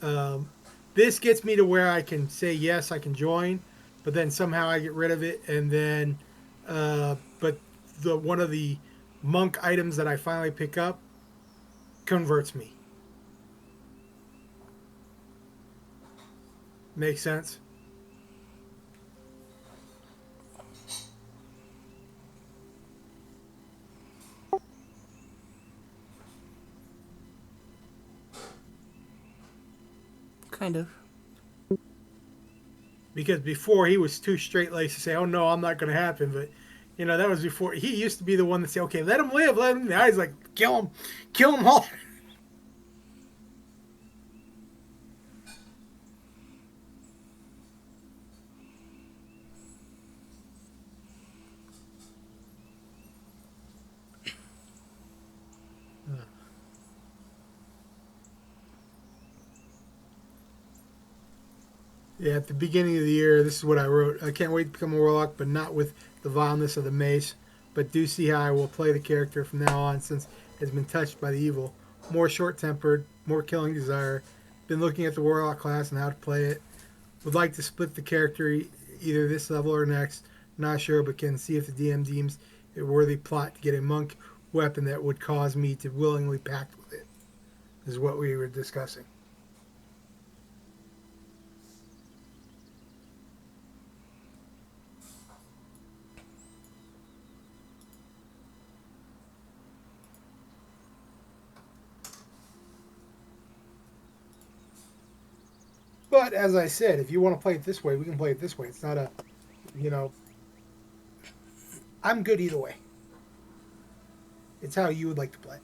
[SPEAKER 2] um, this gets me to where I can say yes, I can join, but then somehow I get rid of it, and then but the one of the monk items that I finally pick up converts me. Makes sense.
[SPEAKER 1] Kind of.
[SPEAKER 2] Because before he was too straight laced to say, "Oh no, I'm not going to happen." But that was before he used to be the one to say, "Okay, let him live, let him." Now he's like, kill him all." Yeah, at the beginning of the year, this is what I wrote. I can't wait to become a warlock, but not with the vileness of the mace. But do see how I will play the character from now on, since it has been touched by the evil. More short-tempered, more killing desire. Been looking at the warlock class and how to play it. Would like to split the character either this level or next. Not sure, but can see if the DM deems it a worthy plot to get a monk weapon that would cause me to willingly pact with it. Is what we were discussing. But as I said, if you want to play it this way, we can play it this way. It's not a, you know, I'm good either way. It's how you would like to play.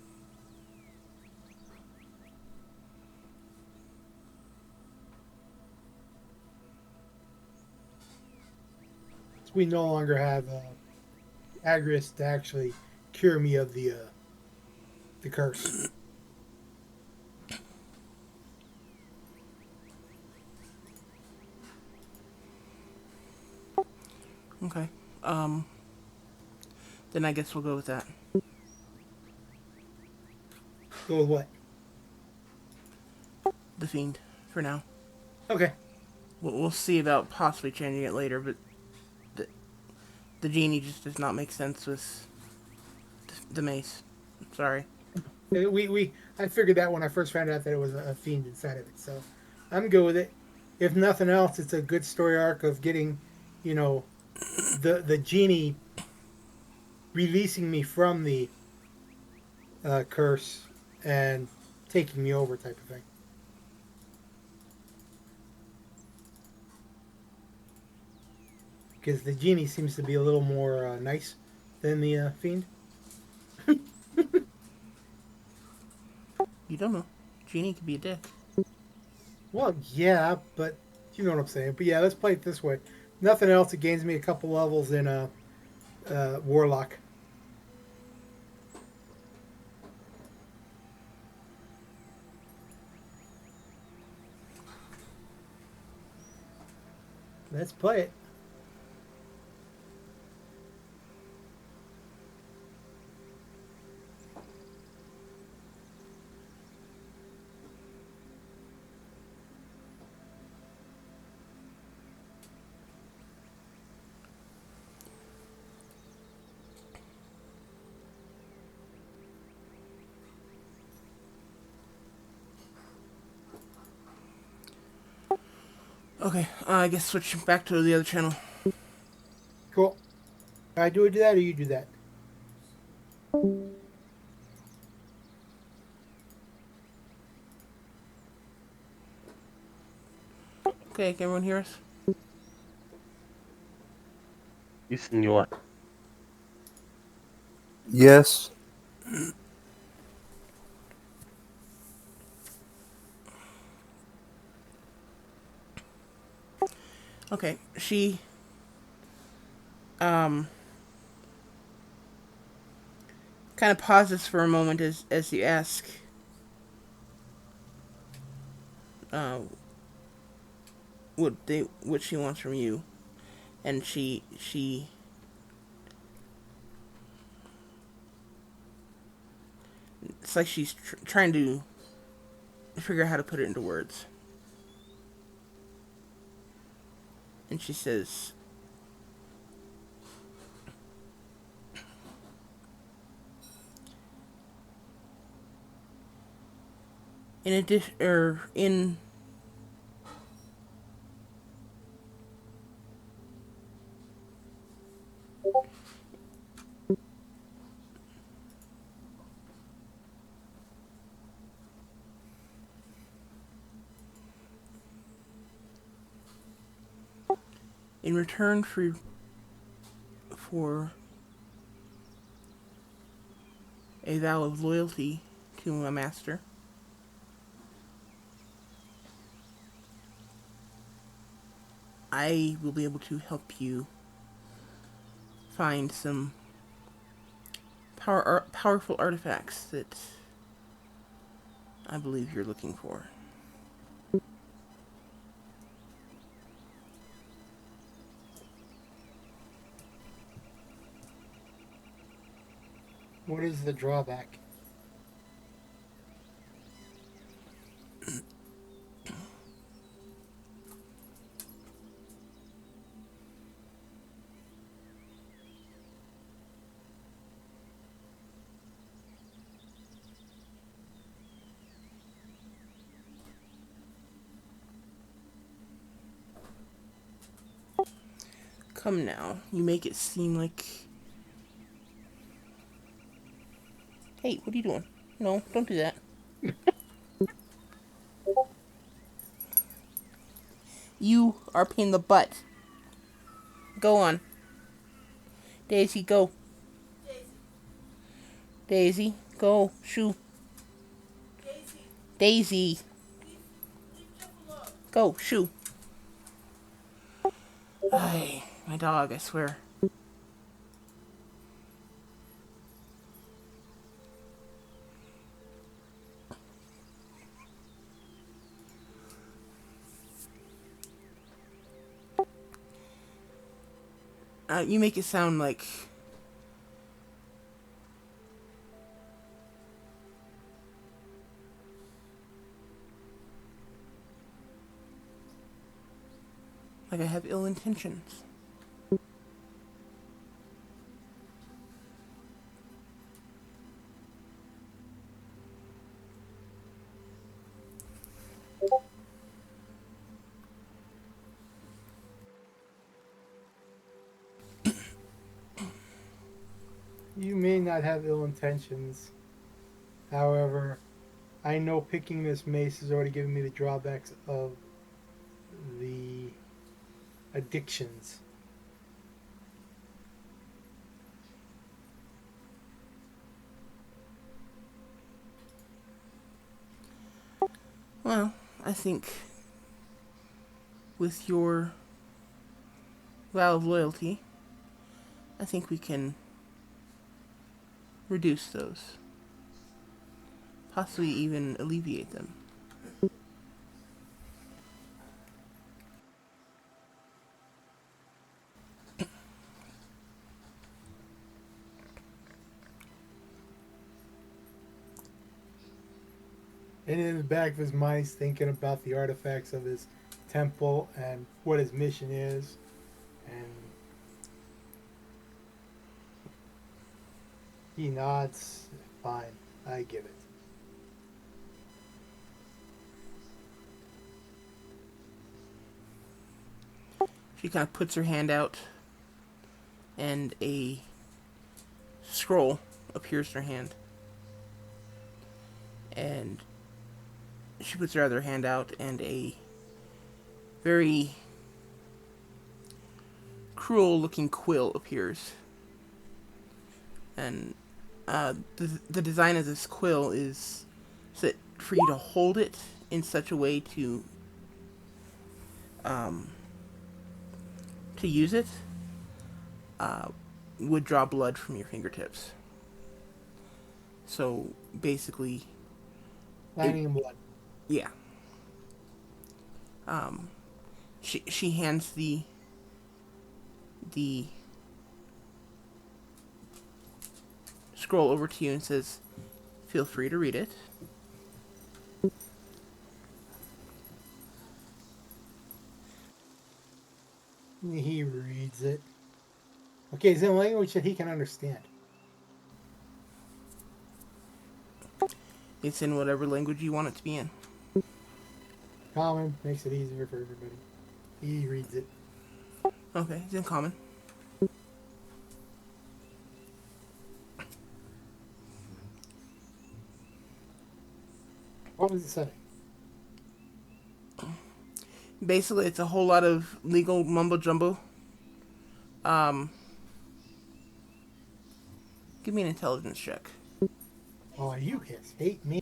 [SPEAKER 2] So we no longer have Agris to actually cure me of the curse.
[SPEAKER 1] Okay. Um. Then I guess we'll go with that.
[SPEAKER 2] Go with what?
[SPEAKER 1] The fiend for now.
[SPEAKER 2] Okay.
[SPEAKER 1] We'll see about possibly changing it later, but the the genie just does not make sense with the mace. Sorry.
[SPEAKER 2] I figured that when I first found out that it was a fiend inside of it. So I'm good with it. If nothing else, it's a good story arc of getting, you know, the genie releasing me from the curse and taking me over, type of thing. Because the genie seems to be a little more nice than the fiend.
[SPEAKER 1] You don't know. Genie could be a dick.
[SPEAKER 2] Well, yeah, but you know what I'm saying. But yeah, let's play it this way. Nothing else. It gains me a couple levels in Warlock. Let's play it.
[SPEAKER 1] Okay. I guess switch back to the other channel.
[SPEAKER 2] Cool. I do that, or you do that.
[SPEAKER 1] Okay. Can everyone hear us?
[SPEAKER 3] Sí, señor.
[SPEAKER 4] Yes.
[SPEAKER 1] Okay. She um kind of pauses for a moment as you ask uh what she wants from you, and she It's like she's trying to figure out how to put it into words. And she says, in addition, in return for a vow of loyalty to a master, I will be able to help you find some powerful artifacts that I believe you're looking for.
[SPEAKER 2] What is the drawback?
[SPEAKER 1] Come now, you make it seem like... Hey, what are you doing? No, don't do that. You are a pain in the butt. Go on. Daisy, go. Daisy, go. Shoo. Daisy. Go, shoo. Ay, my dog, I swear. You make it sound like... like I have ill intentions.
[SPEAKER 2] You may not have ill intentions. However, I know picking this mace has already given me the drawbacks of the addictions.
[SPEAKER 1] Well, I think with your vow of loyalty, I think we can reduce those. Possibly even alleviate them.
[SPEAKER 2] And in the back of his mind, he's thinking about the artifacts of his temple and what his mission is. And he nods. Fine, I give it.
[SPEAKER 1] She kind of puts her hand out, and a scroll appears in her hand. And she puts her other hand out, and a very cruel-looking quill appears. And the design of this quill is so that for you to hold it in such a way to use it would draw blood from your fingertips. So basically,
[SPEAKER 2] Lining in blood.
[SPEAKER 1] yeah. She hands the scroll over to you and says, Feel free to read it.
[SPEAKER 2] He reads it. Okay, it's in a language that he can understand.
[SPEAKER 1] It's in whatever language you want it to be in.
[SPEAKER 2] Common makes it easier for everybody. He reads it.
[SPEAKER 1] Okay, it's in common.
[SPEAKER 2] What does it say?
[SPEAKER 1] Basically, it's a whole lot of legal mumbo jumbo. Give me an intelligence check.
[SPEAKER 2] Oh, you guys hate me.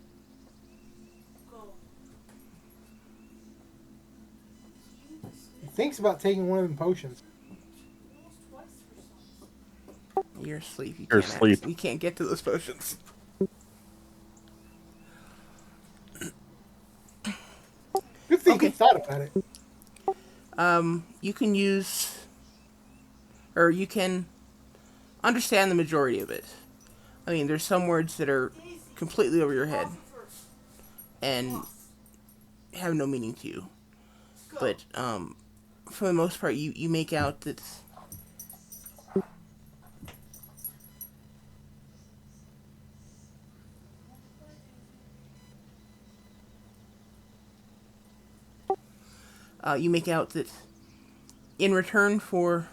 [SPEAKER 2] He thinks about taking one of them potions.
[SPEAKER 1] You're asleep.
[SPEAKER 3] You're asleep.
[SPEAKER 1] You can't get to those potions.
[SPEAKER 2] Good thing
[SPEAKER 1] Okay.
[SPEAKER 2] he thought about it.
[SPEAKER 1] You can use, or you can understand the majority of it. I mean, there's some words that are completely over your head and have no meaning to you. But for the most part, you make out that in return for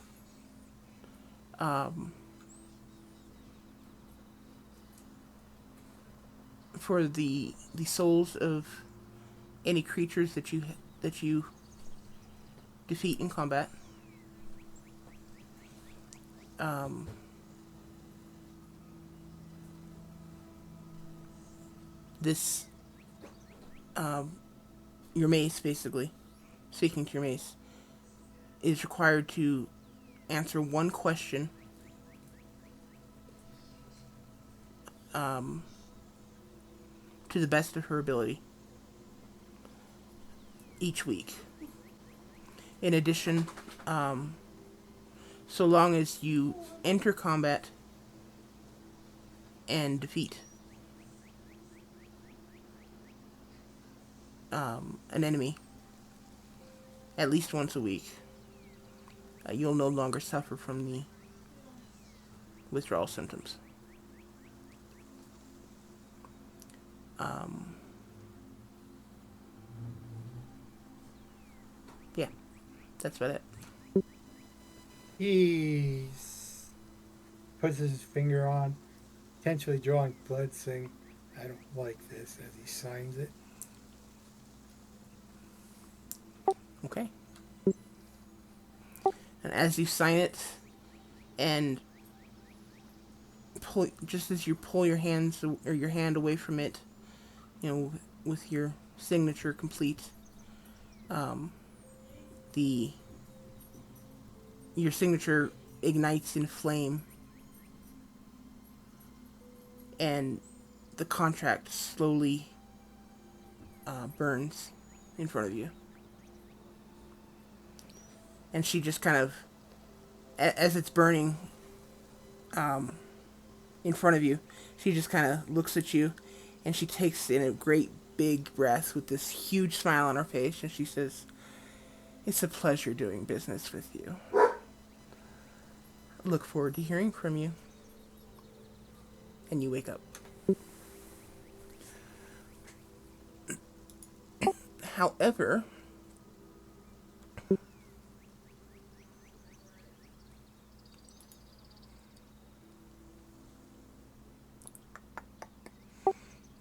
[SPEAKER 1] the souls of any creatures that you defeat in combat, this your mace, basically speaking to your mace, is required to answer one question to the best of her ability each week. In addition, so long as you enter combat and defeat an enemy at least once a week, you'll no longer suffer from the withdrawal symptoms. Yeah, that's about it.
[SPEAKER 2] He puts his finger on, potentially drawing blood, saying, I don't like this, as he signs it.
[SPEAKER 1] Okay. And as you sign it, and just as you pull your hands or your hand away from it, with your signature complete, the your signature ignites in flame, and the contract slowly burns in front of you. And she just kind of, as it's burning in front of you, she just kind of looks at you, and she takes in a great big breath with this huge smile on her face, and she says, "It's a pleasure doing business with you. I look forward to hearing from you." And you wake up. However,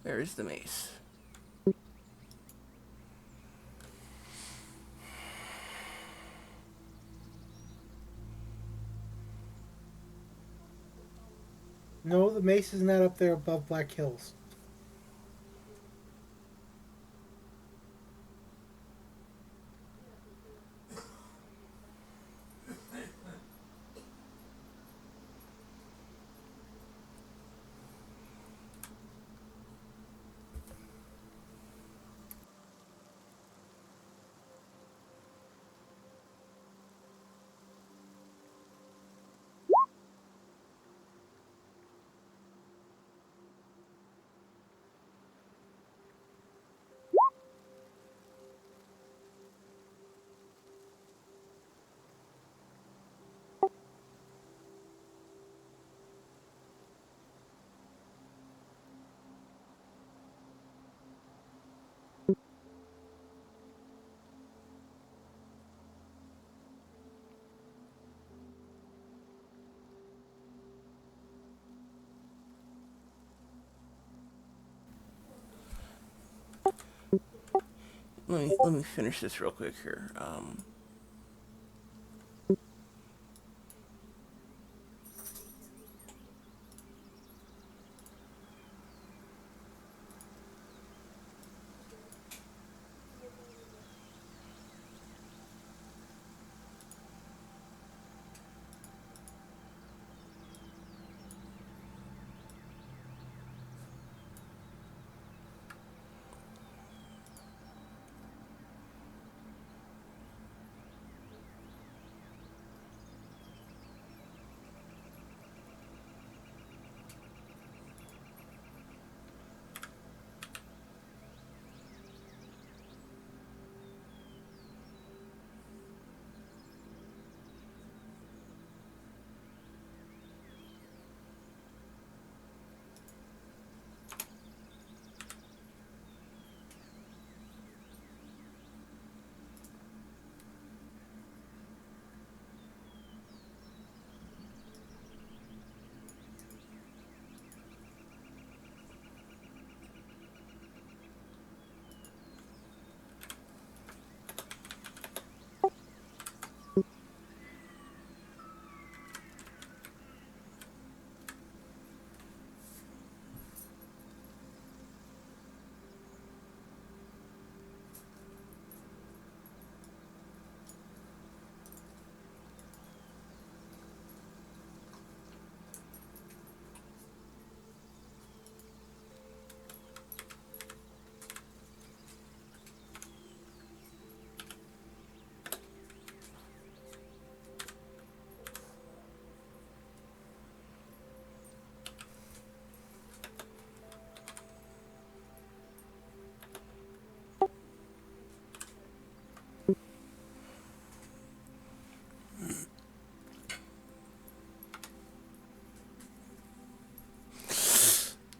[SPEAKER 1] where is the mace?
[SPEAKER 2] No, the mace is not up there above Black Hills.
[SPEAKER 1] let me finish this real quick here.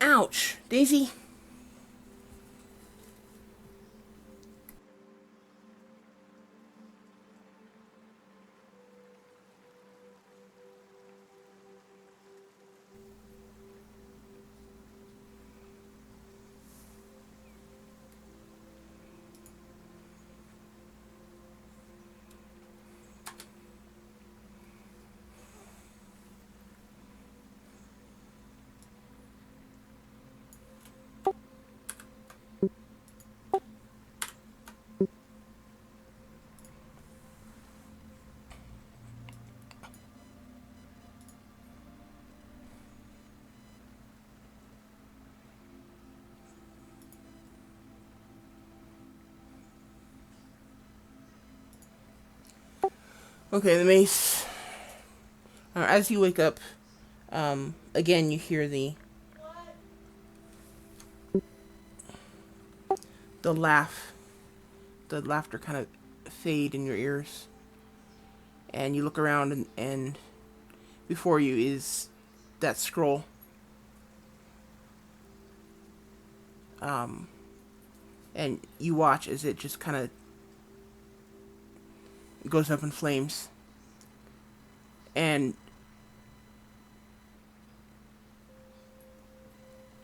[SPEAKER 1] Ouch, Daisy. Okay, the mace. As you wake up, again you hear the laugh, the laughter kind of fade in your ears, and you look around and before you is that scroll. And you watch as it just kind of goes up in flames, and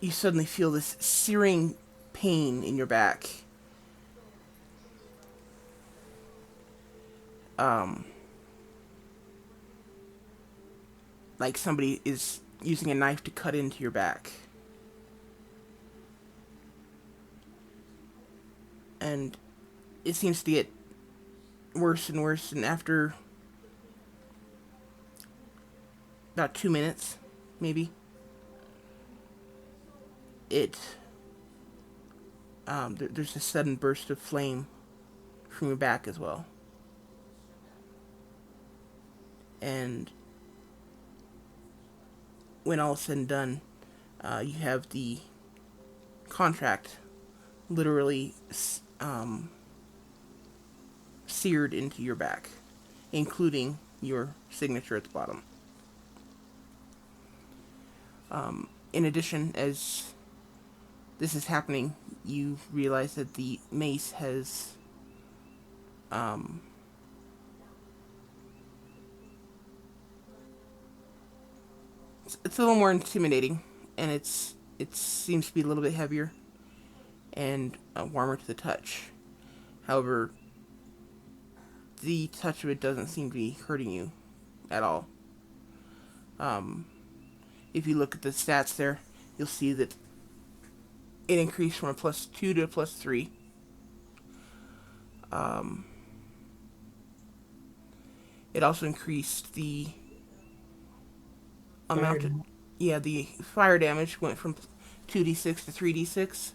[SPEAKER 1] you suddenly feel this searing pain in your back. Um, like somebody is using a knife to cut into your back. And it seems to get worse and worse, and after about 2 minutes, maybe, it there's a sudden burst of flame from your back as well. And when all is said and done, you have the contract literally seared into your back, including your signature at the bottom. In addition, as this is happening, you realize that the mace has it's a little more intimidating, and it seems to be a little bit heavier and warmer to the touch. However, the touch of it doesn't seem to be hurting you at all. Um, if you look at the stats there, you'll see that it increased from a +2 to a +3. Um, it also increased the amount of, yeah, the fire damage went from 2d6 to 3d6,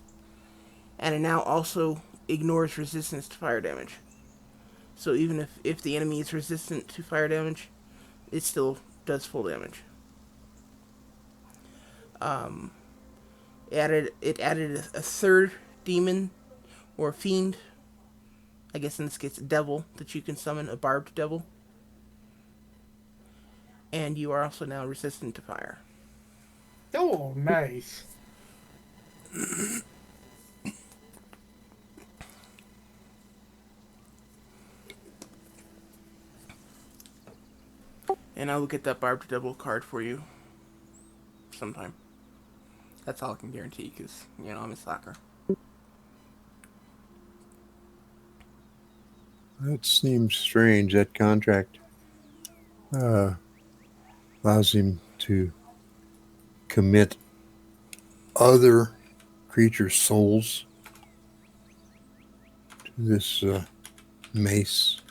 [SPEAKER 1] and it now also ignores resistance to fire damage. So even if the enemy is resistant to fire damage, it still does full damage. Um, it added a third demon or fiend. I guess in this case, a devil that you can summon, a barbed devil. And you are also now resistant to fire.
[SPEAKER 2] Oh, nice.
[SPEAKER 1] And I will get that barbed devil card for you sometime. That's all I can guarantee because, I'm a slacker.
[SPEAKER 4] That seems strange. That contract allows him to commit other creatures' souls to this mace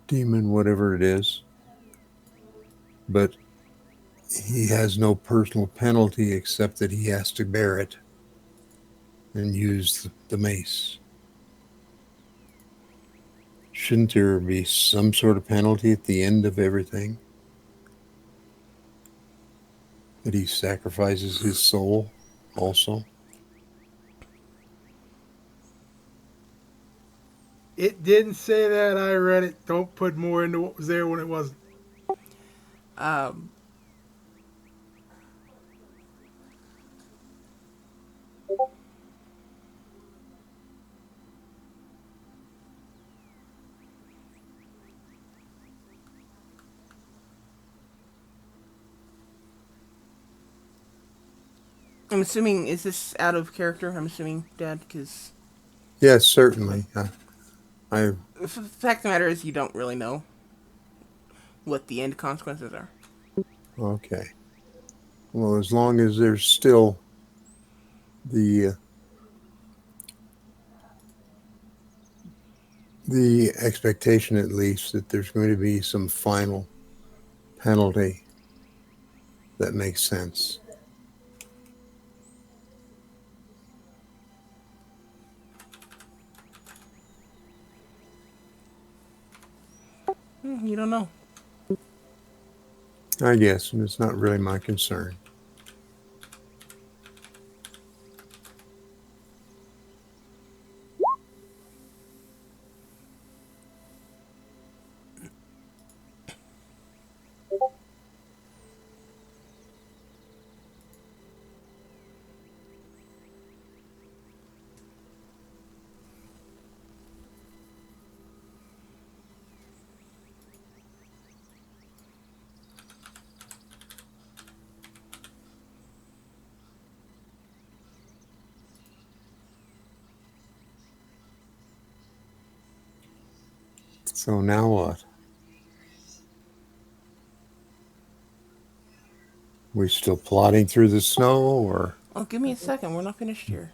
[SPEAKER 4] demon, whatever it is. But he has no personal penalty except that he has to bear it and use the mace. Shouldn't there be some sort of penalty at the end of everything? That he sacrifices his soul also?
[SPEAKER 2] It didn't say that. I read it. Don't put more into what was there when it wasn't.
[SPEAKER 1] Um, I'm assuming, is this out of character? I'm assuming, Dad, because
[SPEAKER 4] Yes, certainly. I
[SPEAKER 1] the fact of the matter is you don't really know what the end consequences are.
[SPEAKER 4] Okay. Well, as long as there's still the expectation, at least, that there's going to be some final penalty that makes sense.
[SPEAKER 1] You don't know.
[SPEAKER 4] I guess, and it's not really my concern. So now what? We still plodding through the snow, or?
[SPEAKER 1] Oh, give me a second. We're not finished here.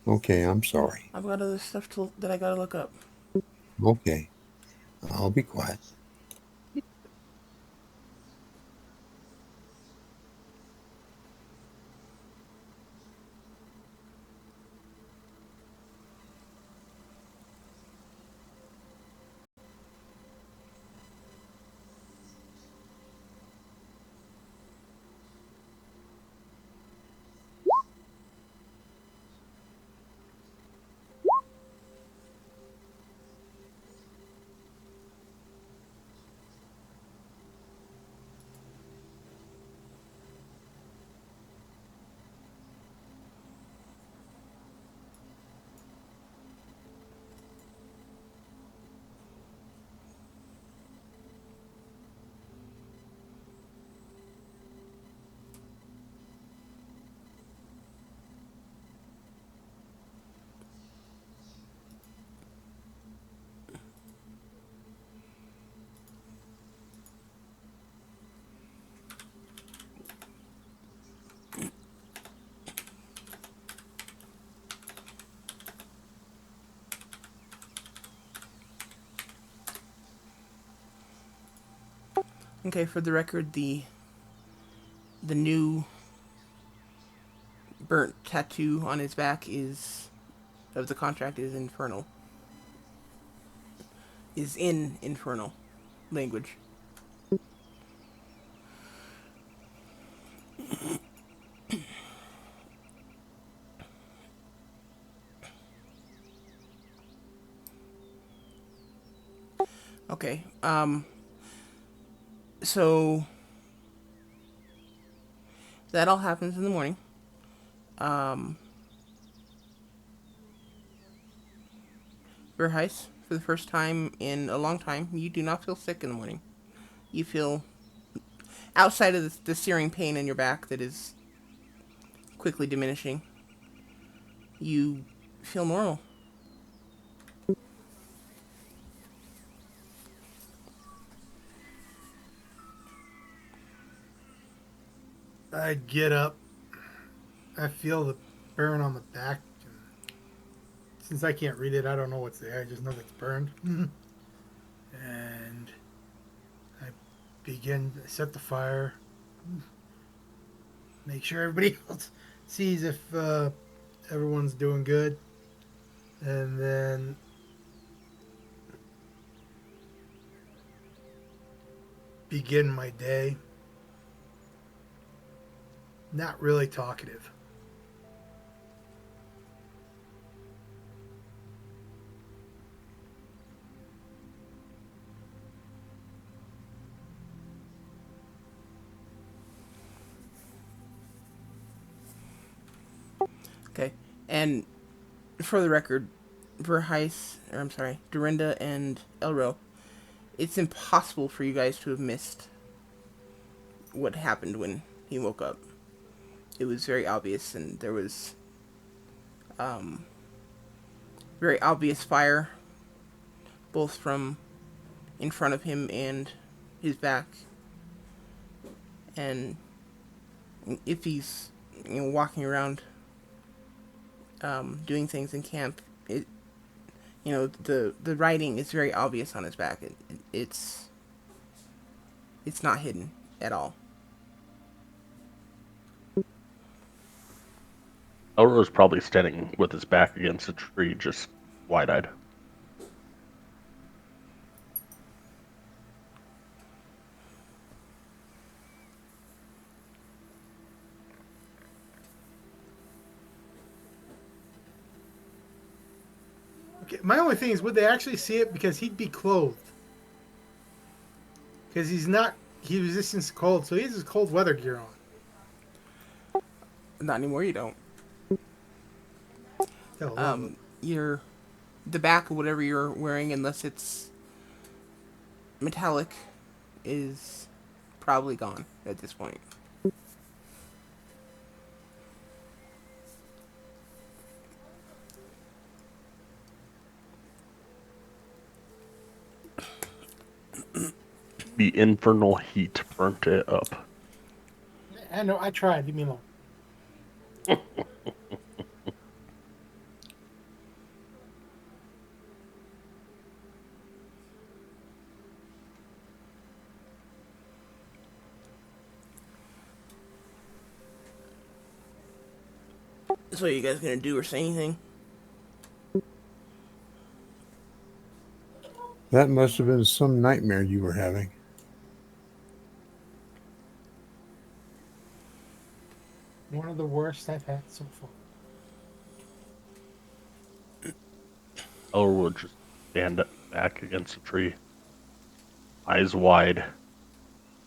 [SPEAKER 4] Okay, I'm sorry.
[SPEAKER 1] I've got other stuff that I gotta look up.
[SPEAKER 4] Okay, I'll be quiet.
[SPEAKER 1] Okay, for the record, the new burnt tattoo on his back is of the contract is infernal. Is in infernal language. Okay. So that all happens in the morning. Um, Verheis, for the first time in a long time, you do not feel sick in the morning. You feel, outside of the searing pain in your back that is quickly diminishing, you feel normal.
[SPEAKER 2] I get up. I feel the burn on the back. Since I can't read it, I don't know what's there. I just know it's burned. And I I set the fire. Make sure everybody else sees if everyone's doing good. And then begin my day. Not really talkative.
[SPEAKER 1] Okay. And for the record, Dorinda and Elro, it's impossible for you guys to have missed what happened when he woke up. It was very obvious, and there was um, very obvious fire, both from in front of him and his back. And if he's walking around doing things in camp, the writing is very obvious on his back. It's not hidden at all.
[SPEAKER 3] Elro's probably standing with his back against a tree, just wide-eyed.
[SPEAKER 2] Okay, my only thing is, would they actually see it? Because he'd be clothed. Because he resists cold, so he has his cold weather gear on.
[SPEAKER 1] Not anymore. You don't.
[SPEAKER 2] Hell, love it.
[SPEAKER 1] The back of whatever you're wearing, unless it's metallic, is probably gone at this point.
[SPEAKER 3] The infernal heat burnt it up.
[SPEAKER 2] I know, I tried. Leave me alone.
[SPEAKER 1] So, are you guys gonna do or say anything?
[SPEAKER 4] That must have been some nightmare you were having.
[SPEAKER 2] One of the worst I've had so far.
[SPEAKER 3] Elro would just stand back against a tree, eyes wide,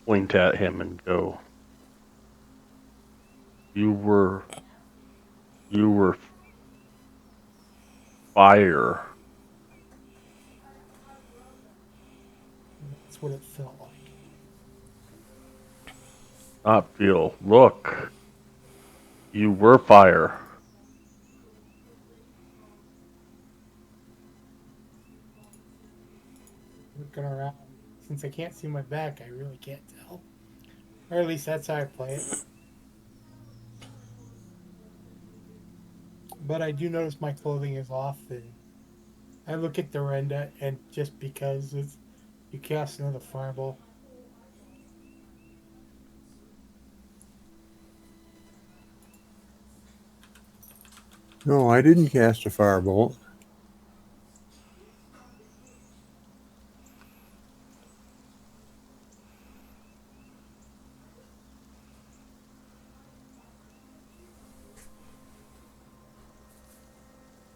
[SPEAKER 3] point at him and go, You were fire.
[SPEAKER 2] That's what it felt like.
[SPEAKER 3] Not feel. Look. You were fire.
[SPEAKER 2] Looking around. Since I can't see my back, I really can't tell. Or at least that's how I play it. But I do notice my clothing is off, and I look at Dorinda, and just because you cast another fireball,
[SPEAKER 4] No, I didn't cast a firebolt.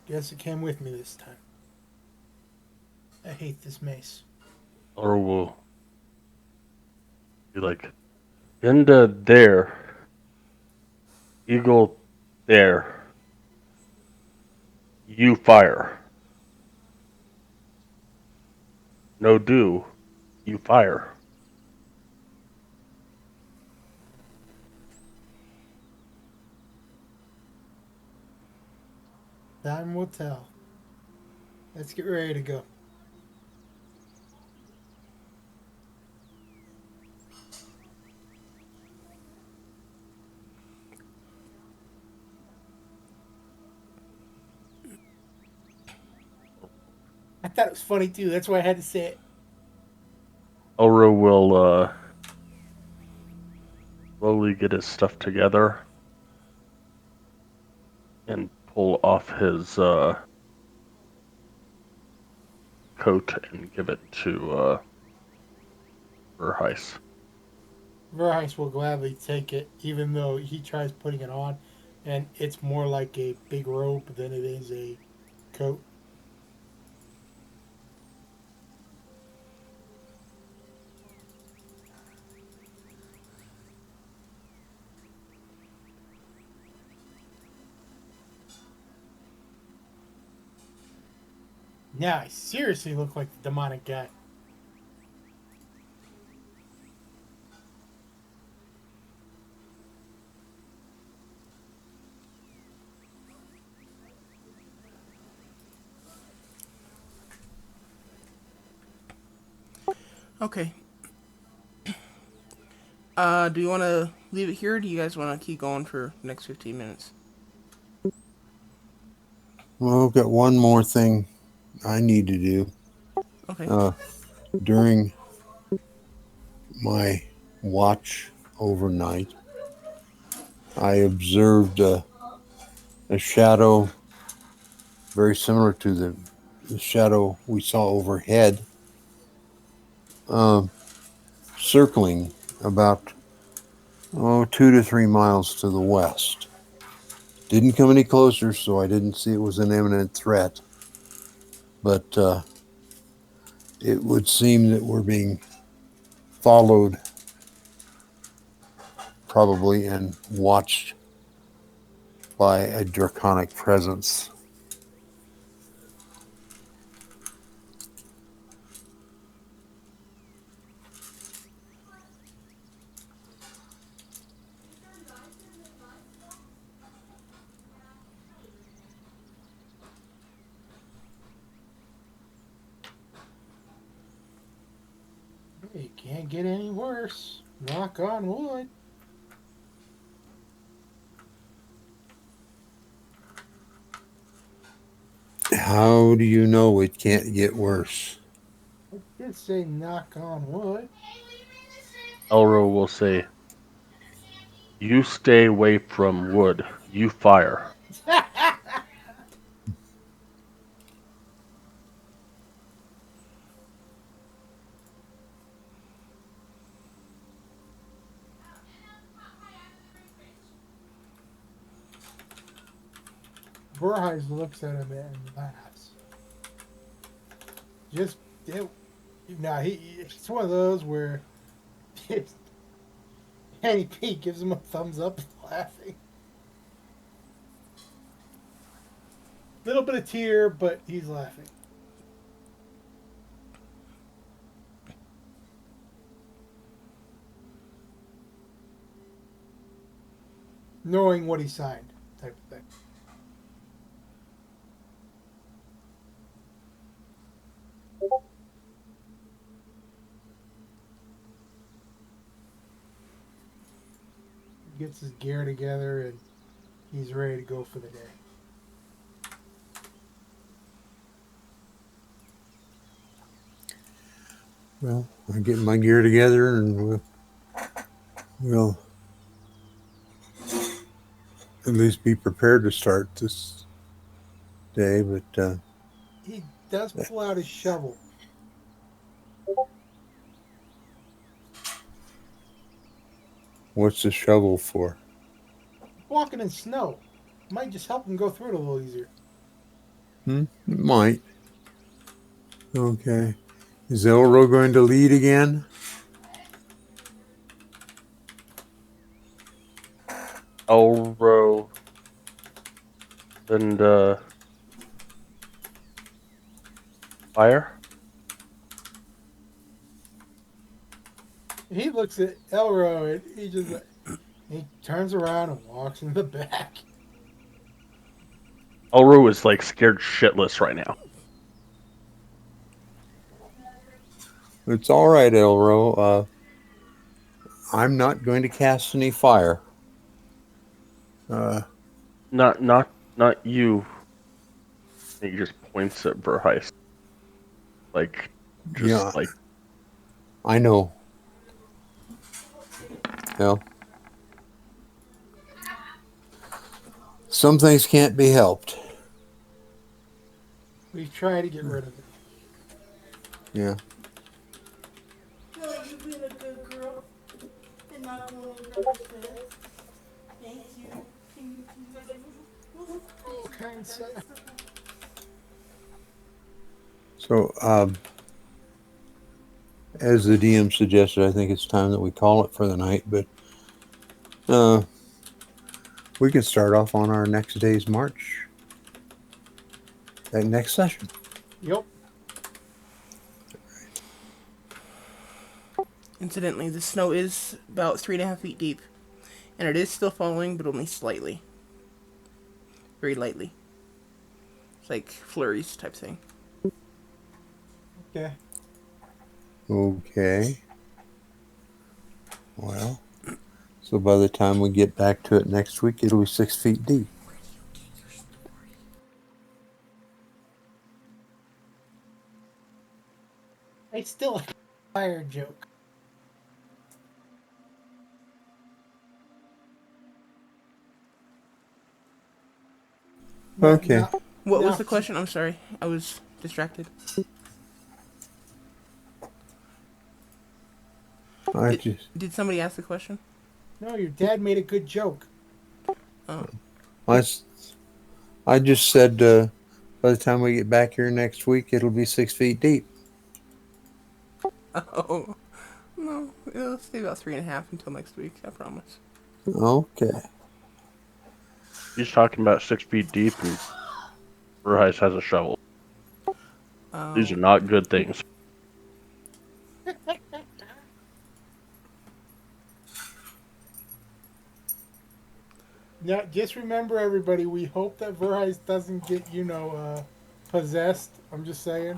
[SPEAKER 2] Guess it came with me this time. I hate this mace.
[SPEAKER 3] Or will be like, Genda there, Eagle there, you fire. No do, you fire.
[SPEAKER 2] Time will tell. Let's get ready to go. I thought it was funny too. That's why I had to say it.
[SPEAKER 3] Elro will slowly get his stuff together and pull off his coat and give it to Verheis.
[SPEAKER 2] Verheis will gladly take it, even though he tries putting it on, and it's more like a big robe than it is a coat. Now I seriously look like the demonic guy.
[SPEAKER 1] Okay. Do you want to leave it here, or do you guys want to keep going for the next 15 minutes?
[SPEAKER 4] Well, I've got one more thing I need to do.
[SPEAKER 1] Okay.
[SPEAKER 4] During my watch overnight, I observed a shadow very similar to the shadow we saw overhead, circling about 2 to 3 miles to the west. Didn't come any closer, so I didn't see it was an imminent threat. But it would seem that we're being followed, probably, and watched by a draconic presence.
[SPEAKER 2] It can't get any worse. Knock on wood.
[SPEAKER 4] How do you know it can't get worse?
[SPEAKER 2] I did say knock on wood.
[SPEAKER 3] Elro will say, you stay away from wood, you fire.
[SPEAKER 2] Verheis looks at him and laughs. Just it, now it's one of those where Annie P gives him a thumbs up, laughing. Little bit of tear, but he's laughing. Knowing what he signed, type of thing. Gets his gear together and he's ready to go for the day.
[SPEAKER 4] Well, I get my gear together and we'll at least be prepared to start this day, but
[SPEAKER 2] He does pull out his shovel.
[SPEAKER 4] what's the shovel for?
[SPEAKER 2] Walking in snow might just help him go through it a little easier.
[SPEAKER 4] It might. Okay. Is Elro going to lead again?
[SPEAKER 3] Elro and fire.
[SPEAKER 2] He looks at Elro and he turns around and walks in the back.
[SPEAKER 3] Elro is like scared shitless right now.
[SPEAKER 4] It's all right, Elro. I'm not going to cast any fire.
[SPEAKER 3] Not you. He just points at Verheist. Like,
[SPEAKER 4] Yeah,
[SPEAKER 3] just like,
[SPEAKER 4] I know. Well, some things can't be helped.
[SPEAKER 2] We try to get rid of it.
[SPEAKER 4] Yeah.
[SPEAKER 1] Well, you've been a good girl and not going in Grandpa's bed. Thank you. Can you
[SPEAKER 2] Oh, kind sir.
[SPEAKER 4] So, as the DM suggested, I think it's time that we call it for the night. But we can start off on our next day's march. That next session.
[SPEAKER 2] Yep.
[SPEAKER 1] Incidentally, the snow is about 3.5 feet deep, and it is still falling, but only slightly. Very lightly. It's like flurries type thing.
[SPEAKER 2] Okay.
[SPEAKER 4] Okay. Well, so by the time we get back to it next week, it'll be 6 feet deep.
[SPEAKER 2] I still like a fire joke.
[SPEAKER 4] Okay.
[SPEAKER 1] What
[SPEAKER 2] Now-
[SPEAKER 1] was the question? I'm sorry. I was distracted. Did somebody ask the question?
[SPEAKER 2] No, your dad made a good joke.
[SPEAKER 1] Oh.
[SPEAKER 4] I just said by the time we get back here next week, it'll be 6 feet deep.
[SPEAKER 1] Oh. No, it'll stay about 3.5 until next week, I promise.
[SPEAKER 4] Okay.
[SPEAKER 3] he's talking about 6 feet deep, and Verheist has a shovel. These are not good things.
[SPEAKER 2] Now, just remember, everybody, we hope that Verheist doesn't get, possessed. I'm just saying.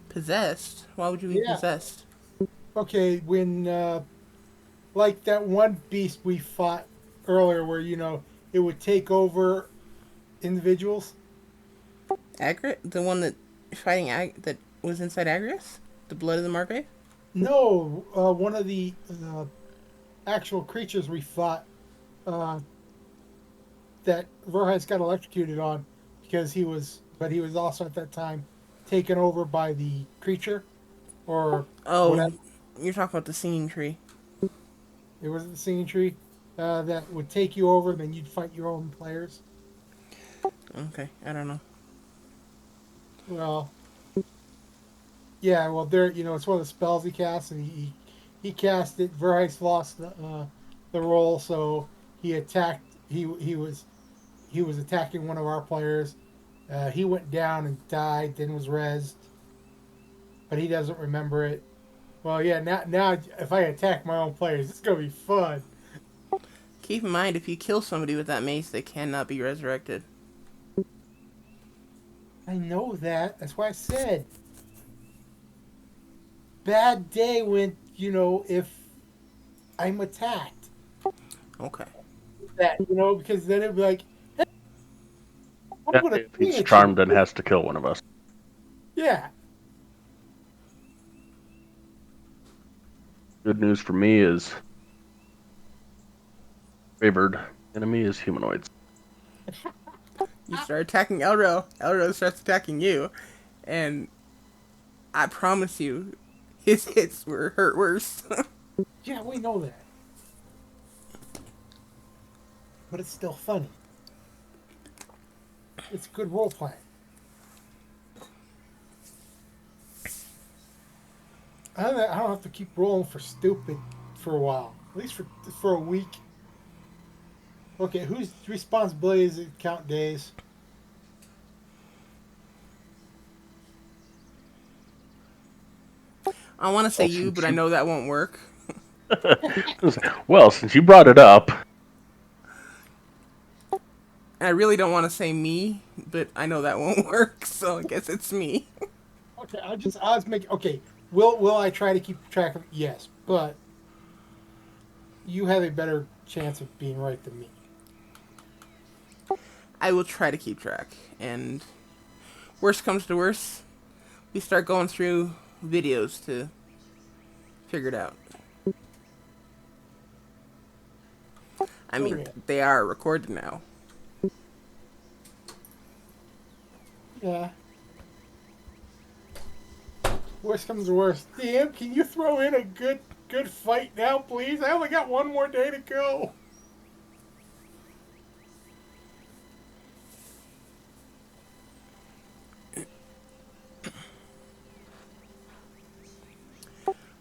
[SPEAKER 1] Possessed? Why would you be
[SPEAKER 2] Yeah.
[SPEAKER 1] possessed?
[SPEAKER 2] Okay, when, like that one beast we fought earlier where, it would take over individuals.
[SPEAKER 1] The one that that was inside Agrius? The blood of the Margrave?
[SPEAKER 2] No, one of the actual creatures we fought uh, that Verheist got electrocuted on because he was also at that time taken over by the creature or
[SPEAKER 1] Oh,
[SPEAKER 2] whatever.
[SPEAKER 1] you're talking about the singing tree.
[SPEAKER 2] It was the singing tree that would take you over, then you'd fight your own players.
[SPEAKER 1] Okay, I don't know.
[SPEAKER 2] Well, yeah, well, there, it's one of the spells he casts, and he cast it. Verheist lost the roll, so he attacked. He was attacking one of our players. He went down and died, then was rezzed, but he doesn't remember it. Well, yeah, now if I attack my own players, it's gonna be fun.
[SPEAKER 1] Keep in mind, if you kill somebody with that mace, they cannot be resurrected.
[SPEAKER 2] I know that. That's why I said bad day when if I'm attacked.
[SPEAKER 1] Okay.
[SPEAKER 2] That because then it'd be like, hey, I'm gonna
[SPEAKER 3] If
[SPEAKER 2] swing
[SPEAKER 3] he's
[SPEAKER 2] at
[SPEAKER 3] charmed
[SPEAKER 2] you.
[SPEAKER 3] and has to kill one of us.
[SPEAKER 2] Yeah.
[SPEAKER 3] Good news for me is favored Enemy is humanoids.
[SPEAKER 1] You start attacking Elro. Elro starts attacking you, and I promise you, his hits were hurt worse.
[SPEAKER 2] Yeah, we know that. But it's still funny. It's good role playing. I don't have to keep rolling for stupid for a while. At least for a week. Okay, whose responsibility is it to count days?
[SPEAKER 1] I want to say
[SPEAKER 3] Well,
[SPEAKER 1] you,
[SPEAKER 3] since
[SPEAKER 1] but I
[SPEAKER 3] you,
[SPEAKER 1] know that won't work.
[SPEAKER 3] well, since you brought it up,
[SPEAKER 1] And I really don't want to say me, but I know that won't work, so I guess it's me.
[SPEAKER 2] Okay, I'll just make okay. Will I try to keep track of it? Yes, but you have a better chance of being right than me.
[SPEAKER 1] I will try to keep track. And worst comes to worst, we start going through videos to figure it out. I mean,
[SPEAKER 2] Okay.
[SPEAKER 1] they are recorded now.
[SPEAKER 2] Yeah. Worst comes to worst. Damn, can you throw in a good fight now, please? I only got one more day to go.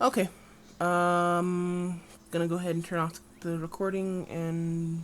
[SPEAKER 1] Okay. Gonna go ahead and turn off the recording and